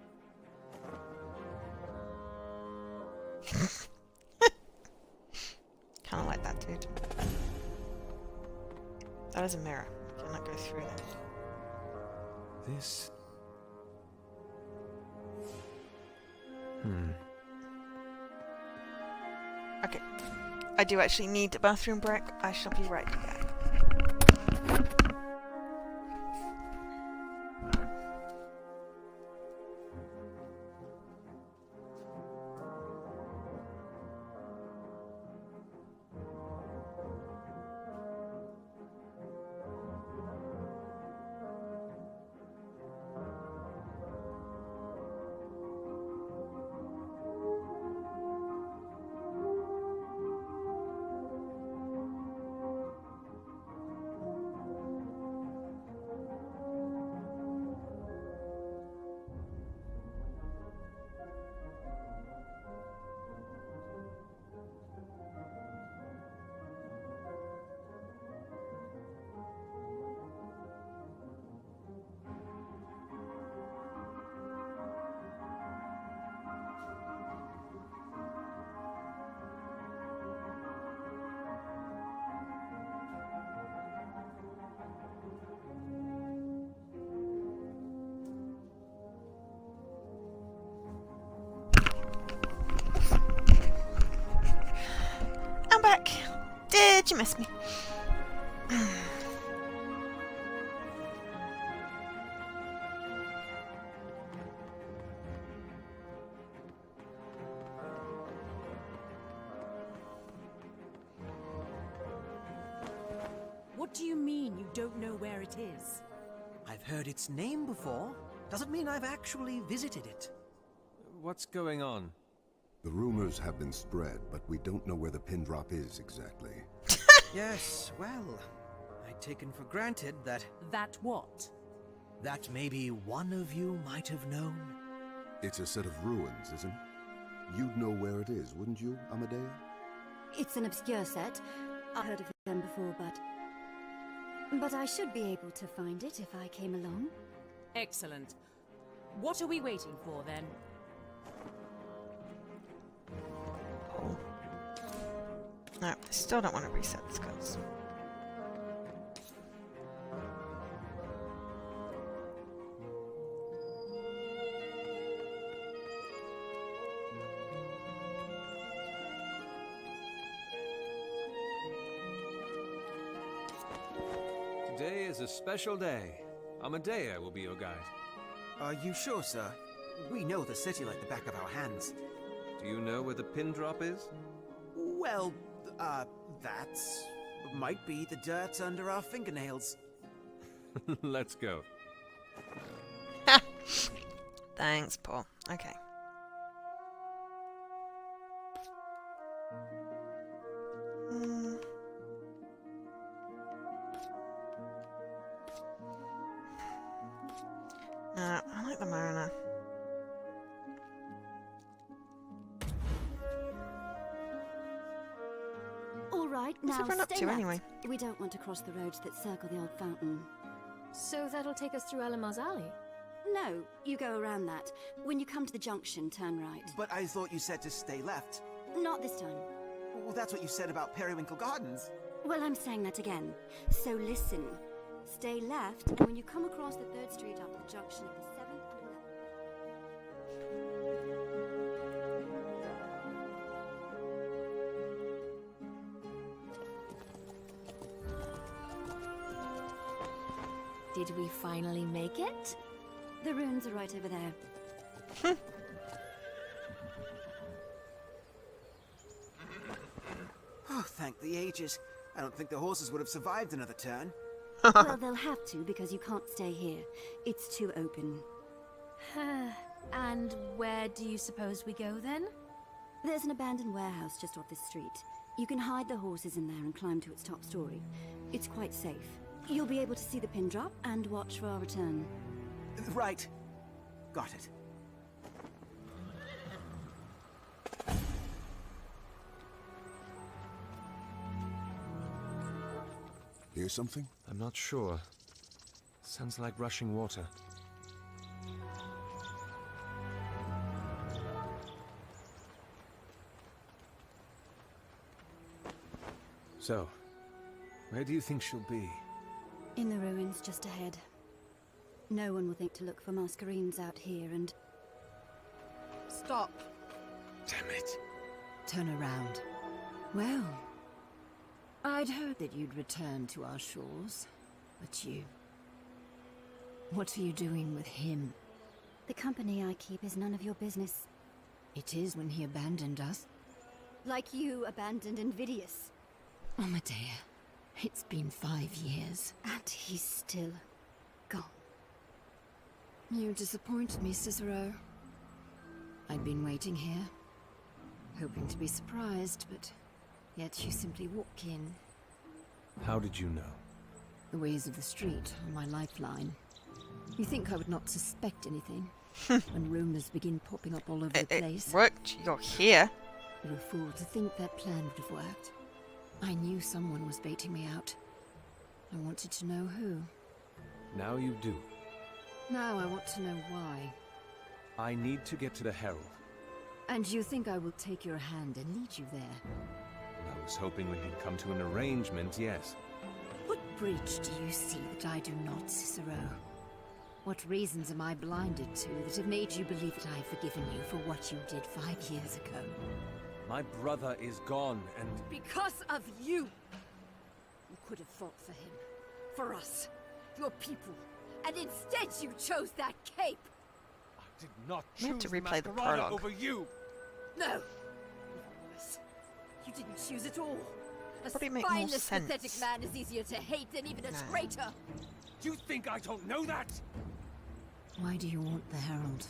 Kinda like that, dude. That is a mirror. Can I go through that? This... Okay. I do actually need a bathroom break. I shall be right back. I'm back. Did you miss me? What do you mean you don't know where it is? I've heard its name before. Doesn't mean I've actually visited it. What's going on? The rumors have been spread, but we don't know where the pin drop is exactly. Yes, well, I'd taken for granted that... That what? That maybe one of you might have known. It's a set of ruins, isn't it? You'd know where it is, wouldn't you, Amadea? It's an obscure set. I've heard of them before, but I should be able to find it if I came along. Excellent. What are we waiting for, then? No, I still don't want to reset the skills. Today is a special day. Amadea will be your guide. Are you sure, sir? We know the city like the back of our hands. Do you know where the pin drop is? Well, that's... might be the dirt under our fingernails. Let's go. Thanks, Paul. Okay. I like the mariner. All right, What's now everyone up stay to left. anyway? We don't want to cross the roads that circle the old fountain. So that'll take us through Elemar's alley? No, you go around that. When you come to the junction, turn right. But I thought you said to stay left. Not this time. Well, that's what you said about Periwinkle Gardens. Well, I'm saying that again. So listen. Stay left, and when you come across the 3rd Street after the junction of the 7th and 11th... Did we finally make it? The ruins are right over there. Oh, thank the ages. I don't think the horses would have survived another turn. Well, they'll have to, because you can't stay here. It's too open. And where do you suppose we go then? There's an abandoned warehouse just off this street. You can hide the horses in there and climb to its top story. It's quite safe. You'll be able to see the pin drop and watch for our return. Right. Got it. Hear something? I'm not sure. Sounds like rushing water. So, where do you think she'll be? In the ruins just ahead. No one will think to look for Masquerades out here and... Stop. Damn it. Turn around. Well, I'd heard that you'd returned to our shores, but you... What are you doing with him? The company I keep is none of your business. It is when he abandoned us. Like you abandoned Invidious. Amadea, it's been 5 years. And he's still gone. You disappoint me, Cicero. I'd been waiting here, hoping to be surprised, but yet you simply walk in. How did you know? The ways of the street are my lifeline. You think I would not suspect anything when rumors begin popping up all over the place? It worked. You're here. You're a fool to think that plan would have worked. I knew someone was baiting me out. I wanted to know who. Now you do. Now I want to know why. I need to get to the Herald. And you think I will take your hand and lead you there? I was hoping we could come to an arrangement, yes. What bridge do you see that I do not, Cicero? What reasons am I blinded to that have made you believe that I have forgiven you for what you did 5 years ago? My brother is gone, and... Because of you! You could have fought for him. For us. Your people. And instead you chose that cape! I did not We have to choose replay the Masquerada prologue. over you! No! Even worse. You didn't choose it all. A Probably make more spineless, sense. pathetic man is easier to hate than even a No. traitor! You think I don't know that? Why do you want the Herald?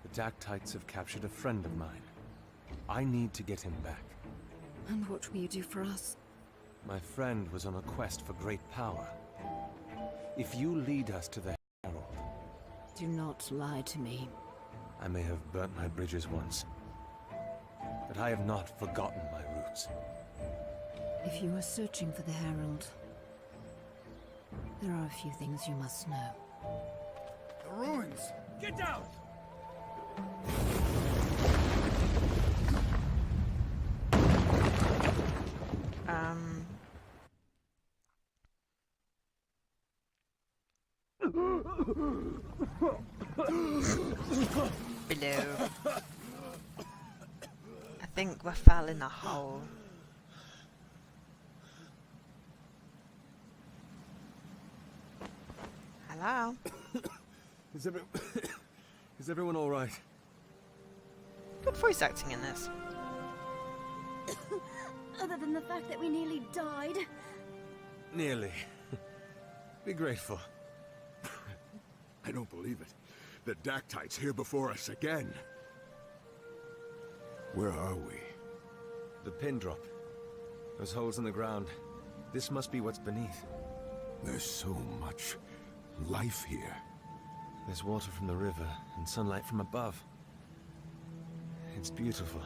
The Dactytes have captured a friend of mine. I need to get him back. And what will you do for us? My friend was on a quest for great power. If you lead us to the Herald... Do not lie to me. I may have burnt my bridges once, but I have not forgotten my roots. If you are searching for the Herald, there are a few things you must know. The ruins! Get down! Below. I think we fell in a hole. Hello? Is everyone all right? Good voice acting in this. Other than the fact that we nearly died. Nearly. Be grateful. I don't believe it. The Dactyte's here before us again. Where are we? The pin drop. Those holes in the ground. This must be what's beneath. There's so much life here. There's water from the river and sunlight from above. It's beautiful.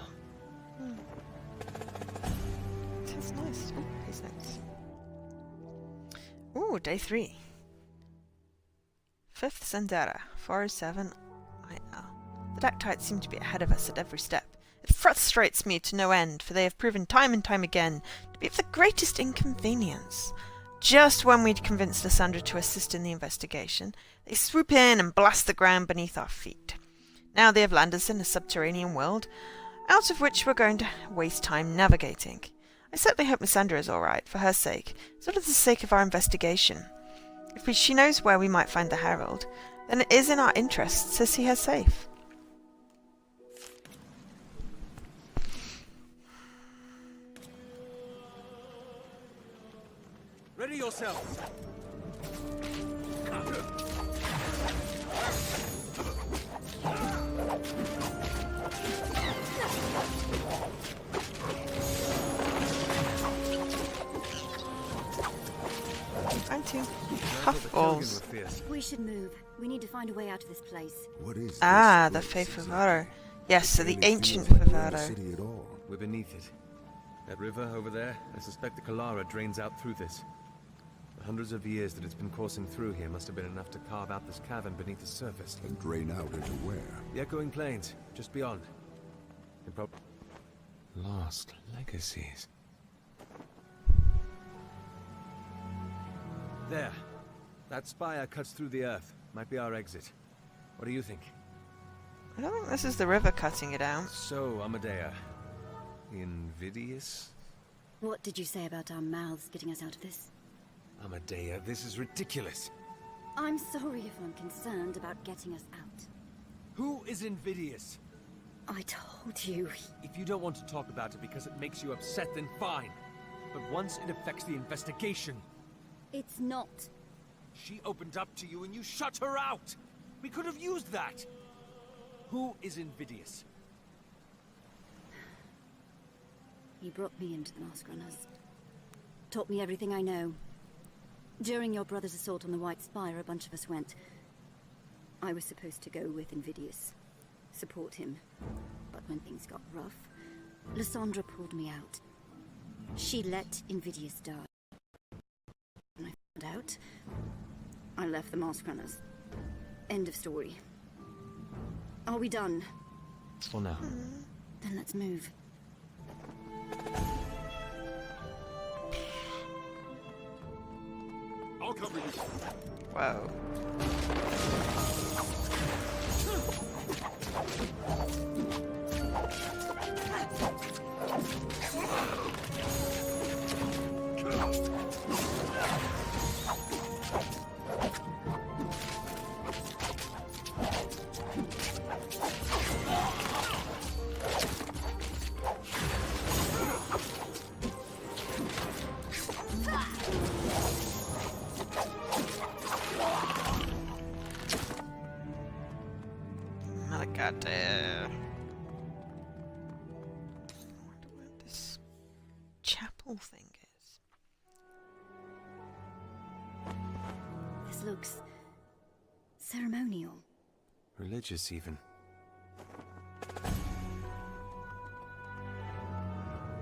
It is nice. Oh, he's nice. Ooh, day 3. 5th Sendera, 407 IL. The Dactytes seem to be ahead of us at every step. It frustrates me to no end, for they have proven time and time again to be of the greatest inconvenience. Just when we'd convinced Lysandra to assist in the investigation, they swoop in and blast the ground beneath our feet. Now they have landed us in a subterranean world, out of which we're going to waste time navigating. I certainly hope Lysandra is alright, for her sake, as well as the sake of our investigation. If she knows where we might find the Herald, then it is in our interests to see her safe. Ready yourselves! I'm too. Puffballs. We should move. We need to find a way out of this place. What is Ah, the this Fae place, Favaro. Yes, so the Barely ancient feels like we're in a Favaro. city at all. We're beneath it. That river over there, I suspect the Kalara drains out through this. The hundreds of years that it's been coursing through here must have been enough to carve out this cavern beneath the surface. And drain out into where? The echoing plains, just beyond. Lost legacies. There. That spire cuts through the earth. Might be our exit. What do you think? I don't think this is the river cutting it out. So, Amadea. Invidious? What did you say about our mouths getting us out of this? Amadea, this is ridiculous. I'm sorry if I'm concerned about getting us out. Who is invidious? I told you. If you don't want to talk about it because it makes you upset, then fine. But once it affects the investigation... It's not. She opened up to you and you shut her out! We could have used that! Who is invidious? He brought me into the Masqueraders. Taught me everything I know. During your brother's assault on the White Spire, a bunch of us went. I was supposed to go with Invidious. Support him. But when things got rough, Lysandra pulled me out. She let Invidious die. When I found out, I left the Masqueraders. End of story. Are we done? For now. Then let's move. I'll cover you. Whoa. Masquerada. I wonder where this chapel thing is. This looks ceremonial. Religious, even.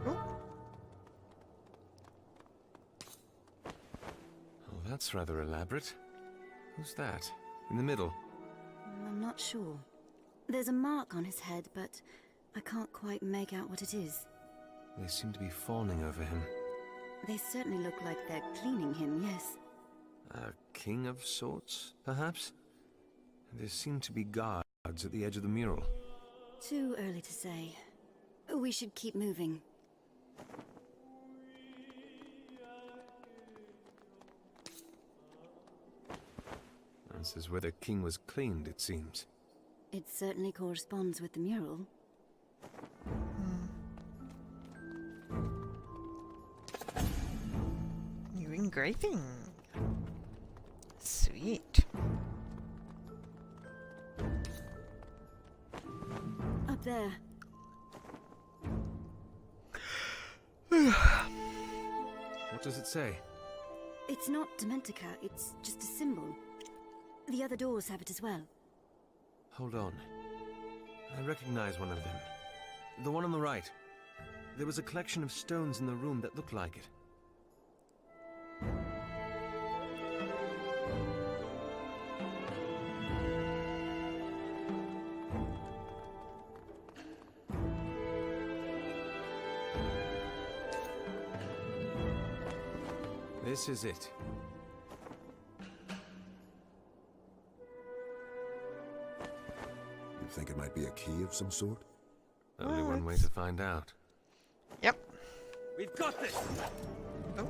Oh, That's rather elaborate. Who's that? In the middle? I'm not sure. There's a mark on his head, but I can't quite make out what it is. They seem to be fawning over him. They certainly look like they're cleaning him, yes. A king of sorts, perhaps? There seem to be guards at the edge of the mural. Too early to say. We should keep moving. This is where the king was cleaned, it seems. It certainly corresponds with the mural. New engraving. Sweet. Up there. What does it say? It's not Dementica, it's just a symbol. The other doors have it as well. Hold on. I recognize one of them. The one on the right. There was a collection of stones in the room that looked like it. This is it. You think it might be a key of some sort? Only one way to find out. Yep. We've got this! Oh.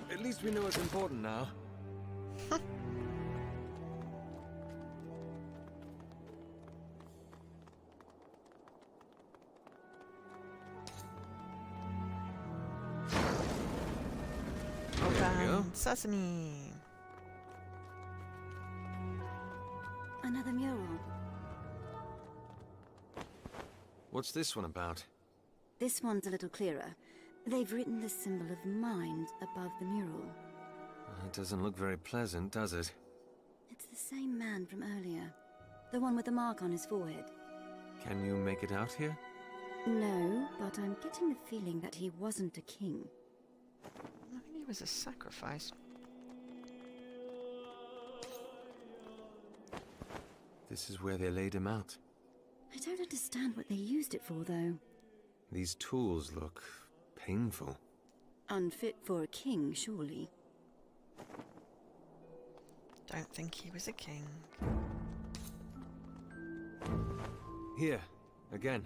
At least we know what's important now. There we go. Sesame. Another mural. What's this one about? This one's a little clearer. They've written the symbol of mind above the mural. It doesn't look very pleasant, does it? It's the same man from earlier. The one with the mark on his forehead. Can you make it out here? No, but I'm getting the feeling that he wasn't a king. I think he was a sacrifice. This is where they laid him out. I don't understand what they used it for, though. These tools look painful. Unfit for a king, surely. Don't think he was a king. Here, again.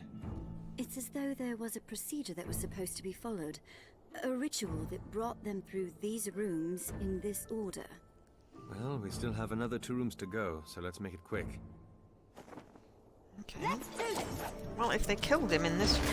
It's as though there was a procedure that was supposed to be followed. A ritual that brought them through these rooms in this order. Well, we still have another 2 rooms to go, so let's make it quick. Okay. Well, if they killed him in this room...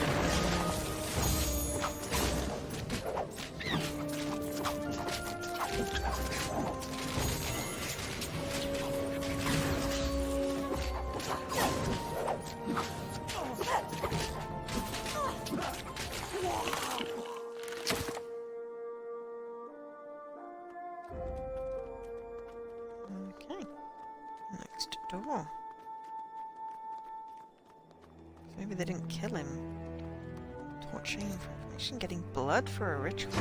Okay. Next door. Maybe they didn't kill him. Torturing for information, getting blood for a ritual.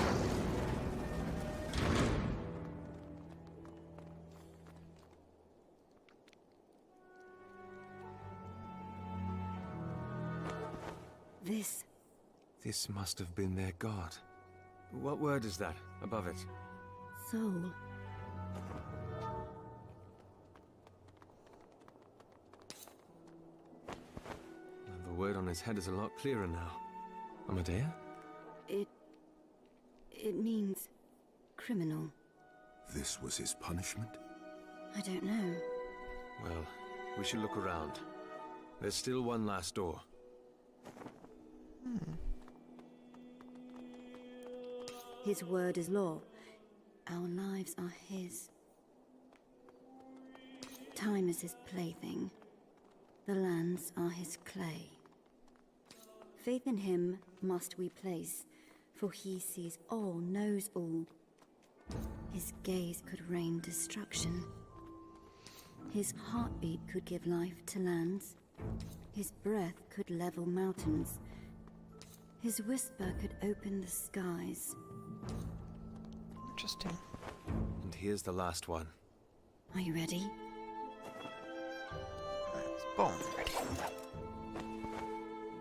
This must have been their god. What word is that above it? Soul. The word on his head is a lot clearer now. Amadea? It means criminal. This was his punishment? I don't know. Well, we should look around. There's still one last door. His word is law. Our lives are his. Time is his plaything. The lands are his clay. Faith in him must we place, for he sees all, knows all. His gaze could rain destruction. His heartbeat could give life to lands. His breath could level mountains. His whisper could open the skies. Interesting. And here's the last one. Are you ready? Born ready.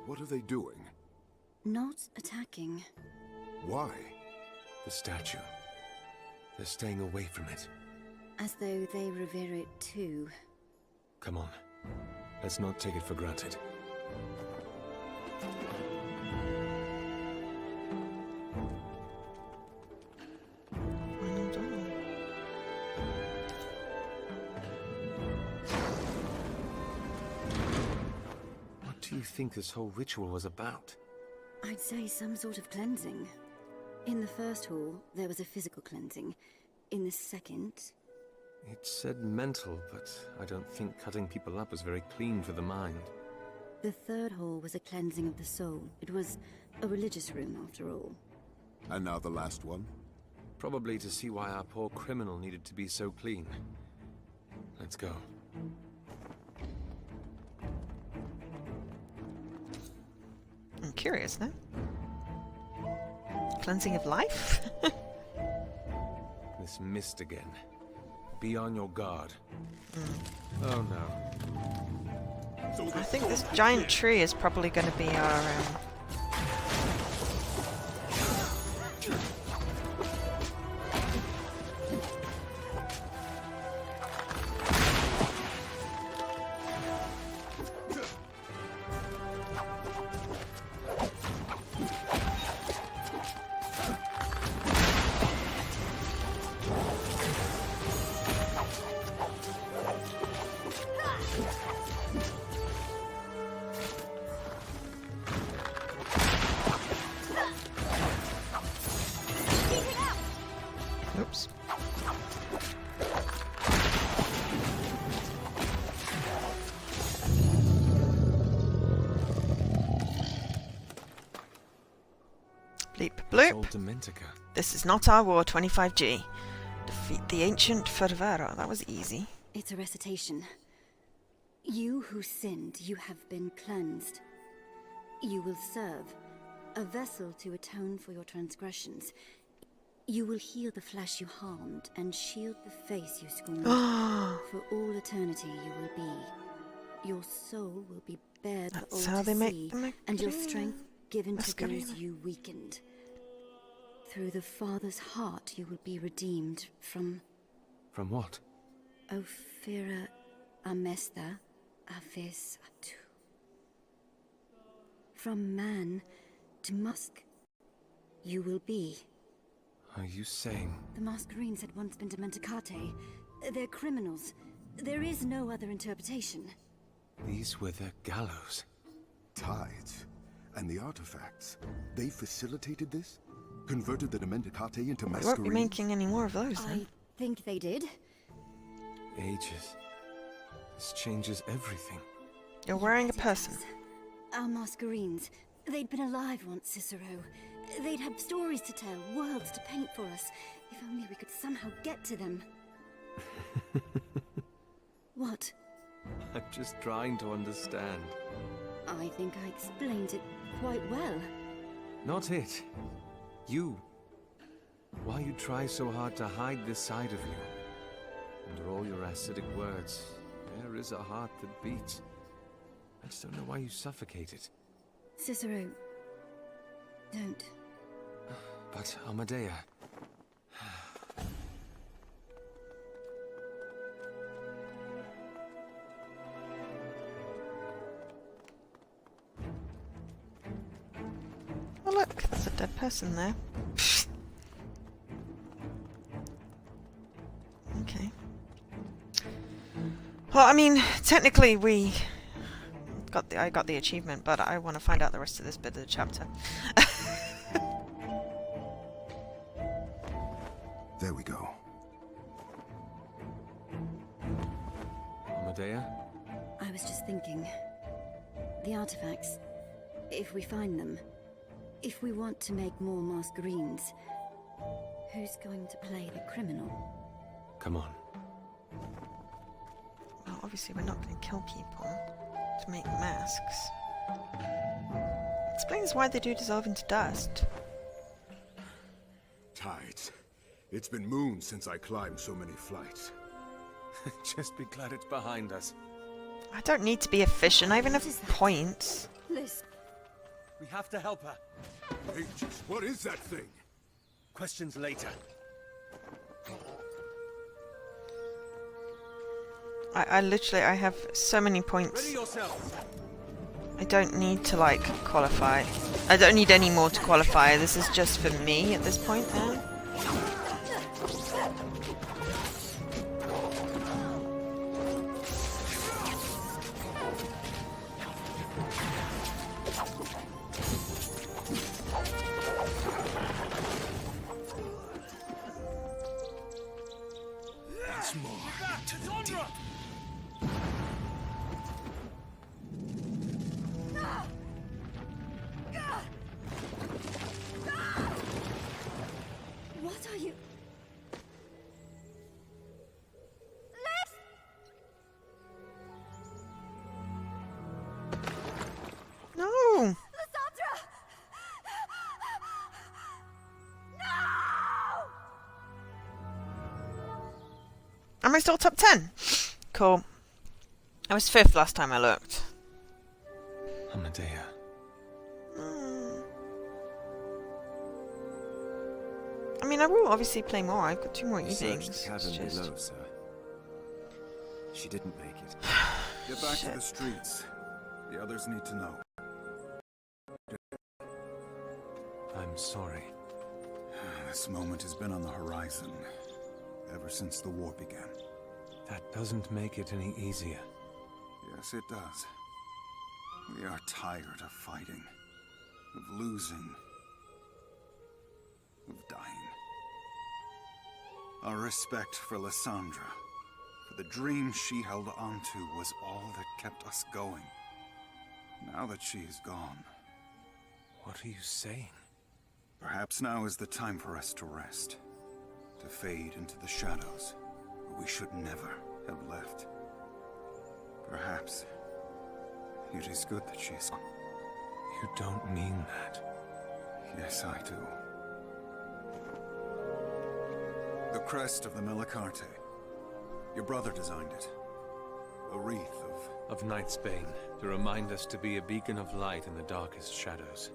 What are they doing? Not attacking. Why? The statue. They're staying away from it. As though they revere it too. Come on. Let's not take it for granted. What do you think this whole ritual was about? I'd say some sort of cleansing. In the first hall, there was a physical cleansing. In the second... It said mental, but I don't think cutting people up was very clean for the mind. The third hall was a cleansing of the soul. It was a religious room, after all. And now the last one? Probably to see why our poor criminal needed to be so clean. Let's go. I'm curious now. Cleansing of life? This mist again. Be on your guard. Oh no. I think this giant tree is probably going to be our... That's Bloop. old Dementica. This is not our war, 25G. Defeat the ancient Fervera. That was easy. It's a recitation. You who sinned, you have been cleansed. You will serve, a vessel to atone for your transgressions. You will heal the flesh you harmed and shield the face you scorned. For all eternity you will be. Your soul will be bared for all how to they make see, the and your strength given to Masquerada. those you weakened. Through the Father's heart you will be redeemed from From what? Ophira Amesta Avis Atu. From man to musk you will be. Are you saying? The Masquerades had once been Dementicate. They're criminals. There is no other interpretation. These were their gallows. Tides and the artifacts, they facilitated this? Converted the Dementicate into We won't be Masquerades? making any more of those then. I think they did. Ages. This changes everything. You're wearing a person. Our Masquerades. They'd been alive once, Cicero. They'd have stories to tell, worlds to paint for us. If only we could somehow get to them. What? I'm just trying to understand. I think I explained it quite well. Not it. You. Why you try so hard to hide this side of you. Under all your acidic words, there is a heart that beats. I just don't know why you suffocate it. Cicero, don't. But Amadea... Oh look, there's a dead person there. Okay. Well, I mean, technically I got the achievement, but I want to find out the rest of this bit of the chapter. There we go. Amadea? I was just thinking. The artifacts, if we find them, if we want to make more Masquerades, who's going to play the criminal? Come on. Well, obviously we're not going to kill people to make masks. Explains why they do dissolve into dust. Tides. It's been moons since I climbed so many flights. Just be glad it's behind us. I don't need to be efficient, I even have points. Liz. We have to help her. Ages, what is that thing? Questions later. I literally, I have so many points. Ready yourselves. I don't need to, like, qualify. I don't need any more to qualify. This is just for me at this point now. Once more into the deep. What are you... No! Lysandra! No! Am I still top 10? Cool. I was 5th last time I looked. Amadea. I mean, I will obviously play more. I've got 2 more You evenings. searched the cabin It's just... below, sir. She didn't make it. Get back Shit. to the streets. The others need to know. I'm sorry. This moment has been on the horizon ever since the war began. That doesn't make it any easier. Yes, it does. We are tired of fighting, of losing, of dying. Our respect for Lysandra, for the dream she held onto, was all that kept us going. Now that she is gone... What are you saying? Perhaps now is the time for us to rest. To fade into the shadows, where we should never have left. Perhaps it is good that she is gone. You don't mean that. Yes, I do. The crest of the Malacarte. Your brother designed it. A wreath of Night's Bane, to remind us to be a beacon of light in the darkest shadows.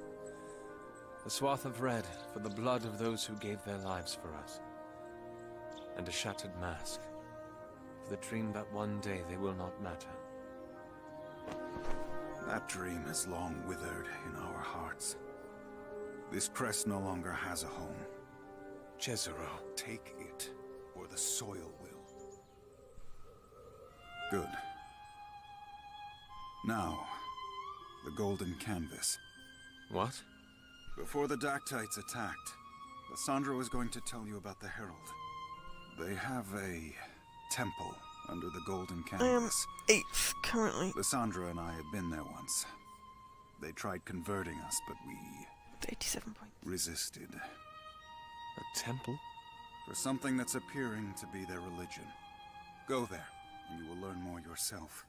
A swath of red for the blood of those who gave their lives for us. And a shattered mask for the dream that one day they will not matter. That dream has long withered in our hearts. This crest no longer has a home. Cesaro, take it, or the soil will. Good. Now, the golden canvas. What? Before the Dactytes attacked, Lysandra was going to tell you about the Herald. They have a temple under the golden canvas. I am 8th currently. Lysandra and I had been there once. They tried converting us, but we 87 points. Resisted. A temple? For something that's appearing to be their religion. Go there, and you will learn more yourself.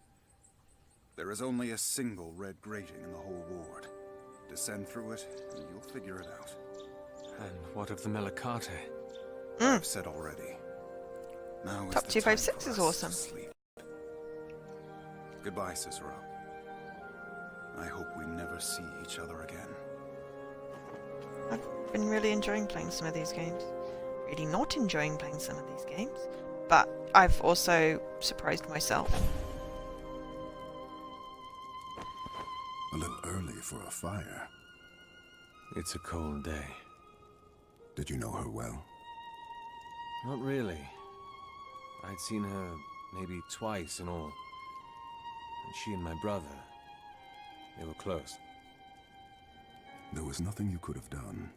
There is only a single red grating in the whole ward. Descend through it, and you'll figure it out. And what of the Malacarte? I've said already. Now is Top the 256 time is for us awesome. to sleep. Goodbye, Cicero. I hope we never see each other again. I've been really enjoying playing some of these games. Really not enjoying playing some of these games. But I've also surprised myself. A little early for a fire. It's a cold day. Did you know her well? Not really. I'd seen her maybe twice in all. And she and my brother, they were close. There was nothing you could have done.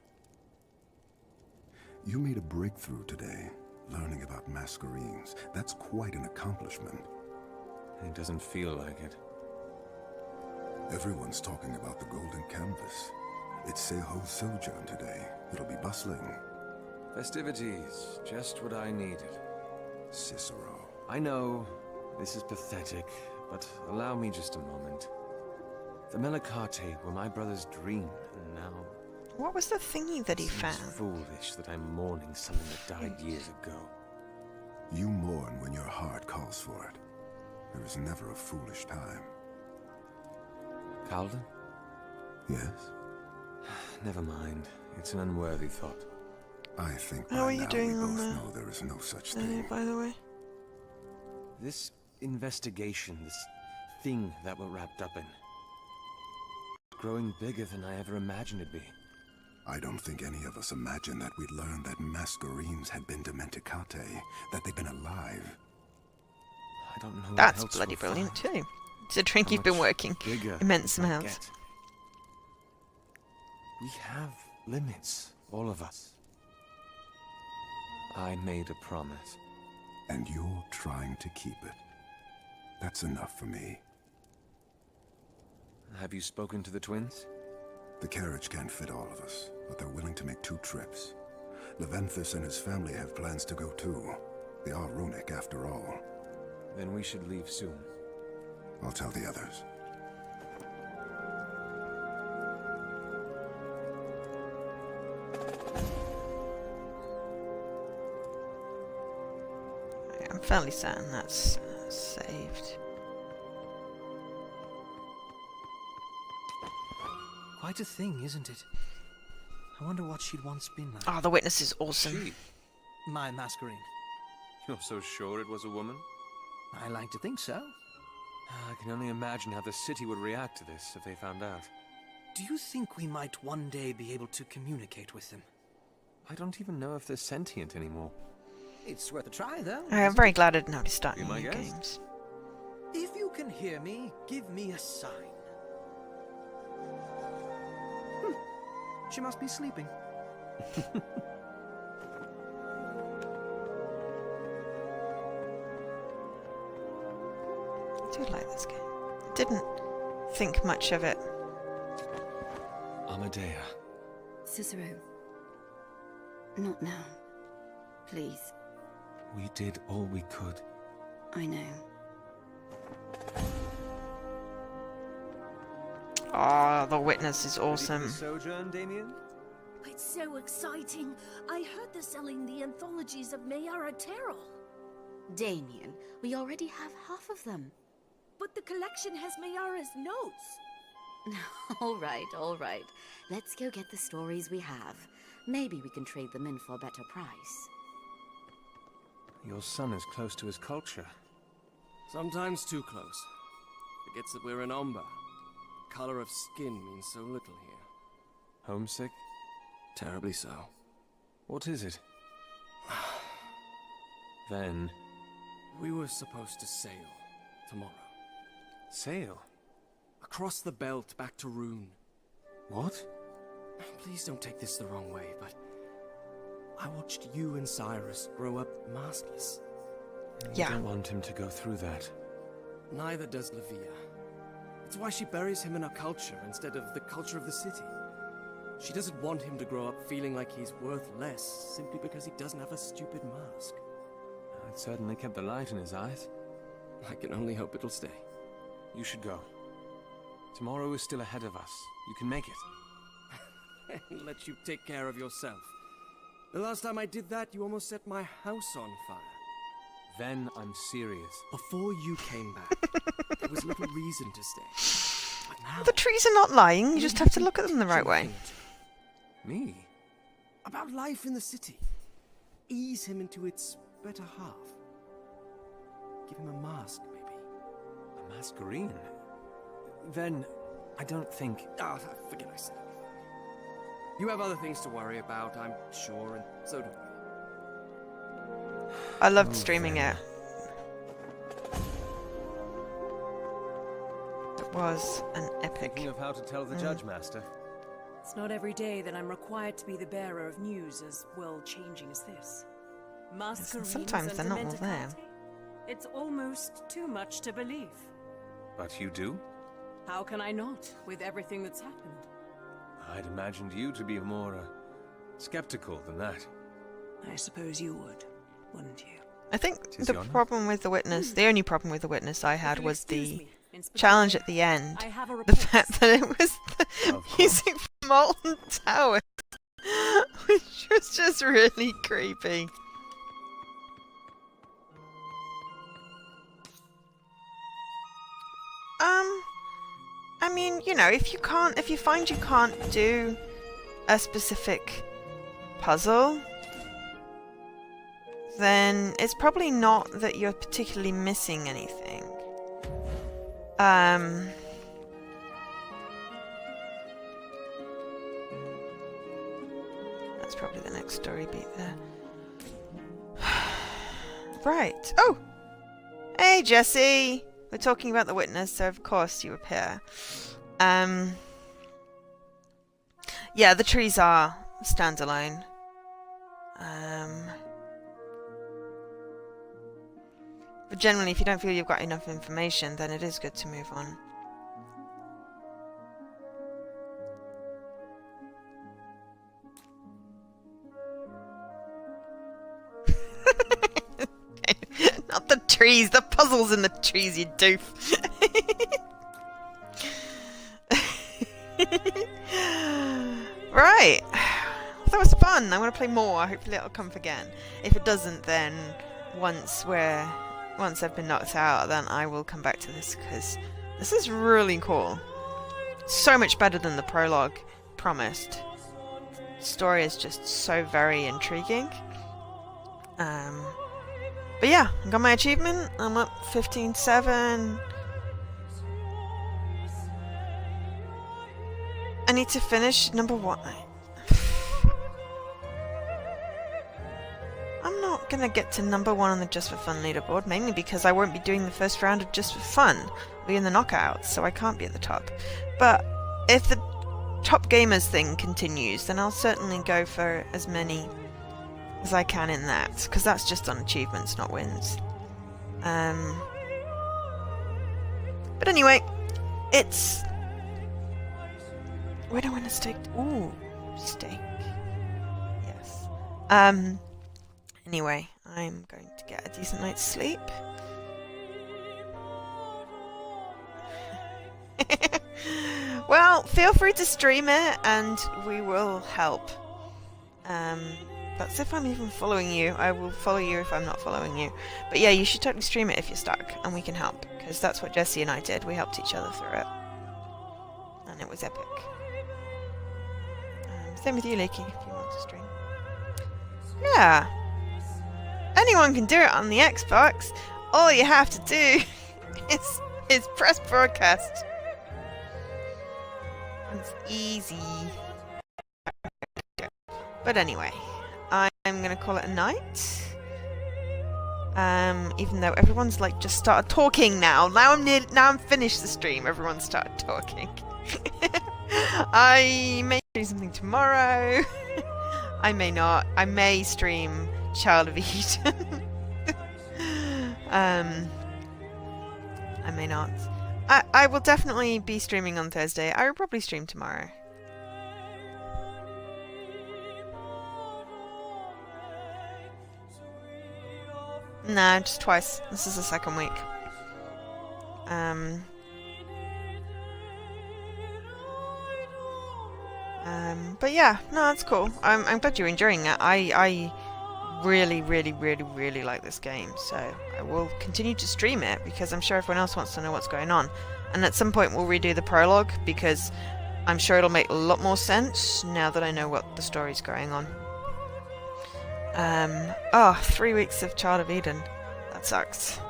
You made a breakthrough today, learning about Masquerades. That's quite an accomplishment. It doesn't feel like it. Everyone's talking about the golden canvas. It's Seho Sojourn today. It'll be bustling. Festivities, just what I needed. Cicero. I know, this is pathetic, but allow me just a moment. The Malacarte were my brother's dream, and now... What was the thingy that he found? It's foolish that I'm mourning something that died years ago. You mourn when your heart calls for it. There is never a foolish time. Calden? Yes? Never mind. It's an unworthy thought. I think How are you now doing we on both that? know there is no such thing. By the way? This investigation, this thing that we're wrapped up in, growing bigger than I ever imagined it'd be. I don't think any of us imagined that we'd learn that Masquerades had been Dementicate, that they'd been alive. I don't know. That's what else bloody we'll brilliant find. too. It's a drink How you've been much working bigger immense will it amounts. get? We have limits, all of us. I made a promise. And you're trying to keep it. That's enough for me. Have you spoken to the twins? The carriage can't fit all of us, but they're willing to make 2 trips. Leventhus and his family have plans to go too. They are runic after all. Then we should leave soon. I'll tell the others. I'm fairly certain that's saved. Quite a thing, isn't it? I wonder what she'd once been like. Oh, the witness is awesome. My Masquerade. You're so sure it was a woman? I like to think so. I can only imagine how the city would react to this if they found out. Do you think we might one day be able to communicate with them? I don't even know if they're sentient anymore. It's worth a try, though. I'm very glad I didn't have to start Be my new guest. games. If you can hear me, give me a sign. She must be sleeping. I do like this game. Didn't think much of it. Amadea. Cicero, Not now. Please. We did all we could. I know. Oh, the witness is awesome. Sojourn, Damien? It's so exciting. I heard they're selling the anthologies of Mayara Terrell. Damien, we already have half of them. But the collection has Mayara's notes. All right. Let's go get the stories we have. Maybe we can trade them in for a better price. Your son is close to his culture. Sometimes too close. Forgets that we're in Umber. Color of skin means so little here. Homesick? Terribly so. What is it? Then... We were supposed to sail tomorrow. Sail? Across the belt back to Rune. What? Please don't take this the wrong way, but I watched you and Cyrus grow up maskless. Yeah. I don't want him to go through that. Neither does Livia. It's why she buries him in her culture instead of the culture of the city. She doesn't want him to grow up feeling like he's worth less simply because he doesn't have a stupid mask. It certainly kept the light in his eyes. I can only hope it'll stay. You should go. Tomorrow is still ahead of us. You can make it. And let you take care of yourself. The last time I did that, you almost set my house on fire. Then I'm serious. Before you came back, there was little reason to stay. But now, The trees are not lying, you just have to look at them the right way. Me? About life in the city. Ease him into its better half. Give him a mask, maybe. A masquerade? Then, I don't think... Ah, forget I said it. You have other things to worry about, I'm sure, and so do I. I loved streaming it. It was an epic. Thinking of how to tell the Judge Master. It's not every day that I'm required to be the bearer of news as world-changing as this. Masquerades sometimes they're not all and there. It's almost too much to believe. But you do? How can I not, with everything that's happened? I'd imagined you to be more, skeptical than that. I suppose you would, wouldn't you? I think Tis the your honor. problem with the witness, the only problem with the witness I had you'll was excuse the me, Inspector, challenge at the end. I have a The report. fact that it was the music from Molten Tower, which was just really creepy. I mean, you know, if you find you can't do a specific puzzle, then it's probably not that you're particularly missing anything. That's probably the next story beat there. Right. Oh! Hey, Jesse! We're talking about the witness, so of course you appear. Yeah, the trees are standalone. But generally, if you don't feel you've got enough information, then it is good to move on. Not the trees, the puzzles in the trees, you doof. Right. That was fun. I want to play more. Hopefully it'll come again. If it doesn't, then once I've been knocked out, then I will come back to this, because this is really cool. So much better than the prologue promised. The story is just so very intriguing. But yeah, I got my achievement. I'm up 15-7. I need to finish number 1. I'm not gonna get to number 1 on the Just for Fun leaderboard, mainly because I won't be doing the first round of Just for Fun. I'll be in the knockouts, so I can't be at the top. But if the top gamers thing continues, then I'll certainly go for as many as I can in that, because that's just on achievements, not wins. But anyway, it's... Where do I want to steak? Ooh, steak. Yes. Anyway, I'm going to get a decent night's sleep. Well, feel free to stream it and we will help. That's if I'm even following you. I will follow you if I'm not following you. But yeah, you should totally stream it if you're stuck, and we can help, because that's what Jesse and I did. We helped each other through it. And it was epic. Same with you, Leaky, if you want to stream. Yeah. Anyone can do it on the Xbox. All you have to do is press broadcast. It's easy. But anyway, I'm gonna call it a night. Even though everyone's like just started talking now. Now I'm finished the stream. Everyone started talking. I may do something tomorrow. I may not. I may stream Child of Eden. I may not. I will definitely be streaming on Thursday. I will probably stream tomorrow. No, just twice. This is the second week. But yeah, no, that's cool. I'm glad you're enjoying it. I really like this game, so I will continue to stream it because I'm sure everyone else wants to know what's going on. And at some point we'll redo the prologue because I'm sure it'll make a lot more sense now that I know what the story's going on. 3 weeks of Child of Eden. That sucks.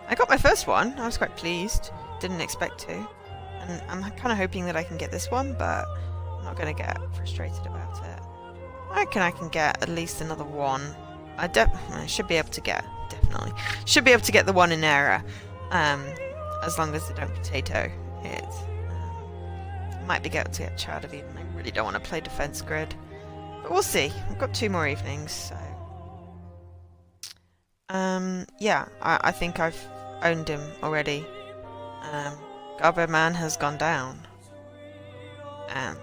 I got my first one. I was quite pleased. Didn't expect to. And I'm kind of hoping that I can get this one, but I'm not going to get frustrated about it. I reckon I can get at least another one. I should be able to get, definitely. Should be able to get the one in Era. As long as they don't potato it. Might be able to get Child of Eden. I really don't want to play Defense Grid. But we'll see. I've got 2 more evenings, so... yeah, I think I've owned him already. Garbo Man has gone down. And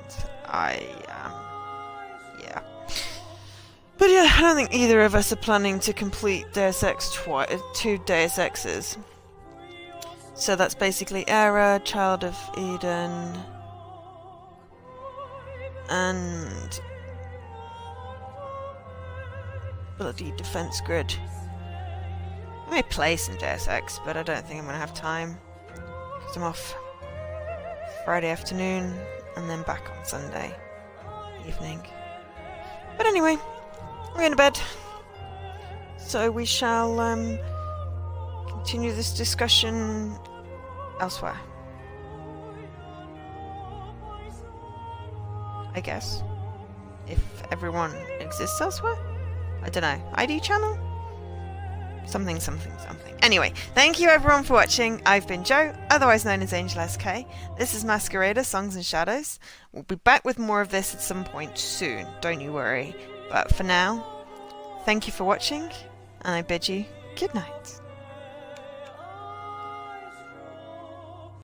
yeah. But yeah, I don't think either of us are planning to complete Deus Ex 2 Deus Exes. So that's basically Era, Child of Eden... and... bloody Defense Grid. I may play some Deus Ex, but I don't think I'm going to have time. Because I'm off Friday afternoon, and then back on Sunday evening. But anyway, I'm going to bed. So we shall continue this discussion elsewhere. I guess. If everyone exists elsewhere? I don't know. ID channel? Something. Anyway, thank you everyone for watching. I've been Jo, otherwise known as Angel SK. This is Masquerada, Songs and Shadows. We'll be back with more of this at some point soon, don't you worry. But for now, thank you for watching, and I bid you good night.